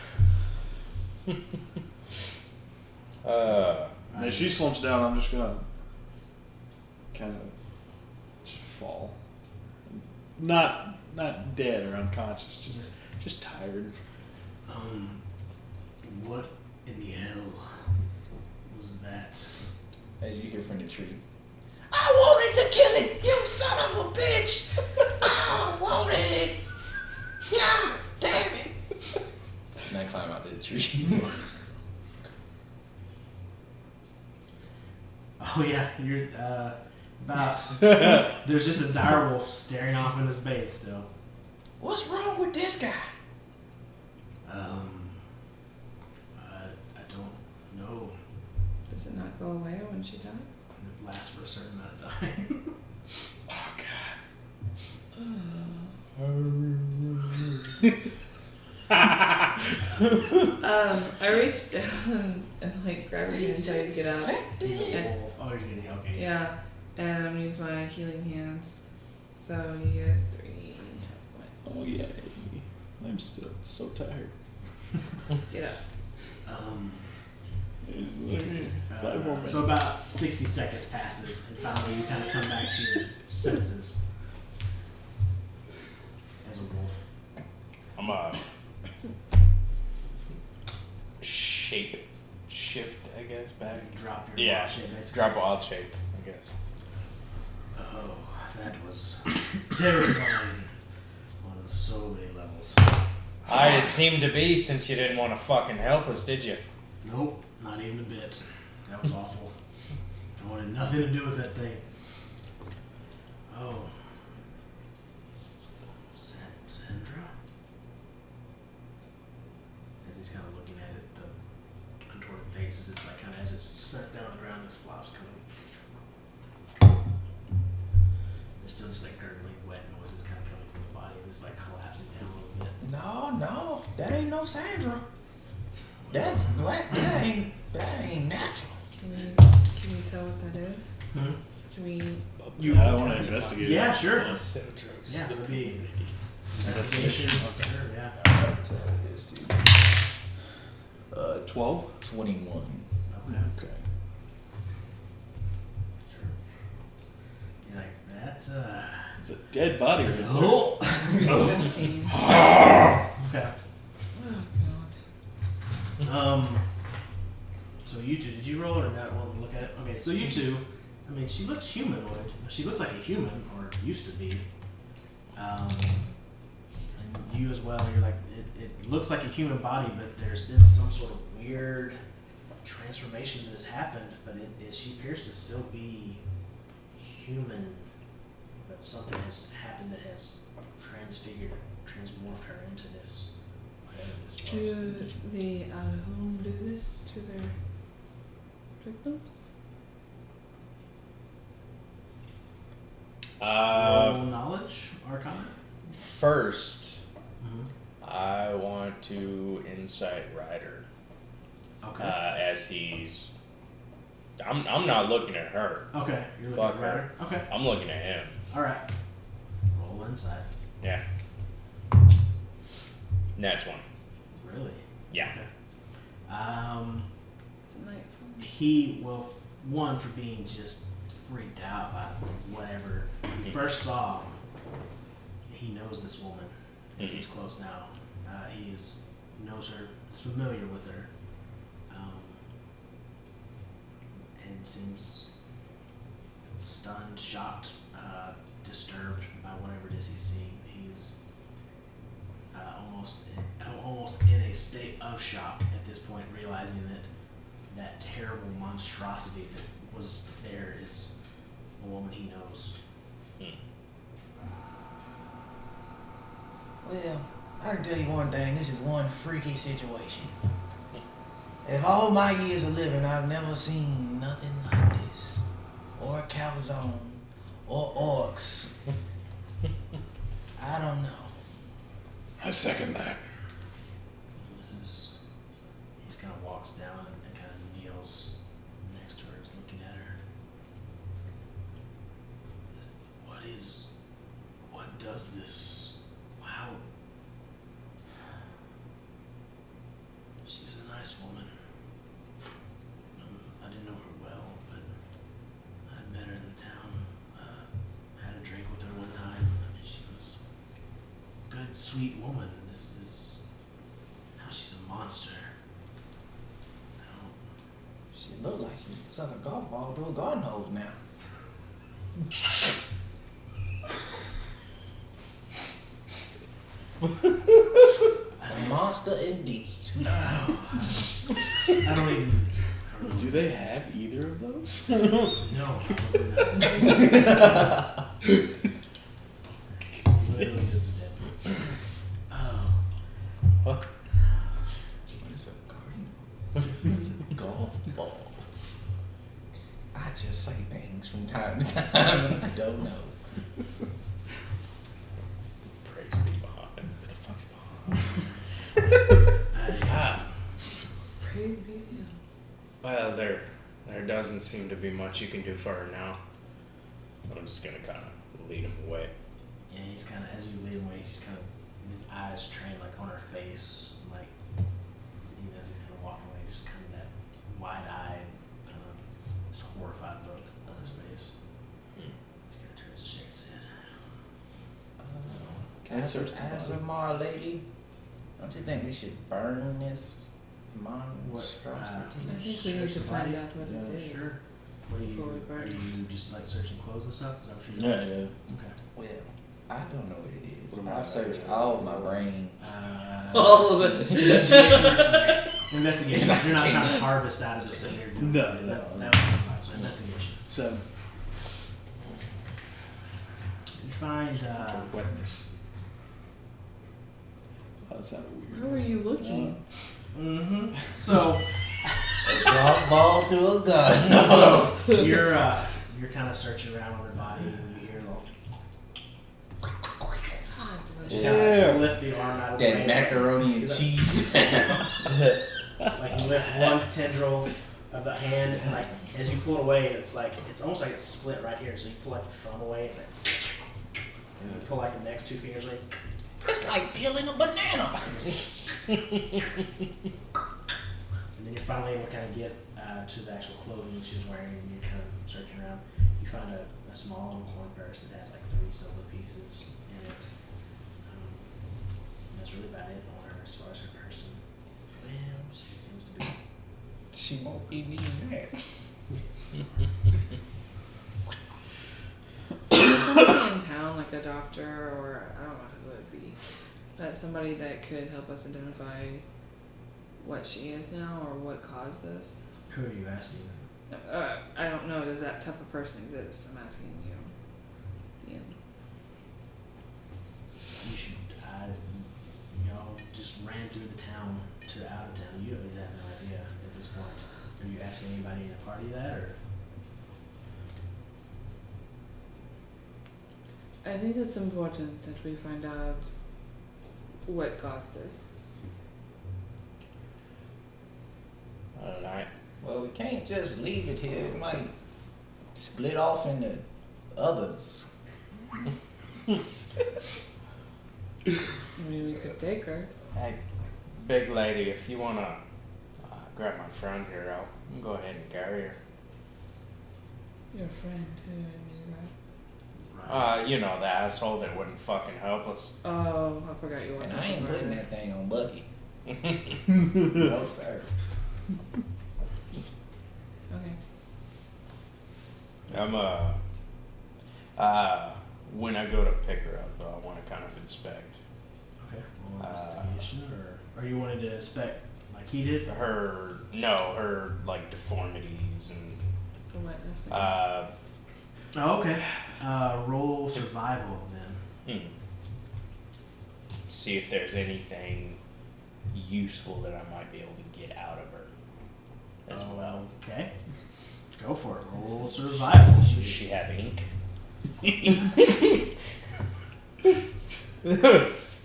And if she slumps down, I'm just gonna kind of just fall. Not dead or unconscious, just tired. What in the hell was that? As you hear from the tree, I wanted to kill it, you son of a bitch! I wanted it! God damn it! And I climb out the tree. Oh yeah, you're about. There's just a direwolf staring off into space still. What's wrong with this guy? I don't know. Does it not go away when she died? It lasts for a certain amount of time. I reached down and like grabbed her and tried to get out. He's a And- wolf. Oh, you're getting okay. Yeah, and I'm gonna use my healing hands. So you get 3 points. Oh yeah, I'm still so tired. Get up. 5 more minutes. So about 60 seconds passes, and finally you kind of come back to your senses as a wolf. I'm a shift, I guess, back. Drop your Yeah, wild shape, basically. drop wild shape, I guess. Oh, that was terrifying on so many levels. I seemed to be, since you didn't want to fucking help us, did you? Nope, not even a bit. That was awful. I wanted nothing to do with that thing. Oh. Sandra? As he's kind of looking at it, the contorted faces, it's like kind of as it's set down on the ground, this flops coming. There's still just like gurgling, wet noises kind of coming from the body, and it's like collapsing down a little bit. No, that ain't no Sandra. That ain't natural. Can you tell what that is? Hmm? Can we? You I want to investigate. Yeah, it. sure. Yeah. Yeah, it would be investigation. Okay. Sure, yeah. I'll try to tell what it is too. 12. 21. Okay. Okay. Sure. You're like, that's It's a dead body. Right there. oh. 15. Okay. Oh So you two, did you roll or not? Want to look at it? Okay, so you two, I mean, she looks humanoid. She looks like a human, or used to be. And you as well. You're like, it looks like a human body, but there's been some sort of weird transformation that has happened. But she appears to still be human, but something has happened that has transmorphed her into this, whatever this was. Do the home do this to their victims? Roll knowledge, Arcana. First, Mm-hmm. I want to insight Ryder Okay. as he's. I'm not looking at her. Okay, you're looking Fuck at her. Ryder. Okay, I'm looking at him. all right. Roll inside. Yeah. Nat 20. Really? Yeah. Okay. It's a night from. He one for being just freaked out by whatever he first saw. He knows this woman as he's close now. He knows her. Is familiar with her. And seems stunned, shocked, disturbed by whatever it is he's seeing. He's almost in a state of shock at this point, realizing that terrible monstrosity that was there is a woman he knows. Well, I can tell you one thing. This is one freaky situation. In all my years of living, I've never seen nothing like this. Or calzone or orcs. I don't know. I second that. He just kind of walks down and kind of kneels next to her, is looking at her. What does this? Wow. She was a nice woman. I didn't know her well, but I met her in the town. Had a drink with her one time. I mean, she was a good, sweet woman. Now she's a monster. She look like she suck a golf ball through a garden hose now. A monster indeed. I don't even. Do they have either of those? No, probably not. Literally just the dead. Oh. What? What is a garden? Golf ball. I just say things from time to time and I don't know. Praise be behind. Where the fuck's behind? Praise be to him. Well, there doesn't seem to be much you can do for her now. I'm just gonna kind of lead him away. Yeah, he's kind of, as you lead him away, he's kind of, his eyes trained like on her face, like, even as he's kind of walking away, just kind of that wide-eyed, kind of, just horrified look on his face. He's kind of turns and shakes his head. Can I search the As body? a Mar lady, don't you think we should burn this monstrosity? I think we need to find out what it is. Sure. What are Before we you, burn are it. you just like searching clothes and stuff? Is that what you're doing? Yeah. Okay. Well, I don't know what it is. What am I I've searched doing? all my brain. All of it. Investigation. You're not trying to harvest out of this thing. You're doing No, that was right. So investigation. So, You find wetness. Oh, that sounded weird. Where were you looking? so A golf ball through a gun. so you're kind of searching around on her body and you hear a little. God bless You you. kinda lift the arm out of the way. That macaroni and cheese. Like you lift one tendril of the hand, and like as you pull it away, it's almost like it's split right here. So you pull like the thumb away, it's like, and you pull like the next two fingers away. It's like peeling a banana. And then you're finally able to kind of get to the actual clothing that she was wearing, and you're kind of searching around. You find a small little coin purse that has like 3 silver pieces in it. And that's really about it on her as far as her person. Well, she seems to be. She won't be needing that. Is somebody in town, like a doctor, or I don't know who it would be, but somebody that could help us identify what she is now or what caused this? Who are you asking? I don't know. Does that type of person exist? I'm asking you. Yeah. You should. Y'all just ran through the town to out of town. You don't have no idea at this point. Are you asking anybody in the party that, or? I think it's important that we find out what caused this. Alright. Well, we can't just leave it here. It might split off into others. I mean, we could take her. Hey, big lady, if you wanna grab my friend here, I'll go ahead and carry her. Your friend, who I mean, right? You know, the asshole that wouldn't fucking help us. Oh, I forgot you were. And I ain't putting that thing on Bucky. Okay. No, sir. Okay. I'm when I go to pick her up, I want to kind of inspect Okay. Well, investigation, or you wanted to inspect like he did? her like deformities and The wetness. Oh, okay. Roll survival then. see if there's anything useful that I might be able to get out of her as well. Okay. Go for it. Roll survival. Does she have ink?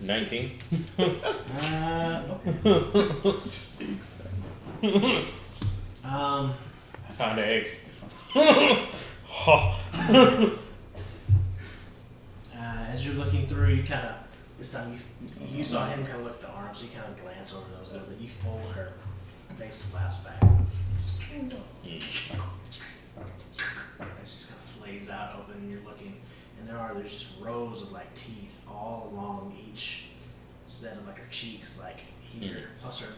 19. Okay. Just makes sense. I found eggs. As you're looking through, you kind of this time you saw him kind of look at the arms, so you kind of glance over those a little bit. You fold her face glass back. As she just kind of flays out open, and you're looking, and there's just rows of like teeth all along each set of like her cheeks, like here. Plus her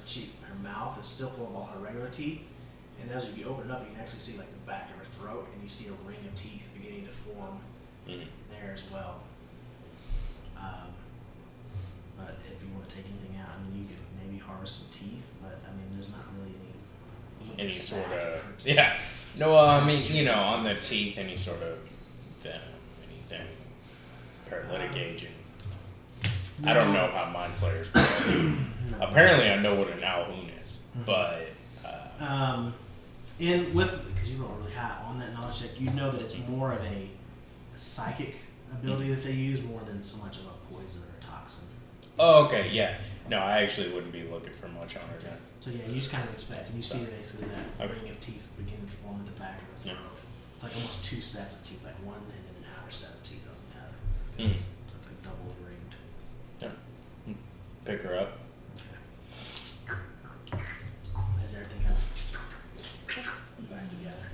mouth is still full of all her regular teeth. And as you open it up, you can actually see like the back of her throat, and you see a ring of teeth beginning to form there as well. But if you want to take anything out, I mean, you could maybe harvest some teeth, but I mean, there's not really Any sort of yeah. No, I mean, you know, on the teeth, any sort of venom, anything, paralytic agent. I don't know how mind flayers work. Apparently, I know what an Alhoon is, but because you roll really high on that knowledge check, you know that it's more of a psychic ability that they use more than so much of a poison or a toxin. oh, okay, yeah. No, I actually wouldn't be looking for much on her then. So yeah, you just kind of inspect, and you see basically that ring of teeth begin to form at the back of her throat. It's like almost two sets of teeth, like one and then an outer set of teeth on the other. So it's like double ringed. Yeah. Pick her up. As everything kind of back together.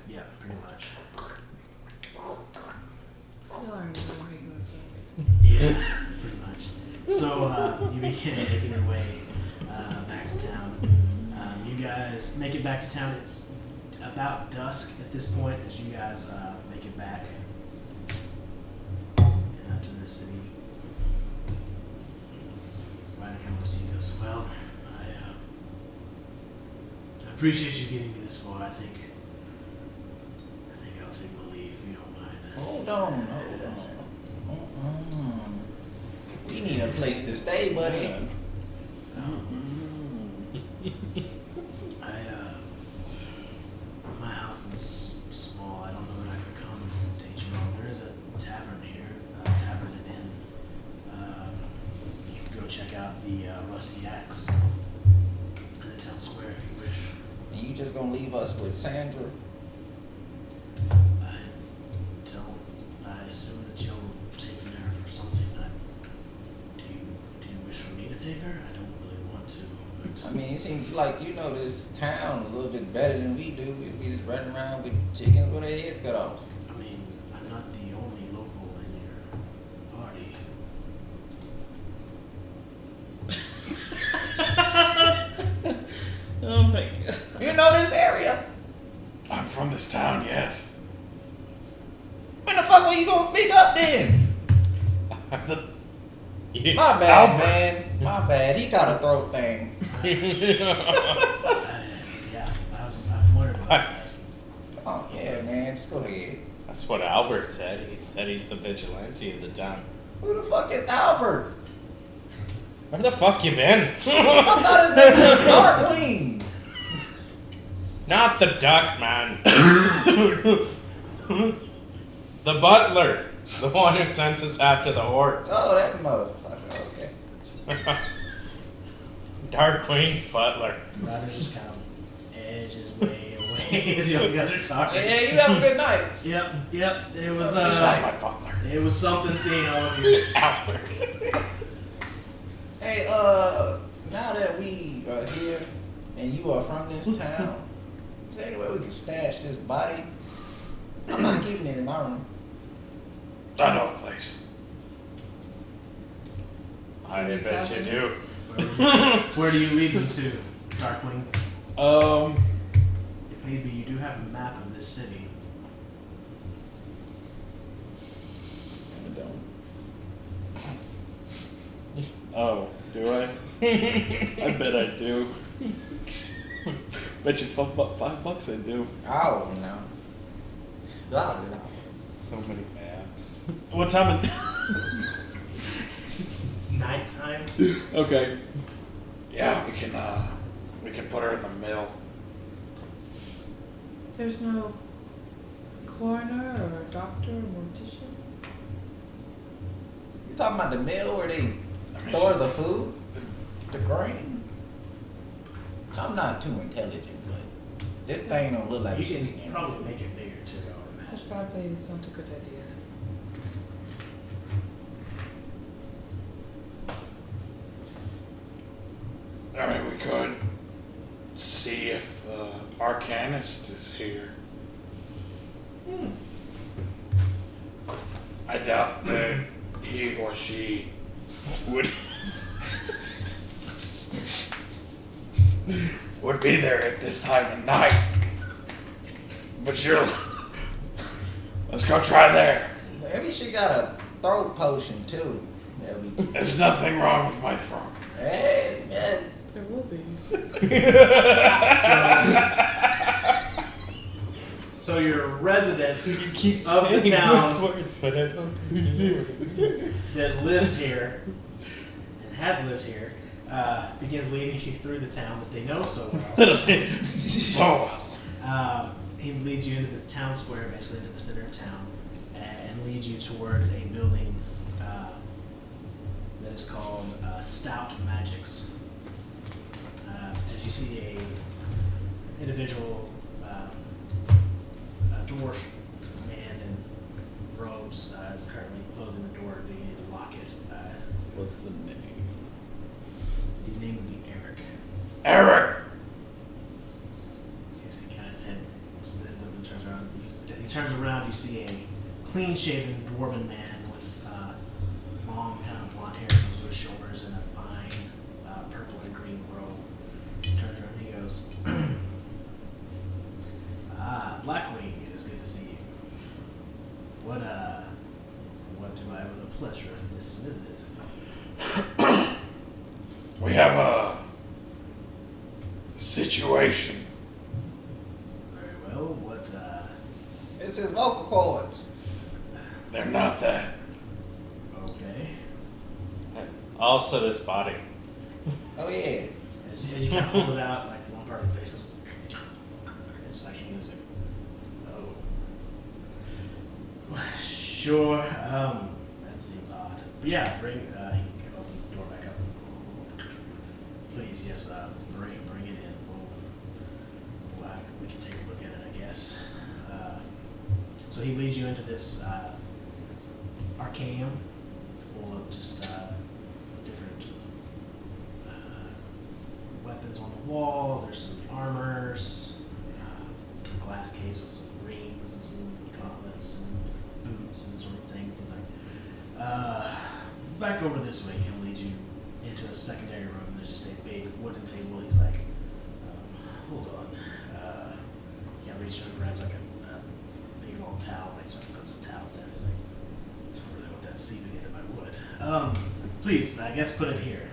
Yeah, pretty much. Y'all are making this Yeah, pretty much. So you begin making your way back to town. You guys make it back to town. It's about dusk at this point as you guys make it back to the city. Ryder kind of looks to you and goes, well, I appreciate you getting me this far. I think I'll take my leave if you don't mind. Hold on. We need a place to stay, buddy. My house is small. I don't know that I could accommodate you all. There is a tavern here, tavern and inn. You can go check out the Rusty Axe in the town square if you wish. And you just gonna leave us with Sandra? I don't. I assume that you'll take me there for something. Do you wish for me to take her? I don't really want to. But I mean, it seems like you know this town a little bit better than we do. We just running around with chickens with their heads cut off. I mean, I'm not the only local in your party. Oh my god. You know this area? I'm from this town, yes. When the fuck were you gonna speak up then? You- My bad, man. My bad. He got a throat thing. I've wondered about that. Oh yeah, man. Just go ahead. That's what Albert said. He said he's the vigilante of the town. Who the fuck is Albert? Where the fuck you been? I thought his name was Darkwing. Not the duck, man. The butler. The one who sent us after the orcs. Oh, that motherfucker. Okay. Darkwing's butler. Ryder's just kind of edge his way away as you guys are talking. Yeah, you have a good night. Yep. It was Just like my butler. it was something seeing all of you. Albert. Hey, now that we are here and you are from this town, is there any way we can stash this body? I'm not keeping it in my room. I know a place. I bet you do. Where do you lead them to, Darkwing? If need be, you do have a map of this city. I don't. Oh, do I? I bet I do. Bet you $5 I do. Oh, no. Blah, blah. So many maps. What time? Nighttime. Okay. Yeah, we can put her in the mill. There's no coroner or doctor or mortician? You talking about the mill where they store the food? The grain? I'm not too intelligent, but this thing don't look like You it should be can named. probably make it bigger too, I would That's imagine. probably not a good idea. I mean, we could see if the arcanist is here. I doubt that he or she would be there at this time of night. But sure, let's go try there. Maybe she got a throat potion too. That we, There's nothing wrong with my throat. hey, man. There will be. So you're a resident You keep of the saying town those words, but I don't think you know what it means. that lives here and has lived here, begins leading you through the town that they know so well. So, He leads you into the town square, basically into the center of town, and leads you towards a building that is called Stout Magics. As you see a individual, a dwarf man in robes, is currently closing the door, beginning to lock it. what's the name? The name would be Eric. Eric! Yes, he kind of stands up and turns around. He turns around, you see a clean-shaven dwarven man with long, kind of blonde hair comes to his shoulders and a fine purple and green robe. He turns around and he goes, Blackwing, it is good to see you. What do I owe the pleasure of this visit? We have a situation. Very well, what, It's his vocal cords. They're not that. okay. Also, this body. Oh yeah. As you kind of hold it out, like one part of the face goes, it's like he was like, oh. Sure, that seems odd. But yeah, he opens the door back up. Please, yes, bring it in. We can take a look at it, I guess. So he leads you into this arcanium full of just different weapons on the wall. There's some armors, some glass case with some rings and some gauntlets and boots and sort of things. He's like, back over this way, can lead you into a secondary room. There's just a big wooden table. He's like, hold on. He reaches over and grabs like a big long towel. He starts putting some towels down. He's like, I don't really want that seeping into my wood. Please, I guess put it here.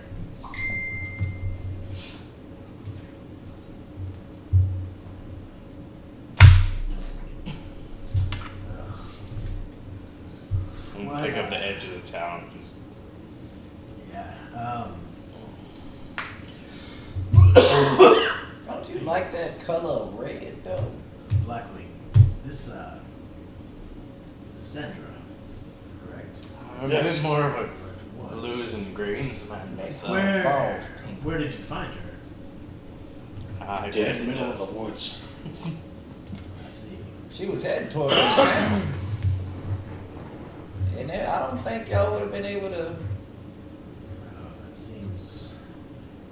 And pick up the edge of the town. Yeah. Don't you like that color of red though? Blackwing. This is Sandra, correct? I'm Yes. a bit more of a Was. blues and greens man myself. Where- Balls tingle. Where did you find her? I Dead did middle this. of the woods. I see. She was heading toward the town. And I don't think y'all would have been able to. That seems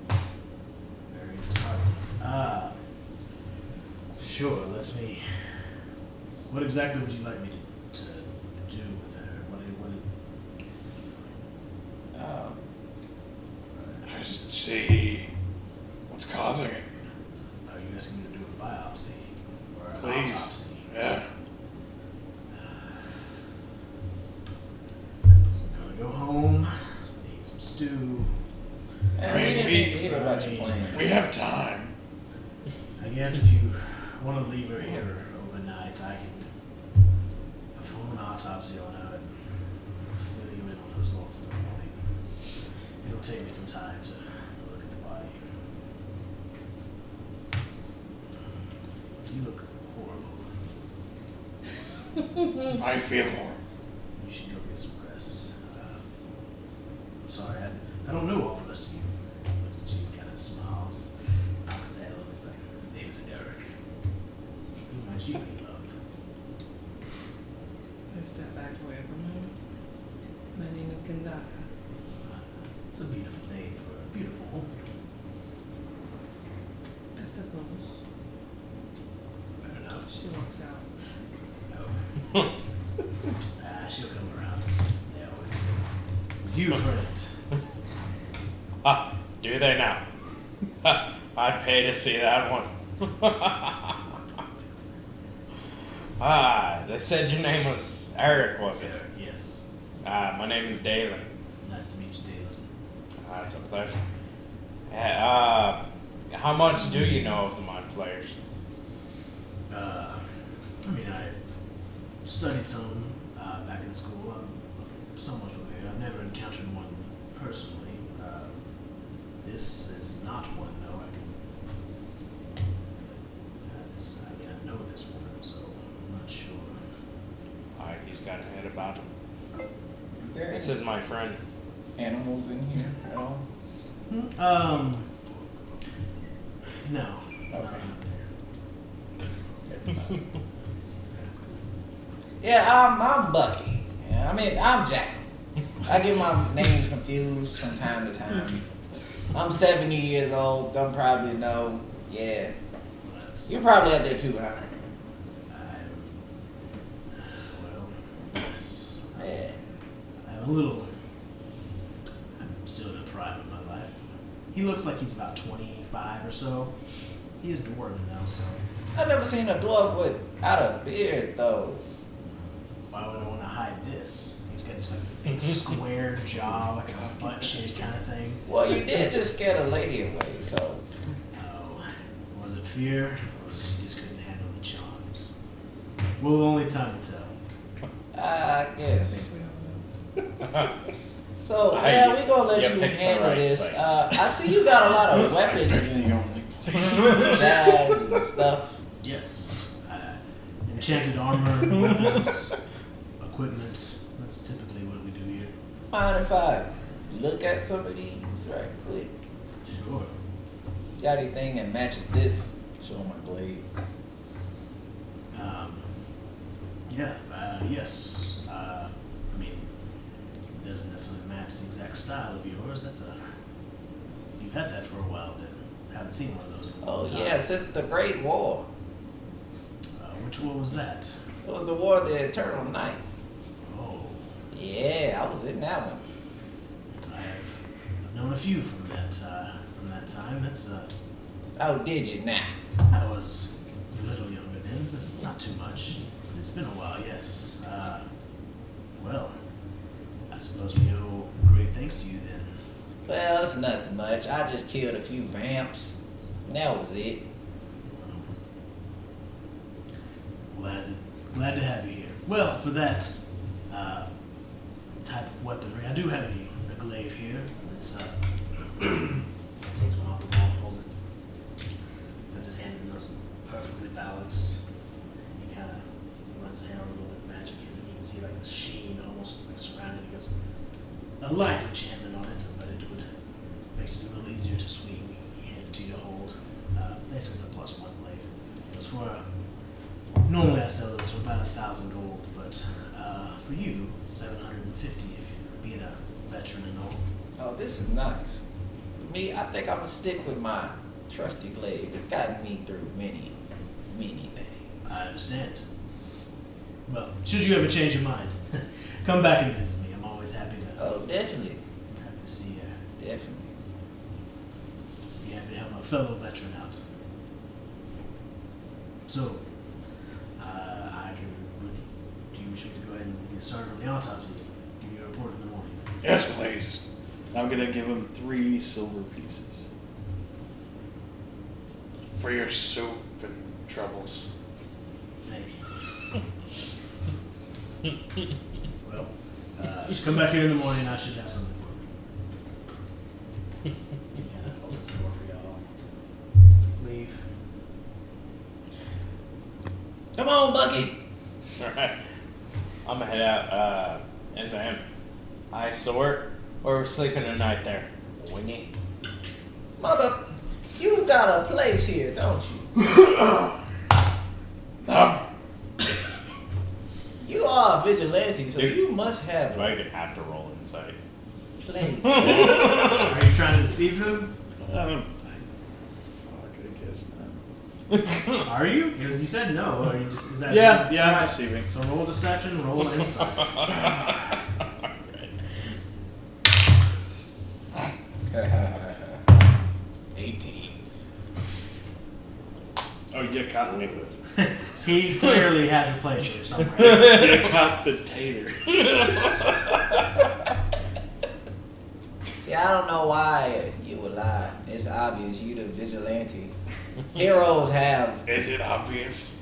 very disheartening. Sure. What exactly would you like me to do with her? Just see what's causing it. Are you asking me to do a biopsy or an Please. autopsy? Yeah. So I'm gonna go home. Eat some stew. Man, I we mean, didn't we- need to hear about your plans. We have time. I guess if you want to leave her here overnight, I can perform an autopsy on her and fill you in on the results in the morning. It'll take me some time to look at the body. You look horrible. I feel more. You should go get some rest. I'm sorry, I don't know all the rest of you. Looks at you, kind of smiles, knocks his head over. He's like, name's Eric. Who might you be, love? I step back away from him. My name is Kandaka. It's a beautiful name for a beautiful woman. I suppose. Fair enough. She walks out. Oh. She'll come around. They always do. You, friend. Do they now? I'd pay to see that one. They said your name was Eric, was it? Eric, yes. My name is Dalen. Nice to meet you, Dalen. It's a pleasure. How much do you know of the Mind Flayers? I mean, I studied some back in school. I'm somewhat familiar. I've never encountered one personally. This is not one, though. I know this woman, so I'm not sure. He's got a head about him. Is there This any is my friend. animals in here at all? No. Okay. Yeah, I'm Bucky. Yeah, I mean, I'm Jack. I get my names confused from time to time. I'm 70 years old. Don't probably know. Yeah. You're probably up there too, huh? Well, yes. Yeah. I'm still in the prime of my life. He looks like he's about 25 or so. He is dwarven now, so I've never seen a dwarf without a beard, though. why would I want to hide this? He's got just like a big square jaw, like a butt shaped kind of thing. Well, you did just scare the lady away, so. Oh, was it fear, or was it she just couldn't handle the charms? Well, only time will tell. I I guess. think we all know. So, I- yeah, we gonna let you you picked the handle right this. place. I see you got a lot of weapons That's and the only place. jazz and stuff. Yes. Enchanted armor, weapons, equipment. That's typically what we do here. Mind if I look at some of these right quick? Sure. Got anything that matches this? Show my blade. Yes. I mean, it doesn't necessarily match the exact style of yours. You've had that for a while then. Haven't seen one of those in a long Oh time. yeah, since the Great War. Which one was that? It was the War of the Eternal Night. Oh, Yeah, I was in that one. I've known a few from that time. That's Oh, did you now? I was a little younger then, but not too much. It's been a while, yes. Well, I suppose we owe great thanks to you then. Well, it's nothing much. I just killed a few vamps. And that was it. Glad to have you here. Well, for that type of weaponry, I do have a glaive here. That's takes one off the wall, holds it, puts his hand in those perfectly balanced. And he kind of runs his hand over a little bit of magic, and you can see like this sheen almost like surrounding. He goes, a light enchantment on it, but it makes it a little easier to swing, hand it to you to hold. Basically, it's a +1 glaive. It's for normally I sell those for about 1,000 gold, but for you, 750 if you're being a veteran and all. Oh, this is nice. For me, I think I'm gonna stick with my trusty glaive. It's gotten me through many, many things. I understand. Well, should you ever change your mind, come back and visit me. I'm always happy to Oh, definitely. see you. Definitely. Be happy to help a fellow veteran out. So, do you wish me to go ahead and get started on the autopsy? Give you a report in the morning. Yes, please. I'm gonna give him 3 silver pieces for your soup and troubles. Thank you. Well, just come back here in the morning. I should have something for you. Yeah, I'll open the door for y'all. Leave. Come on, Bucky. All right. I'm gonna head out as I am. Hi, Sword. Or we're sleeping tonight there. Wingy. Mother, you got a place here, don't you? You are a vigilante, so you must have Do I a even have to roll insight? place. Are you trying to deceive him? Fuck, I guess not. Are you? Because you said no. Or you just, is that Yeah, I'm Alright. deceiving. So roll deception, roll insight. Alright. 18. Oh, you caught me. He clearly has a place here somewhere. You caught the tater. Yeah, I don't know why you would lie. It's obvious you the vigilante. Heroes have. Is it obvious?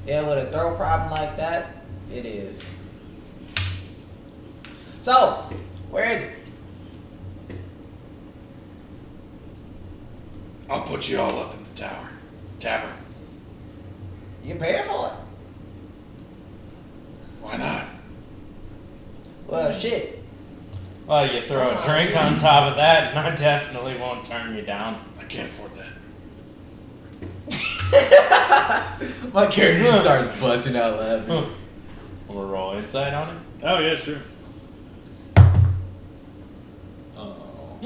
Yeah, with a throw problem like that, it is. So, where is it? I'll put you all up in the tavern. You paying for it? Why not? Well, shit. Well, you throw a drink on top of that, and I definitely won't turn you down. I can't afford that. My character just starts buzzing out laughing. We'll roll insight on it. Oh yeah, sure. Oh.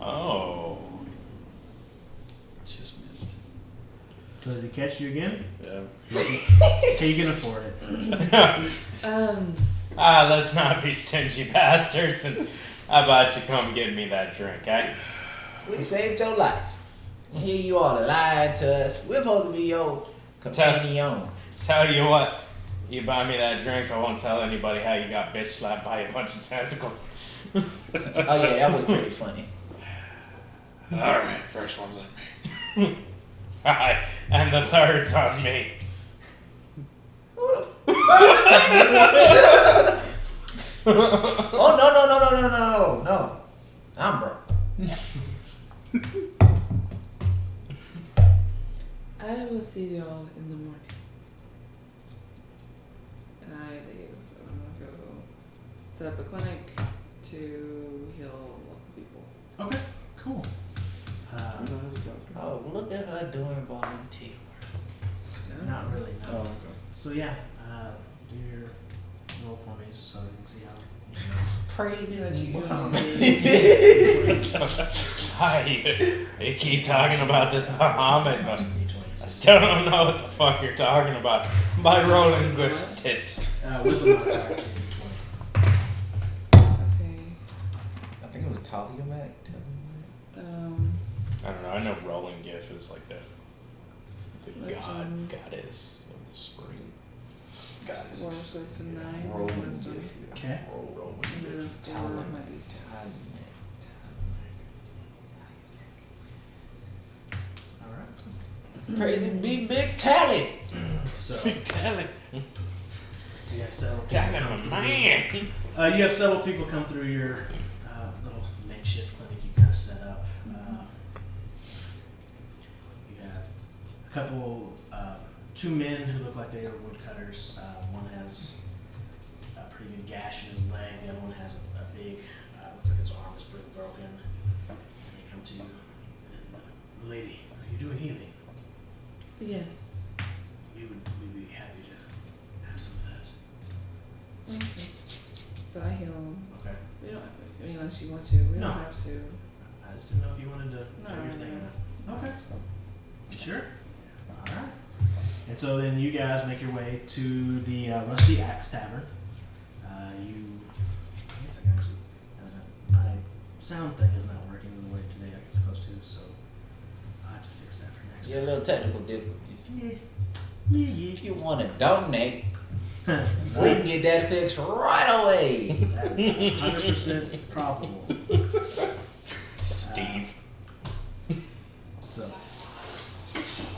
Oh. Just missed. So does he catch you again? Yeah. So you can afford it. Let's not be stingy bastards, and how about you come get me that drink, eh? We saved your life. And here you are lying to us. We're supposed to be your companion. Tell you what, you buy me that drink, I won't tell anybody how you got bitch slapped by a bunch of tentacles. Oh yeah, that was pretty funny. Alright, first one's on me. Alright, and the third's on me. Oh no. I'm broke. I will see you all in the morning. And I leave. I'm gonna go set up a clinic to heal local people. Okay, cool. Oh, look at her doing volunteer. Not really, no. Oh, okay. So yeah, do your roll for me so we can see how. Crazy But you You keep talking about this Muhammad, but I still don't know what the fuck you're talking about. By rolling Griff's tits. Wisdom modifier to D20. Okay. I think it was Talia Mac. I don't know. I know rolling GIF is like the Wisdom. goddess of the spring. Goddess. Four, so it's a 9. Rolling Wisdom. GIF. Okay. Rolling And then a 4 might be 6. Alright. Crazy big talent. So Talent. you have several Damn people it, come my through. man. You have several people come through your little makeshift clinic you kind of set up. You have a couple, 2 men who look like they are woodcutters. One has a pretty good gash in his leg. The other one has a big, looks like his arm is pretty broken. And they come to you. And, lady, are you doing healing? Yes. We'd be happy to have some of that. Okay. So I heal them. Okay. We don't, I mean, unless you want to. We No. don't have to. I just didn't know if you wanted to No, do your thing. no. Okay. You sure? Alright. And so then you guys make your way to the Rusty Axe Tavern. I guess I can actually, my sound thing is not working the way today it's supposed to, so I'll have to fix that for next Yeah, a time. little technical difficulties. Yeah. If you want to donate, we That can get that fixed right away. is 100% probable. Steve. So,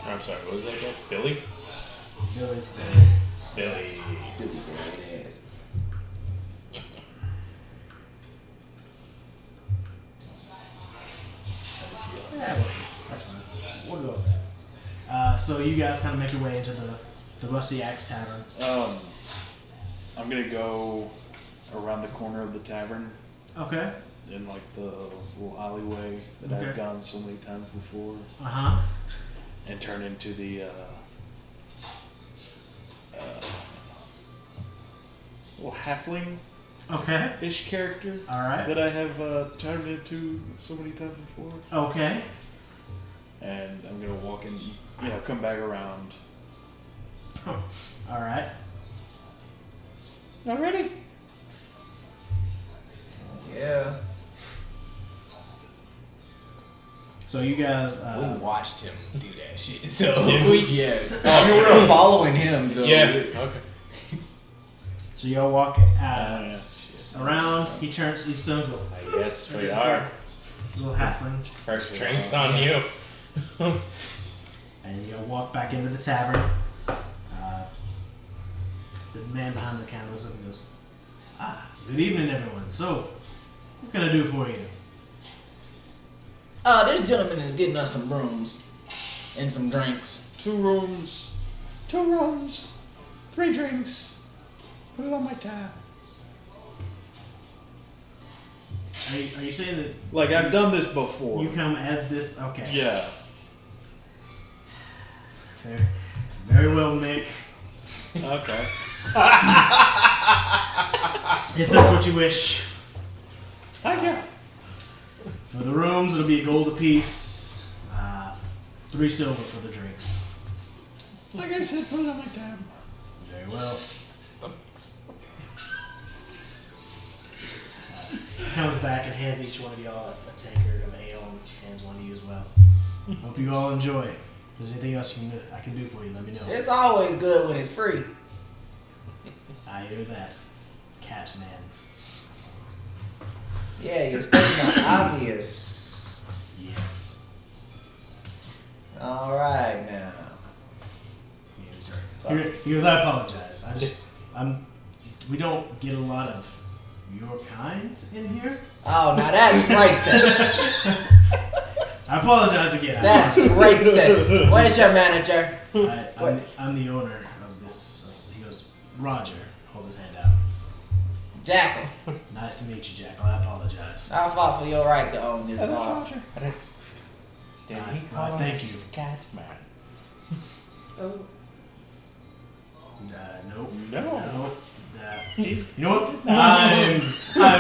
I'm sorry, what was that guy? Billy? Billy's Billy. Yeah, that's fine. We'll go with that. So you guys kind of make your way into the The Rusty Axe Tavern. I'm gonna go around the corner of the tavern Okay. in like the little alleyway that Okay. I've gone so many times before, Uh-huh. and turn into the little halfling-ish Okay. character Alright. that I have turned into so many times before. Okay. And I'm gonna walk and come back around. Alright. Not ready? Yeah. So you guys, We watched him do that shit. So Did we? Yes. I mean, we were following him. So Yeah. Okay. so y'all walk Yeah. around. He turns. He sends Yes, we are. little halfling, First drinks on you. and you walk back into the tavern. The man behind the counter looks up and goes, "Good evening, everyone. So, what can I do for you?" This gentleman is getting us some rooms and some drinks. 2 rooms, 3 drinks. Put it on my tab. Are you saying that Like I've done this before. you come as this? Okay. Yeah. Fair. Very well, Nick. Okay. If that's what you wish. Okay. For the rooms, it'll be a gold apiece. 3 silver for the drinks. Like I said, put it on my tab. Very well. He comes back and hands each one of y'all a tankard of ale and hands one to you as well. Hope you all enjoy. If there's anything else I can do for you, let me know. It's always good when it's free. I hear that. Cat man. Yeah, you're stating the obvious. Yes. All right now. He goes, I apologize. We don't get a lot of your kind in here. Oh, now that's racist. I apologize again. That's racist. Where's your manager? I'm the owner of this. He goes, Roger. Hold his hand out. Jackal. Nice to meet you, Jackal. I apologize. I fought for your right to own this bar. Thank you. Scatman. Oh, Nope. No. Nope. You know what? I'm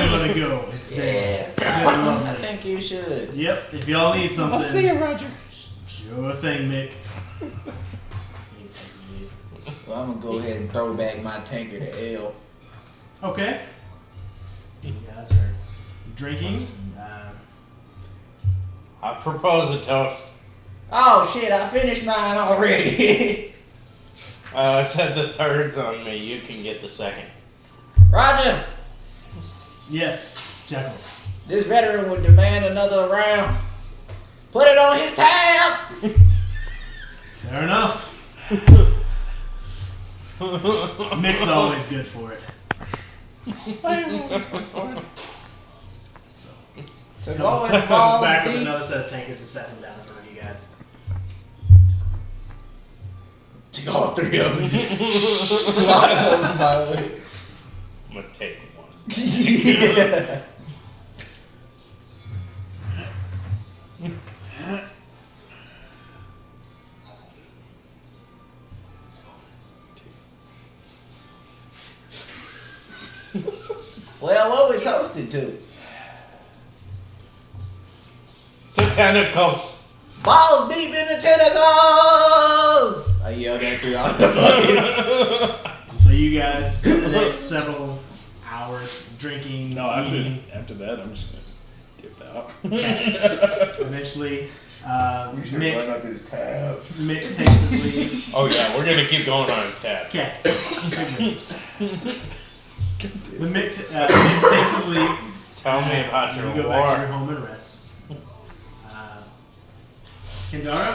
gonna go. It's been Yeah. I lovely. think you should. Yep. If y'all need something. I'll see you, Roger. Sure thing, Mick. He takes his leave. Well, I'm gonna go ahead and throw back my tankard of ale. Okay. You guys are drinking. I propose a toast. Oh shit! I finished mine already. Said the third's on me. You can get the second. Roger, Yes, Jackal. this veteran would demand another round. Put it on his tab. Fair enough. Mick's always good for it. So Comes go and balls back with deep. another set of tankards and sets them down in front of you guys. Take all 3 of them. Slide over my way. I'm gonna take one. Yeah. Well, what we toasted to? The tentacles. Balls deep in the tentacles! I yelled that throughout the fucking. So you guys spend the next several hours drinking, No, eating. after that, I'm just gonna dip out. Eventually, We should Mick, run up his tab. Mick takes his leave. Oh yeah, we're gonna keep going on his tab. Okay. The Mick takes his leave. Tell me about You your go back to your war. home and rest. Kendara,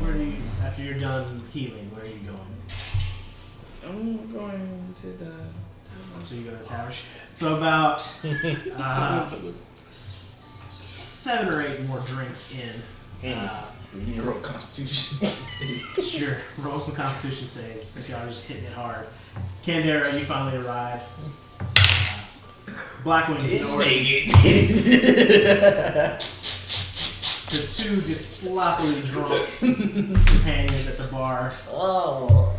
where are you, after you're done healing, where are you going? I'm going to the. So you go to the tavern. So about 7 or 8 more drinks in. You roll Constitution. Sure. Roll some Constitution saves if y'all are just hitting it hard. Candera, you finally arrive. Blackwing to two just sloppily drunk companions at the bar. Oh.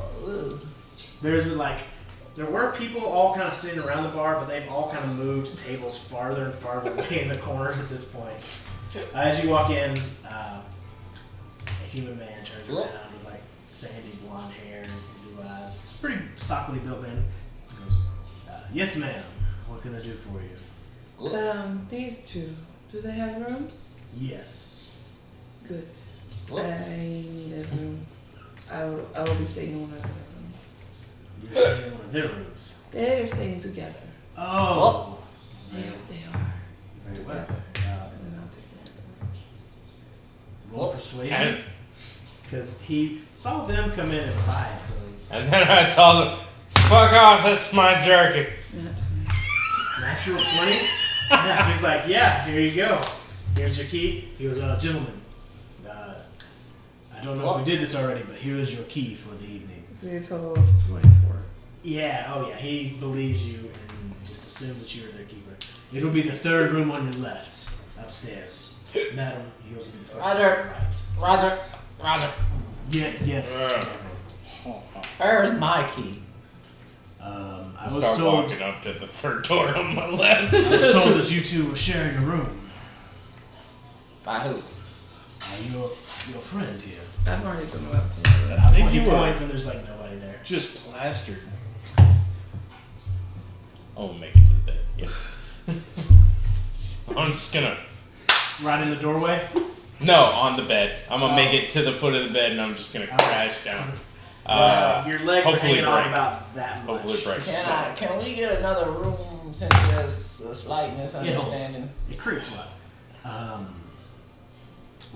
There were people all kind of sitting around the bar, but they've all kind of moved tables farther and farther away in the corners at this point. As you walk in, a human man turns around with like sandy blonde hair and blue eyes. Pretty stockily built man. He goes, yes ma'am, what can I do for you? These two, do they have rooms? Yes. Good. I need a room. I will be staying in one of their rooms. You're staying in one of their rooms. They're staying together. Oh. They are Very well. together. And not together. Roll persuasion. Because he saw them come in and fight, so And then I told him, fuck off, that's my jerky. Not natural 20? Yeah, he's like, yeah, here you go. Here's your key. He goes, gentlemen, I don't know if we did this already, but here is your key for the evening. so you're a total of 24. Yeah, oh yeah, he believes you and just assumes that you're their keeper. It'll be the third room on your left, upstairs. Madam, yours will be the first Roger. right. Yes. Where's my key? I was Start told walking up to the third door on my left. I was told that you two were sharing a room. By who? Your friend here. I've already been up to I think He you were points and there's like nobody there. just plastered. Oh, make it to the bed. Yeah. I'm just gonna. Right in the doorway. No, on the bed. I'm gonna make it to the foot of the bed and I'm just gonna crash down. Your legs are hopefully hanging off break. about that much. Hopefully it breaks. Can we get another room since there's a slight misunderstanding? It creaks a lot.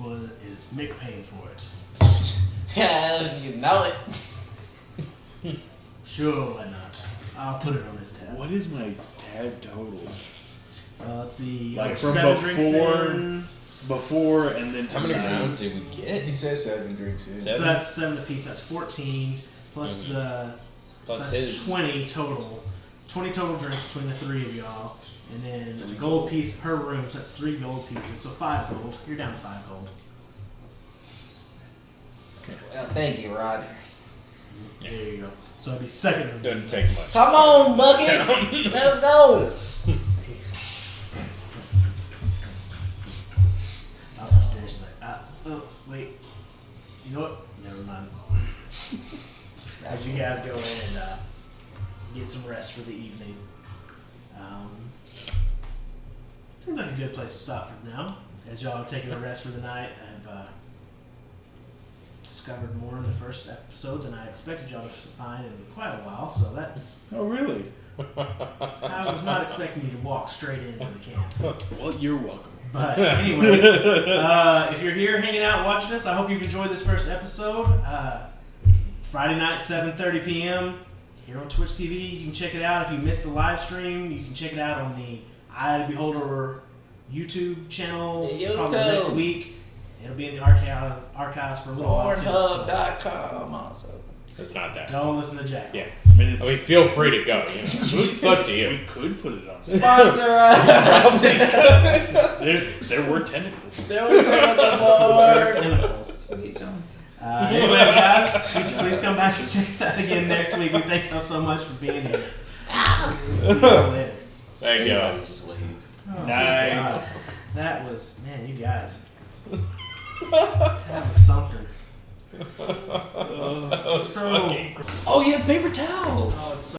Well, is Mick paying for it? Yeah, you know it. Sure, why not? I'll put it on this tab. What is my tab total? Let's see. Like there's from 7 drinks before- in. Before and then How many tonight. rounds did we get? He says 7 drinks in. So that's 7 apiece. That's 14 plus Mhm. the. Plus so that's his. 20 total. 20 total drinks between the 3 of y'all, and then a gold piece per room. So that's 3 gold pieces. So 5 gold. You're down to 5 gold. Well, thank you, Roger. There you go. So it'd be second room. Doesn't take much. Come on, Bucket. Let's go. Up the stairs, she's like, oh, wait. You know what? Never mind. As you guys go in and get some rest for the evening. Seems like a good place to stop for now. As y'all are taking a rest for the night, I've discovered more in the first episode than I expected y'all to find in quite a while, so that's... Oh, really? I was not expecting you to walk straight into the camp. Well, you're welcome. But anyways, if you're here hanging out watching us, I hope you've enjoyed this first episode. Friday night, 7:30 p.m. here on Twitch TV. You can check it out. If you missed the live stream, you can check it out on the Eye of the Beholder YouTube channel probably next week. It'll be in the archives for a little while too. So Pornhub.com also. It's not that. don't listen to Jack. Yeah. I mean, I mean, feel free to go. You know? It's up to we you. could put it on. Sponsor us. There were tentacles. There was more. Tentacles. Sweet Johnson. Anyways, guys, please come back and check us out again next week. We thank y'all so much for being here. We'll see you later. There you go. Everybody just wave. Oh, Nice. God. That was, man, you guys. That was something. So, Fucking Oh, you have paper towels. oh, it's so